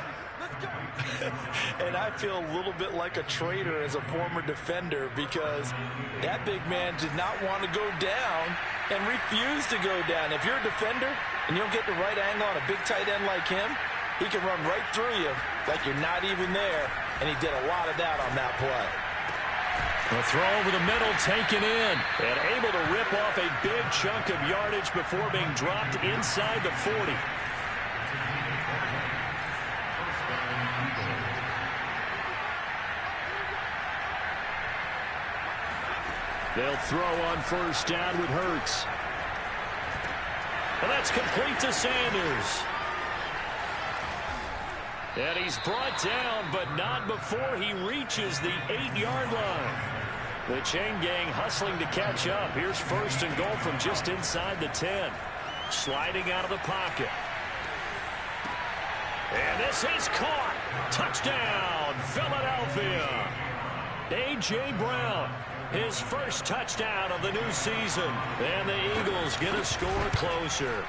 And I feel a little bit like a traitor as a former defender because that big man did not want to go down and refused to go down. If you're a defender and you don't get the right angle on a big tight end like him, he can run right through you like you're not even there. And he did a lot of that on that play. The throw over the middle taken in and able to rip off a big chunk of yardage before being dropped inside the 40. They'll throw on first down with Hurts. And that's complete to Sanders. And he's brought down, but not before he reaches the 8-yard line. The chain gang hustling to catch up. Here's first and goal from just inside the 10. Sliding out of the pocket. And this is caught. Touchdown, Philadelphia. A.J. Brown, his first touchdown of the new season. And the Eagles get a score closer.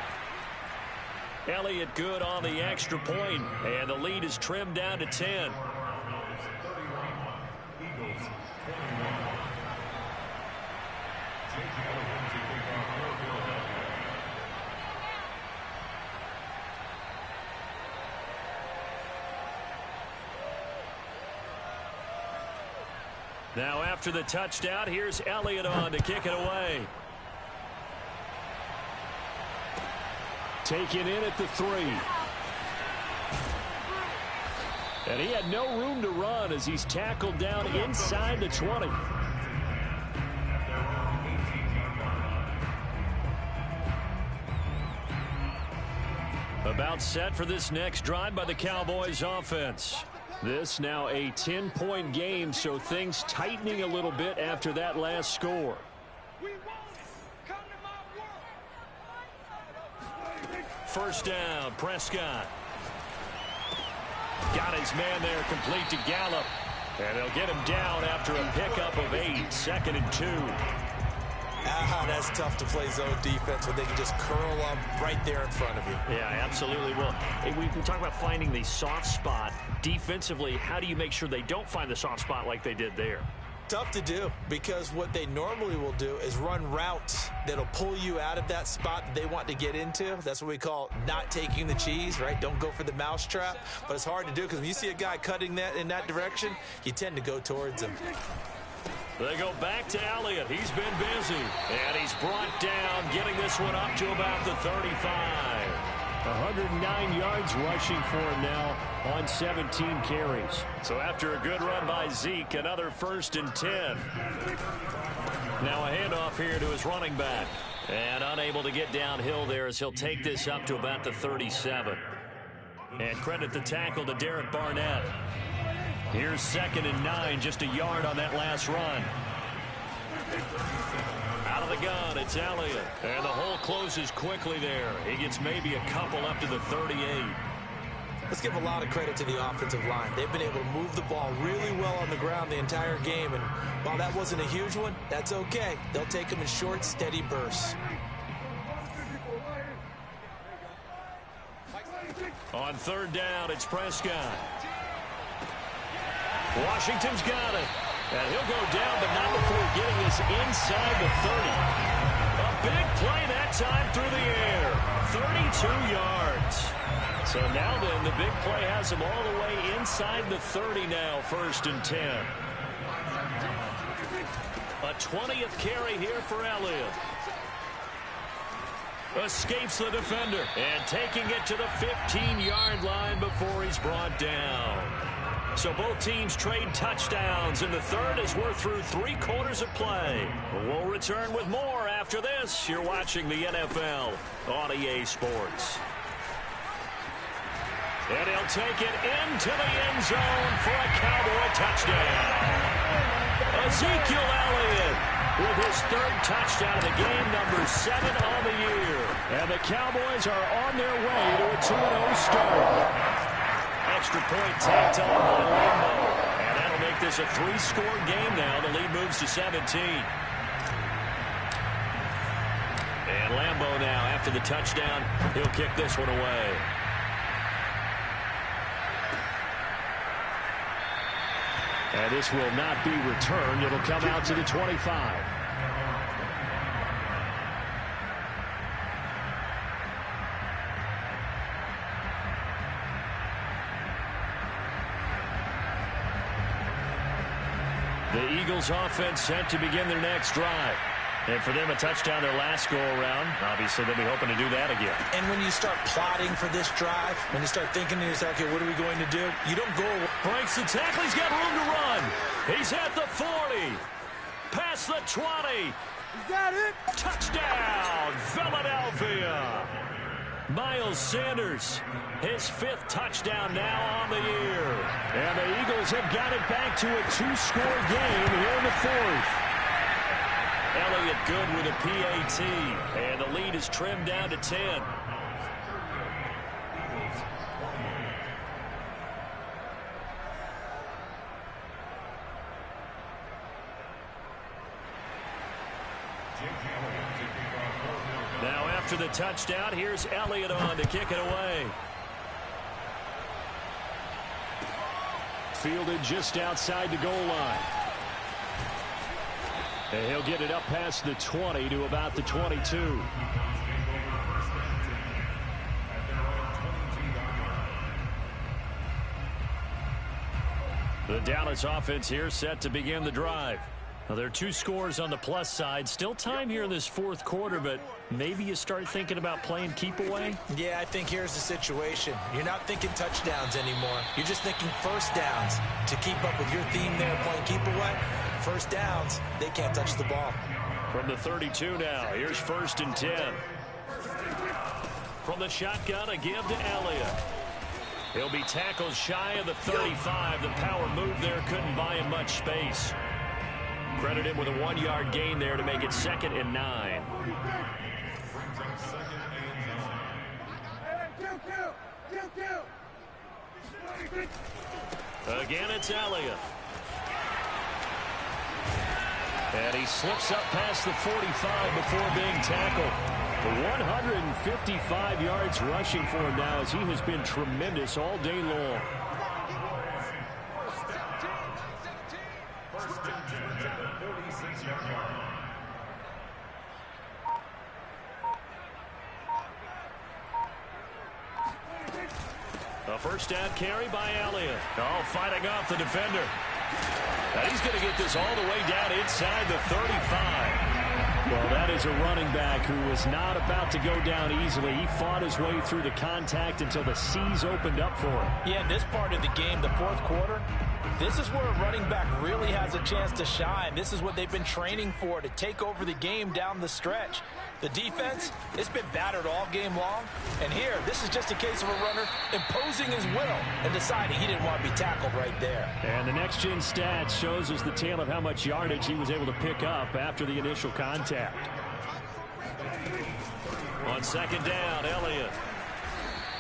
Elliott good on the extra point, and the lead is trimmed down to 10. Now after the touchdown, here's Elliott on to kick it away. Taken in at the 3. And he had no room to run as he's tackled down inside the 20. About set for this next drive by the Cowboys offense. This now a 10-point game, so things tightening a little bit after that last score. First down, Prescott. Got his man there, complete to Gallup. And they'll get him down after a pickup of 8, 2nd and 2. That's tough to play zone defense when they can just curl up right there in front of you. Yeah, absolutely. Well, we talk about finding the soft spot. Defensively, how do you make sure they don't find the soft spot like they did there? Tough to do because what they normally will do is run routes that'll pull you out of that spot that they want to get into. That's what we call not taking the cheese, right? Don't go for the mousetrap. But it's hard to do because when you see a guy cutting that in that direction, you tend to go towards him. They go back to Elliott. He's been busy. And he's brought down, getting this one up to about the 35. 109 yards rushing for him now on 17 carries. So after a good run by Zeke, another 1st and 10. Now a handoff here to his running back. And unable to get downhill there as he'll take this up to about the 37. And credit the tackle to Derek Barnett. Here's 2nd and 9, just a yard on that last run. Out of the gun, it's Elliott. And the hole closes quickly there. He gets maybe a couple up to the 38. Let's give a lot of credit to the offensive line. They've been able to move the ball really well on the ground the entire game. And while that wasn't a huge one, that's okay. They'll take them in short, steady bursts. On 3rd down, it's Prescott. Washington's got it. And he'll go down, but not before getting us inside the 30. A big play that time through the air. 32 yards. So now then, the big play has him all the way inside the 30 now, 1st and 10. A 20th carry here for Elliott. Escapes the defender and taking it to the 15-yard line before he's brought down. So both teams trade touchdowns in the 3rd as we're through 3 quarters of play. We'll return with more after this. You're watching the NFL on EA Sports. And he'll take it into the end zone for a Cowboy touchdown. Ezekiel Elliott with his 3rd touchdown of the game, number 7 on the year. And the Cowboys are on their way to a 2-0 start. Extra point tacked on by Lambo. And that'll make this a 3-score game now. The lead moves to 17. And Lambo now, after the touchdown, he'll kick this one away. And this will not be returned. It'll come out to the 25. The Eagles offense set to begin their next drive. And for them, a touchdown their last go-around. Obviously, they'll be hoping to do that again. And when you start plotting for this drive, when you start thinking to yourself, okay, what are we going to do? You don't go. Breaks the tackle. He's got room to run. He's at the 40. Past the 20. Is that it? Touchdown, Philadelphia. Miles Sanders, his 5th touchdown now on the year. And the Eagles have got it back to a 2-score game here in the 4th. Elliott good with a PAT. And the lead is trimmed down to 10. Now after the touchdown, here's Elliott on to kick it away. Fielded just outside the goal line. And he'll get it up past the 20 to about the 22. The Dallas offense here set to begin the drive. Now, there are 2 scores on the plus side. Still time here in this 4th quarter, but maybe you start thinking about playing keep away? Yeah, I think here's the situation. You're not thinking touchdowns anymore. You're just thinking 1st downs to keep up with your theme there, playing keep away. 1st downs, they can't touch the ball. From the 32 now, here's 1st and 10. From the shotgun, a give to Elliott. He'll be tackled shy of the 35. The power move there couldn't buy him much space. Credit him with a 1-yard gain there to make it 2nd and 9. Again, it's Elliott. And he slips up past the 45 before being tackled. 155 yards rushing for him now as he has been tremendous all day long. A 1st down carry by Elliott. Oh, fighting off the defender. Now he's going to get this all the way down inside the 35. Well, that is a running back who was not about to go down easily. He fought his way through the contact until the seas opened up for him. Yeah, this part of the game, the 4th quarter, this is where a running back really has a chance to shine. This is what they've been training for, to take over the game down the stretch. The defense, it's been battered all game long. And here, this is just a case of a runner imposing his will and deciding he didn't want to be tackled right there. And the next-gen stats shows us the tale of how much yardage he was able to pick up after the initial contact. On second down, Elliott.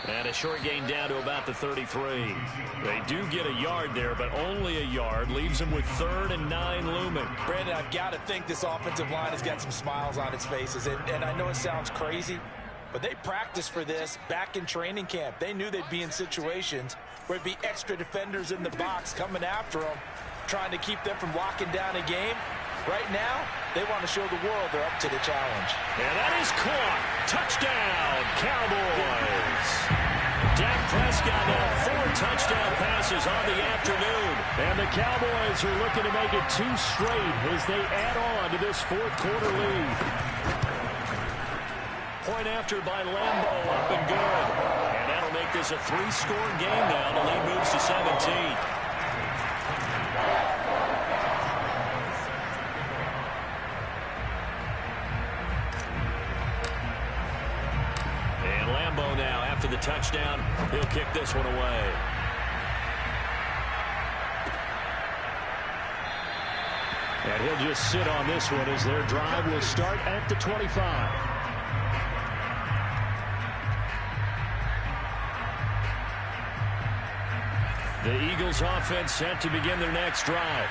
And a short gain down to about the 33. They do get a yard there, but only a yard. Leaves them with 3rd and 9 looming. Brandon, I've got to think this offensive line has got some smiles on its faces. And I know it sounds crazy, but they practiced for this back in training camp. They knew they'd be in situations where it'd be extra defenders in the box coming after them, trying to keep them from locking down a game. Right now, they want to show the world they're up to the challenge. And that is caught. Touchdown, Cowboys. Dak Prescott now 4 touchdown passes on the afternoon. And the Cowboys are looking to make it 2 straight as they add on to this 4th quarter lead. Point after by Lambo, up and good. And that'll make this a 3-score game now. The lead moves to 17. Now, after the touchdown, he'll kick this one away. And he'll just sit on this one as their drive will start at the 25. The Eagles offense set to begin their next drive.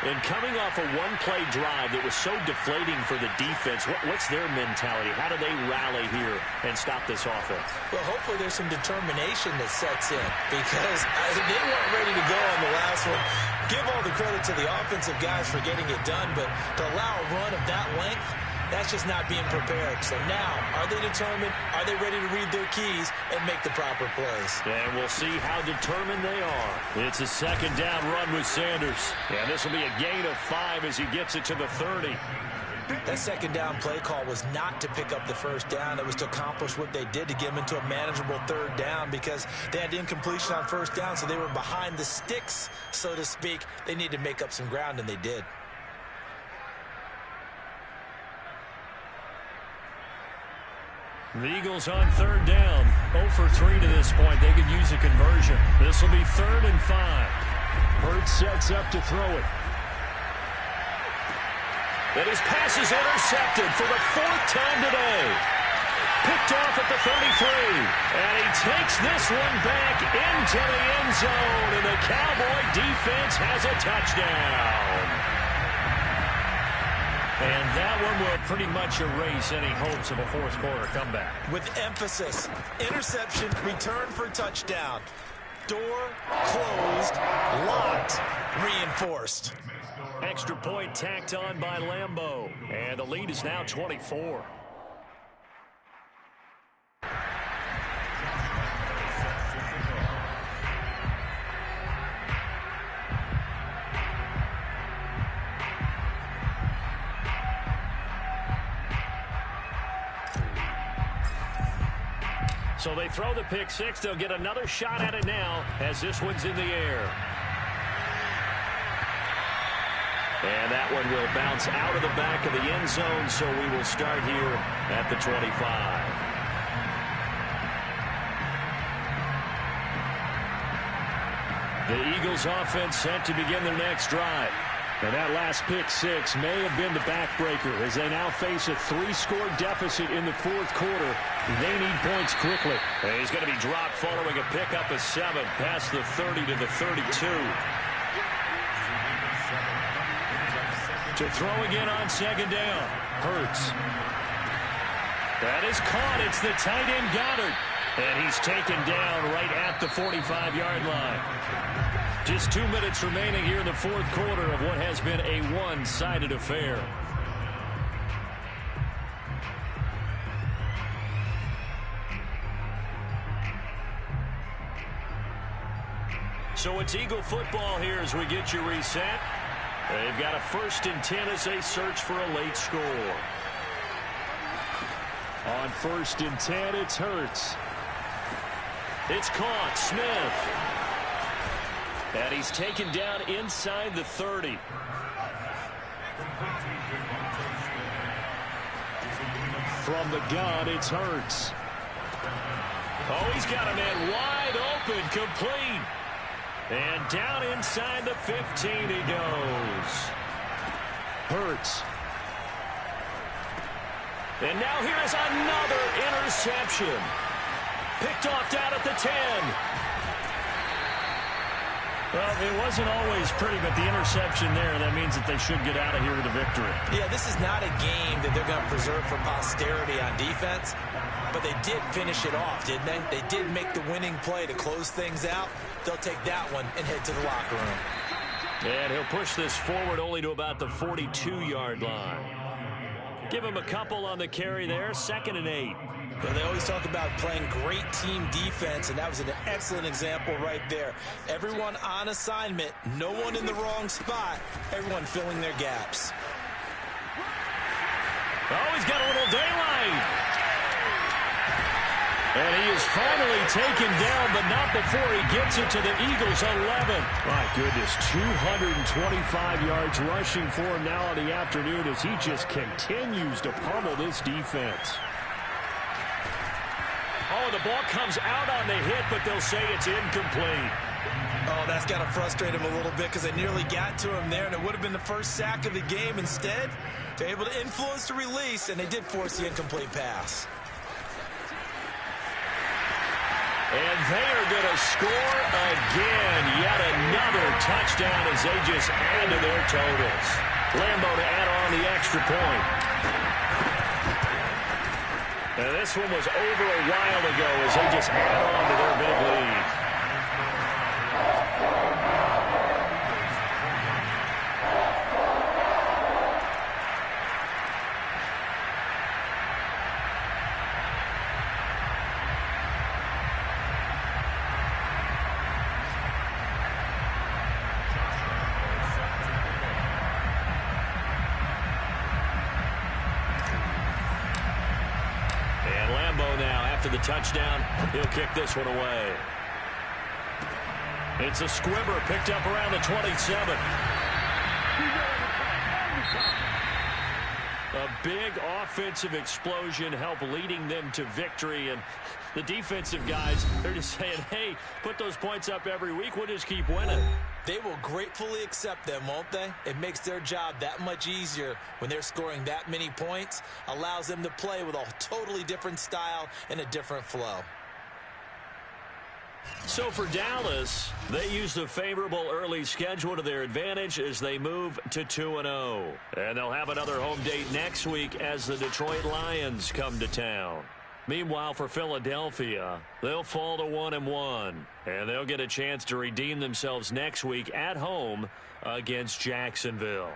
And coming off a one-play drive that was so deflating for the defense, what's their mentality? How do they rally here and stop this offense? Well, hopefully there's some determination that sets in because they weren't ready to go on the last one. Give all the credit to the offensive guys for getting it done, but to allow a run of that length, that's just not being prepared. So now, are they determined? Are they ready to read their keys and make the proper plays? And we'll see how determined they are. It's a second down run with Sanders. And this will be a gain of 5 as he gets it to the 30. That second down play call was not to pick up the first down. It was to accomplish what they did to get them into a manageable 3rd down because they had incompletion on first down, so they were behind the sticks, so to speak. They needed to make up some ground, and they did. The Eagles on 3rd down. 0 for 3 to this point. They could use a conversion. This will be 3rd and 5. Hurts sets up to throw it. And his pass is intercepted for the 4th time today. Picked off at the 33. And he takes this one back into the end zone. And the Cowboy defense has a touchdown. And that one will pretty much erase any hopes of a 4th quarter comeback. With emphasis, interception, return for touchdown. Door closed, locked, reinforced. Extra point tacked on by Lambo. And the lead is now 24. So they throw the pick 6. They'll get another shot at it now as this one's in the air. And that one will bounce out of the back of the end zone, so we will start here at the 25. The Eagles offense set to begin their next drive. And that last pick 6 may have been the backbreaker as they now face a 3-score deficit in the 4th quarter. They need points quickly. And he's going to be dropped following a pickup of 7 past the 30 to the 32. To throw again on second down. Hurts. That is caught. It's the tight end Goddard. And he's taken down right at the 45-yard line. Just 2 minutes remaining here in the 4th quarter of what has been a one-sided affair. So it's Eagle football here as we get you reset. They've got a 1st and 10 as they search for a late score. On 1st and 10, it's Hurts. It's caught. Smith. And he's taken down inside the 30. From the gun, it's Hurts. Oh, he's got a man wide open, complete. And down inside the 15 he goes. Hurts. And now here is another interception. Picked off down at the 10. Well, it wasn't always pretty, but the interception there, that means that they should get out of here with a victory. Yeah, this is not a game that they're going to preserve for posterity on defense, but they did finish it off, didn't they? They did make the winning play to close things out. They'll take that one and head to the locker room. And he'll push this forward only to about the 42-yard line. Give him a couple on the carry there, 2nd and 8. Yeah, they always talk about playing great team defense, and that was an excellent example right there. Everyone on assignment, no one in the wrong spot, everyone filling their gaps. Oh, he's got a little daylight. And he is finally taken down, but not before he gets it to the Eagles' 11. My goodness, 225 yards rushing for him now in the afternoon as he just continues to pummel this defense. Oh, the ball comes out on the hit, but they'll say it's incomplete. Oh, that's got to frustrate him a little bit because they nearly got to him there, and it would have been the first sack of the game. Instead, they're able to influence the release, and they did force the incomplete pass. And they are going to score again. Yet another touchdown as they just add to their totals. Lambeau to add on the extra point. And this one was over a while ago as they just add on to their big lead. The touchdown, he'll kick this one away. It's a squibber picked up around the 27. A big offensive explosion helped leading them to victory, and the defensive guys, they're just saying, hey, put those points up every week, we'll just keep winning. They will gratefully accept them, won't they? It makes their job that much easier when they're scoring that many points, allows them to play with a totally different style and a different flow. So for Dallas, they use the favorable early schedule to their advantage as they move to 2-0. And they'll have another home date next week as the Detroit Lions come to town. Meanwhile, for Philadelphia, they'll fall to 1-1, and they'll get a chance to redeem themselves next week at home against Jacksonville.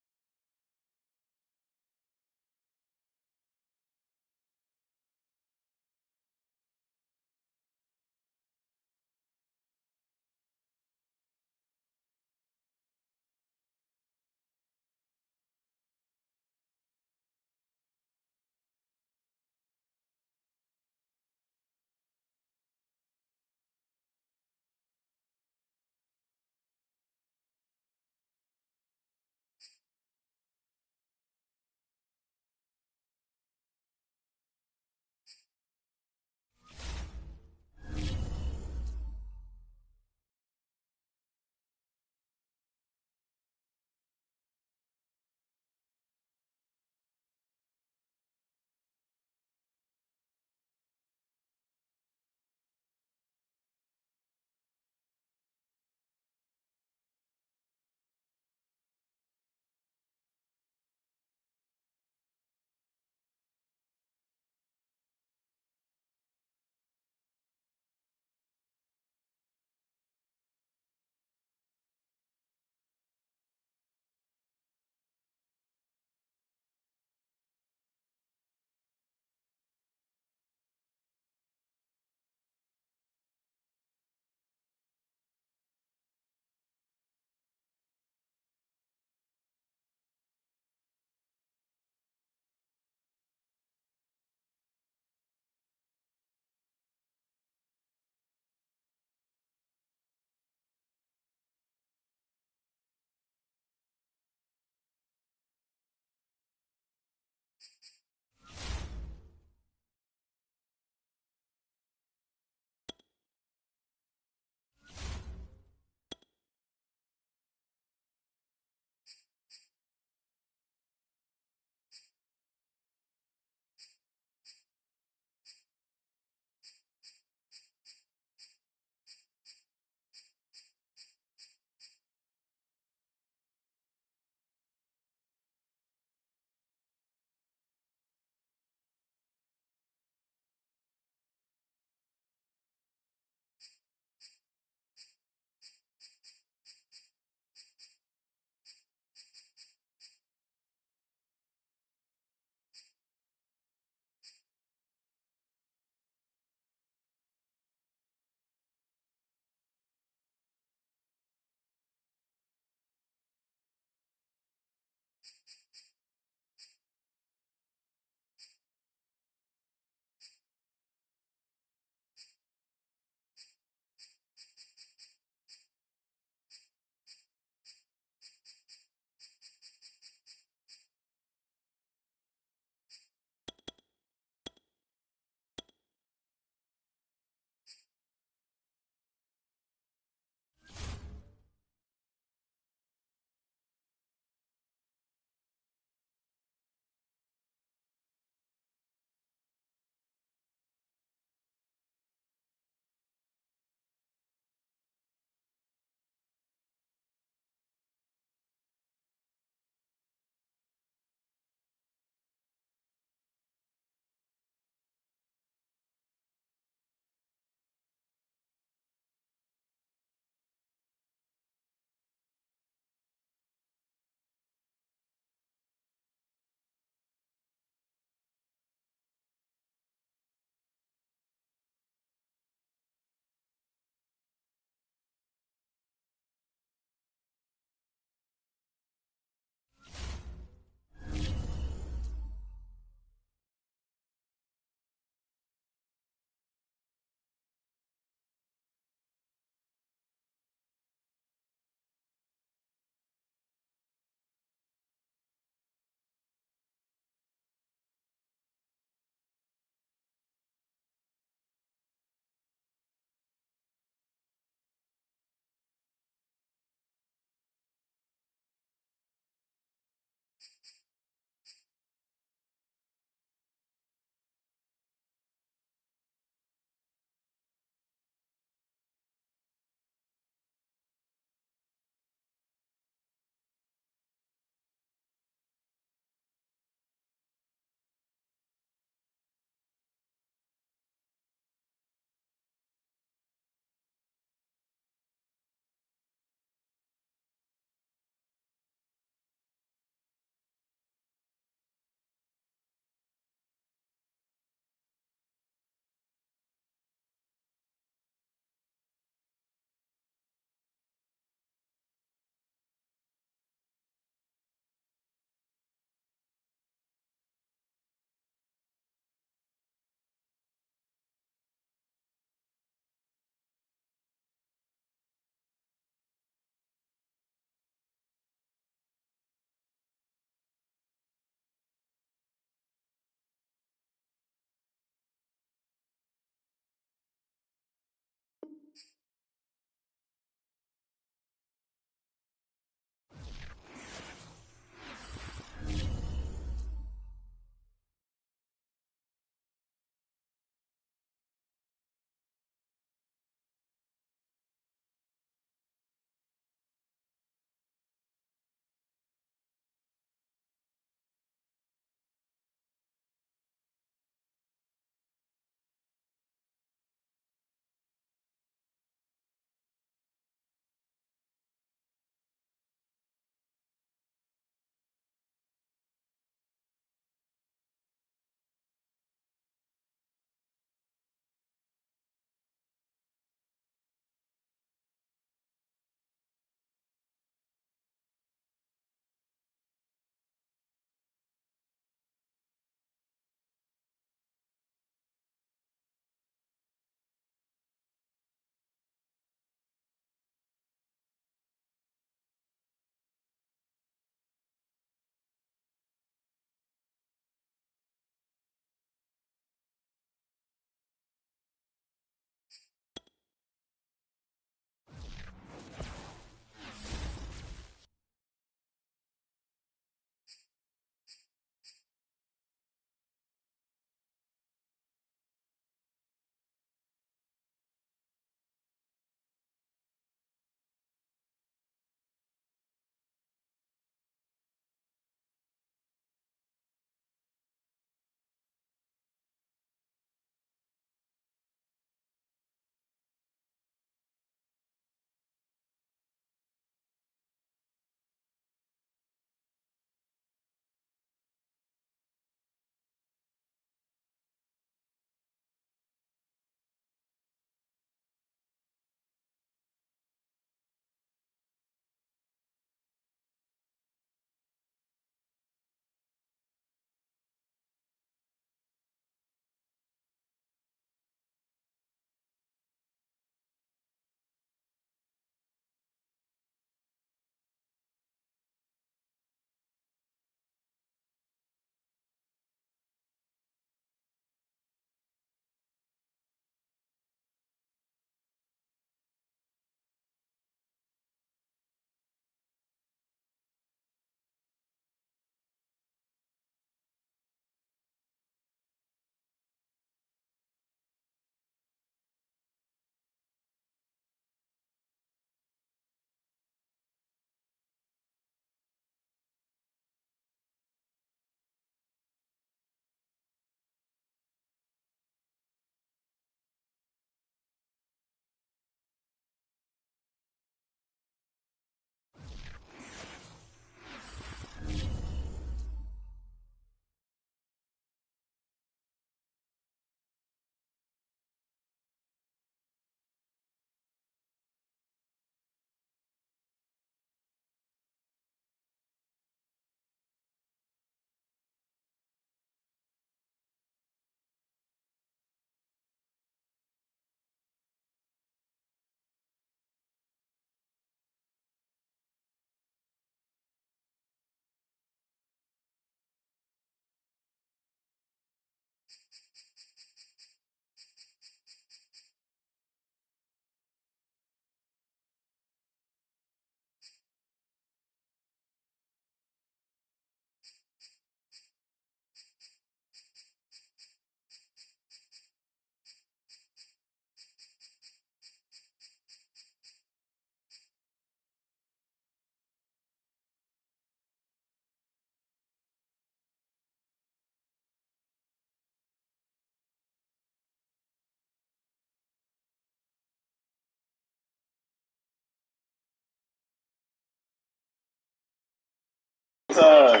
Hey,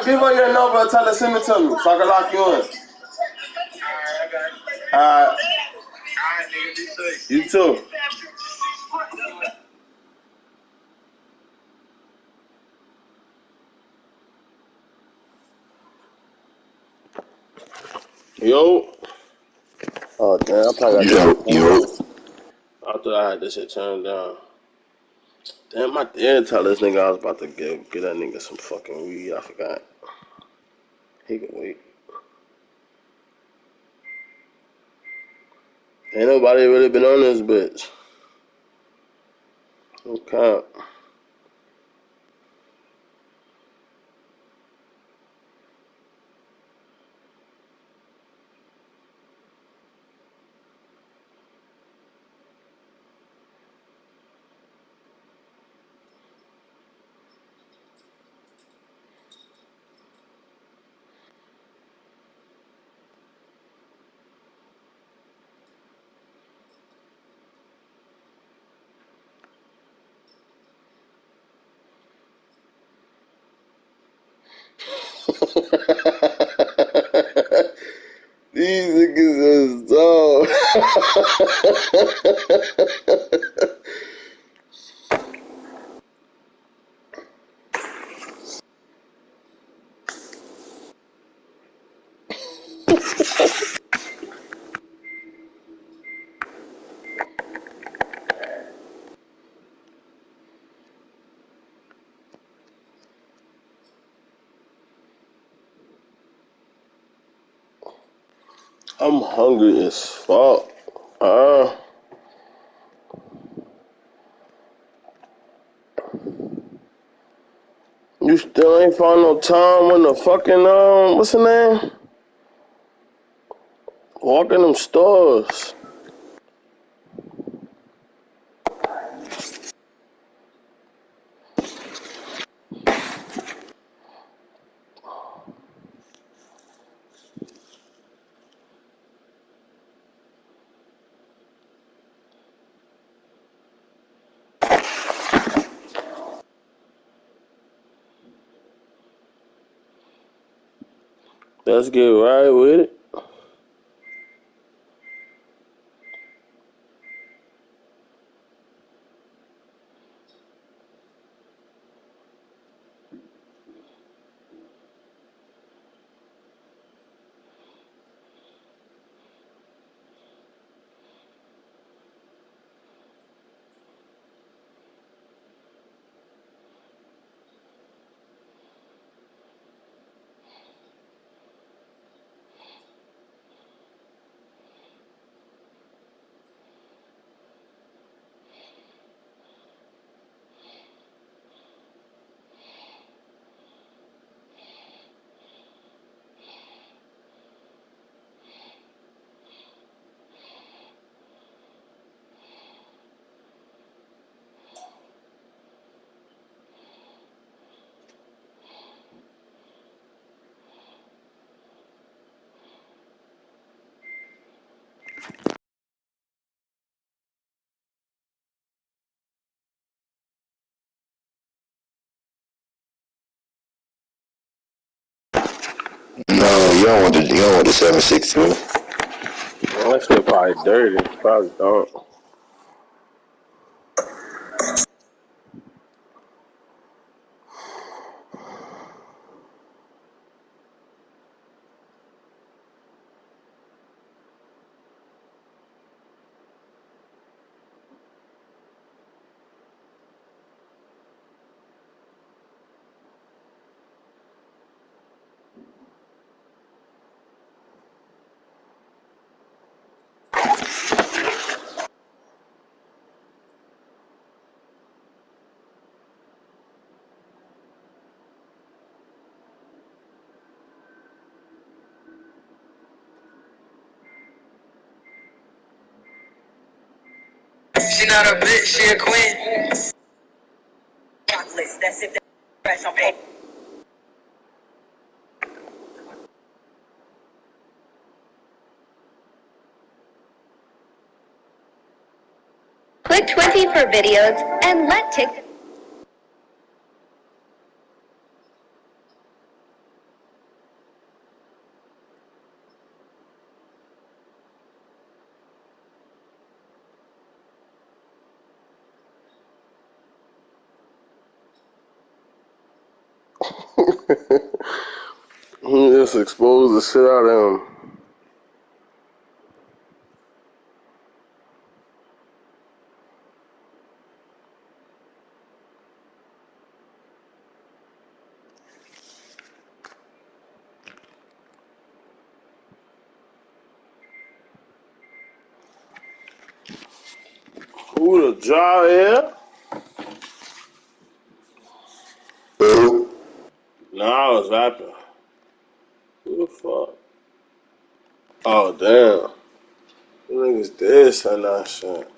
give her your number and tell her send it to me so I can lock you in. Alright. You too. Yo. Oh damn, I probably got this. I thought I had this shit turned down. Damn, I did tell this nigga I was about to get that nigga some fucking weed. I forgot. He can wait. Ain't nobody really been on this bitch. Okay. These niggas is dumb. I'm hungry as fuck. You still ain't found no time when the fucking what's the name? Walk in them stores. Let's get right with it. No, you don't want the 762. That shit probably dirty. Probably don't. She not a bitch, she a queen. That's it. That's on paper. Click 20 for videos and let TikTok. He just exposed the shit out of him. Who the jaw here? Who? Nah, I was rapping. Who the fuck? Oh, damn. Who niggas did send that shit?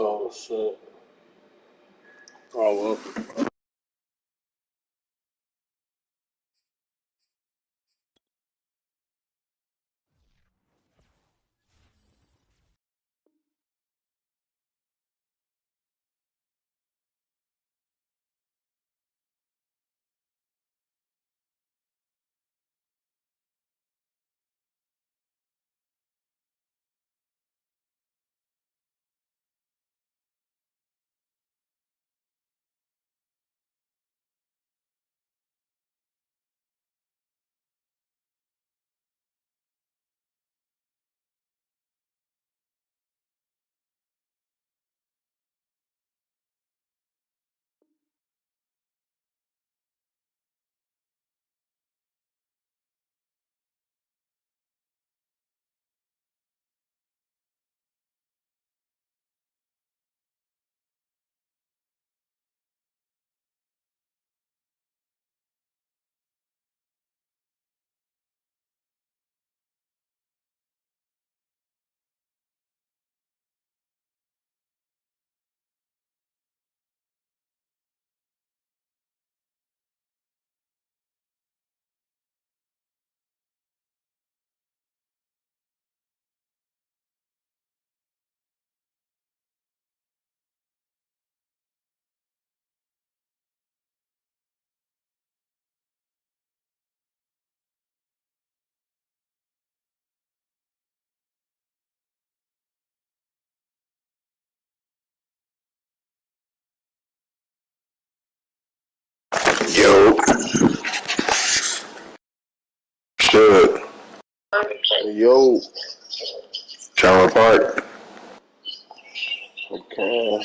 Oh, shit. Oh, well. Yo. Trailer Park. Okay.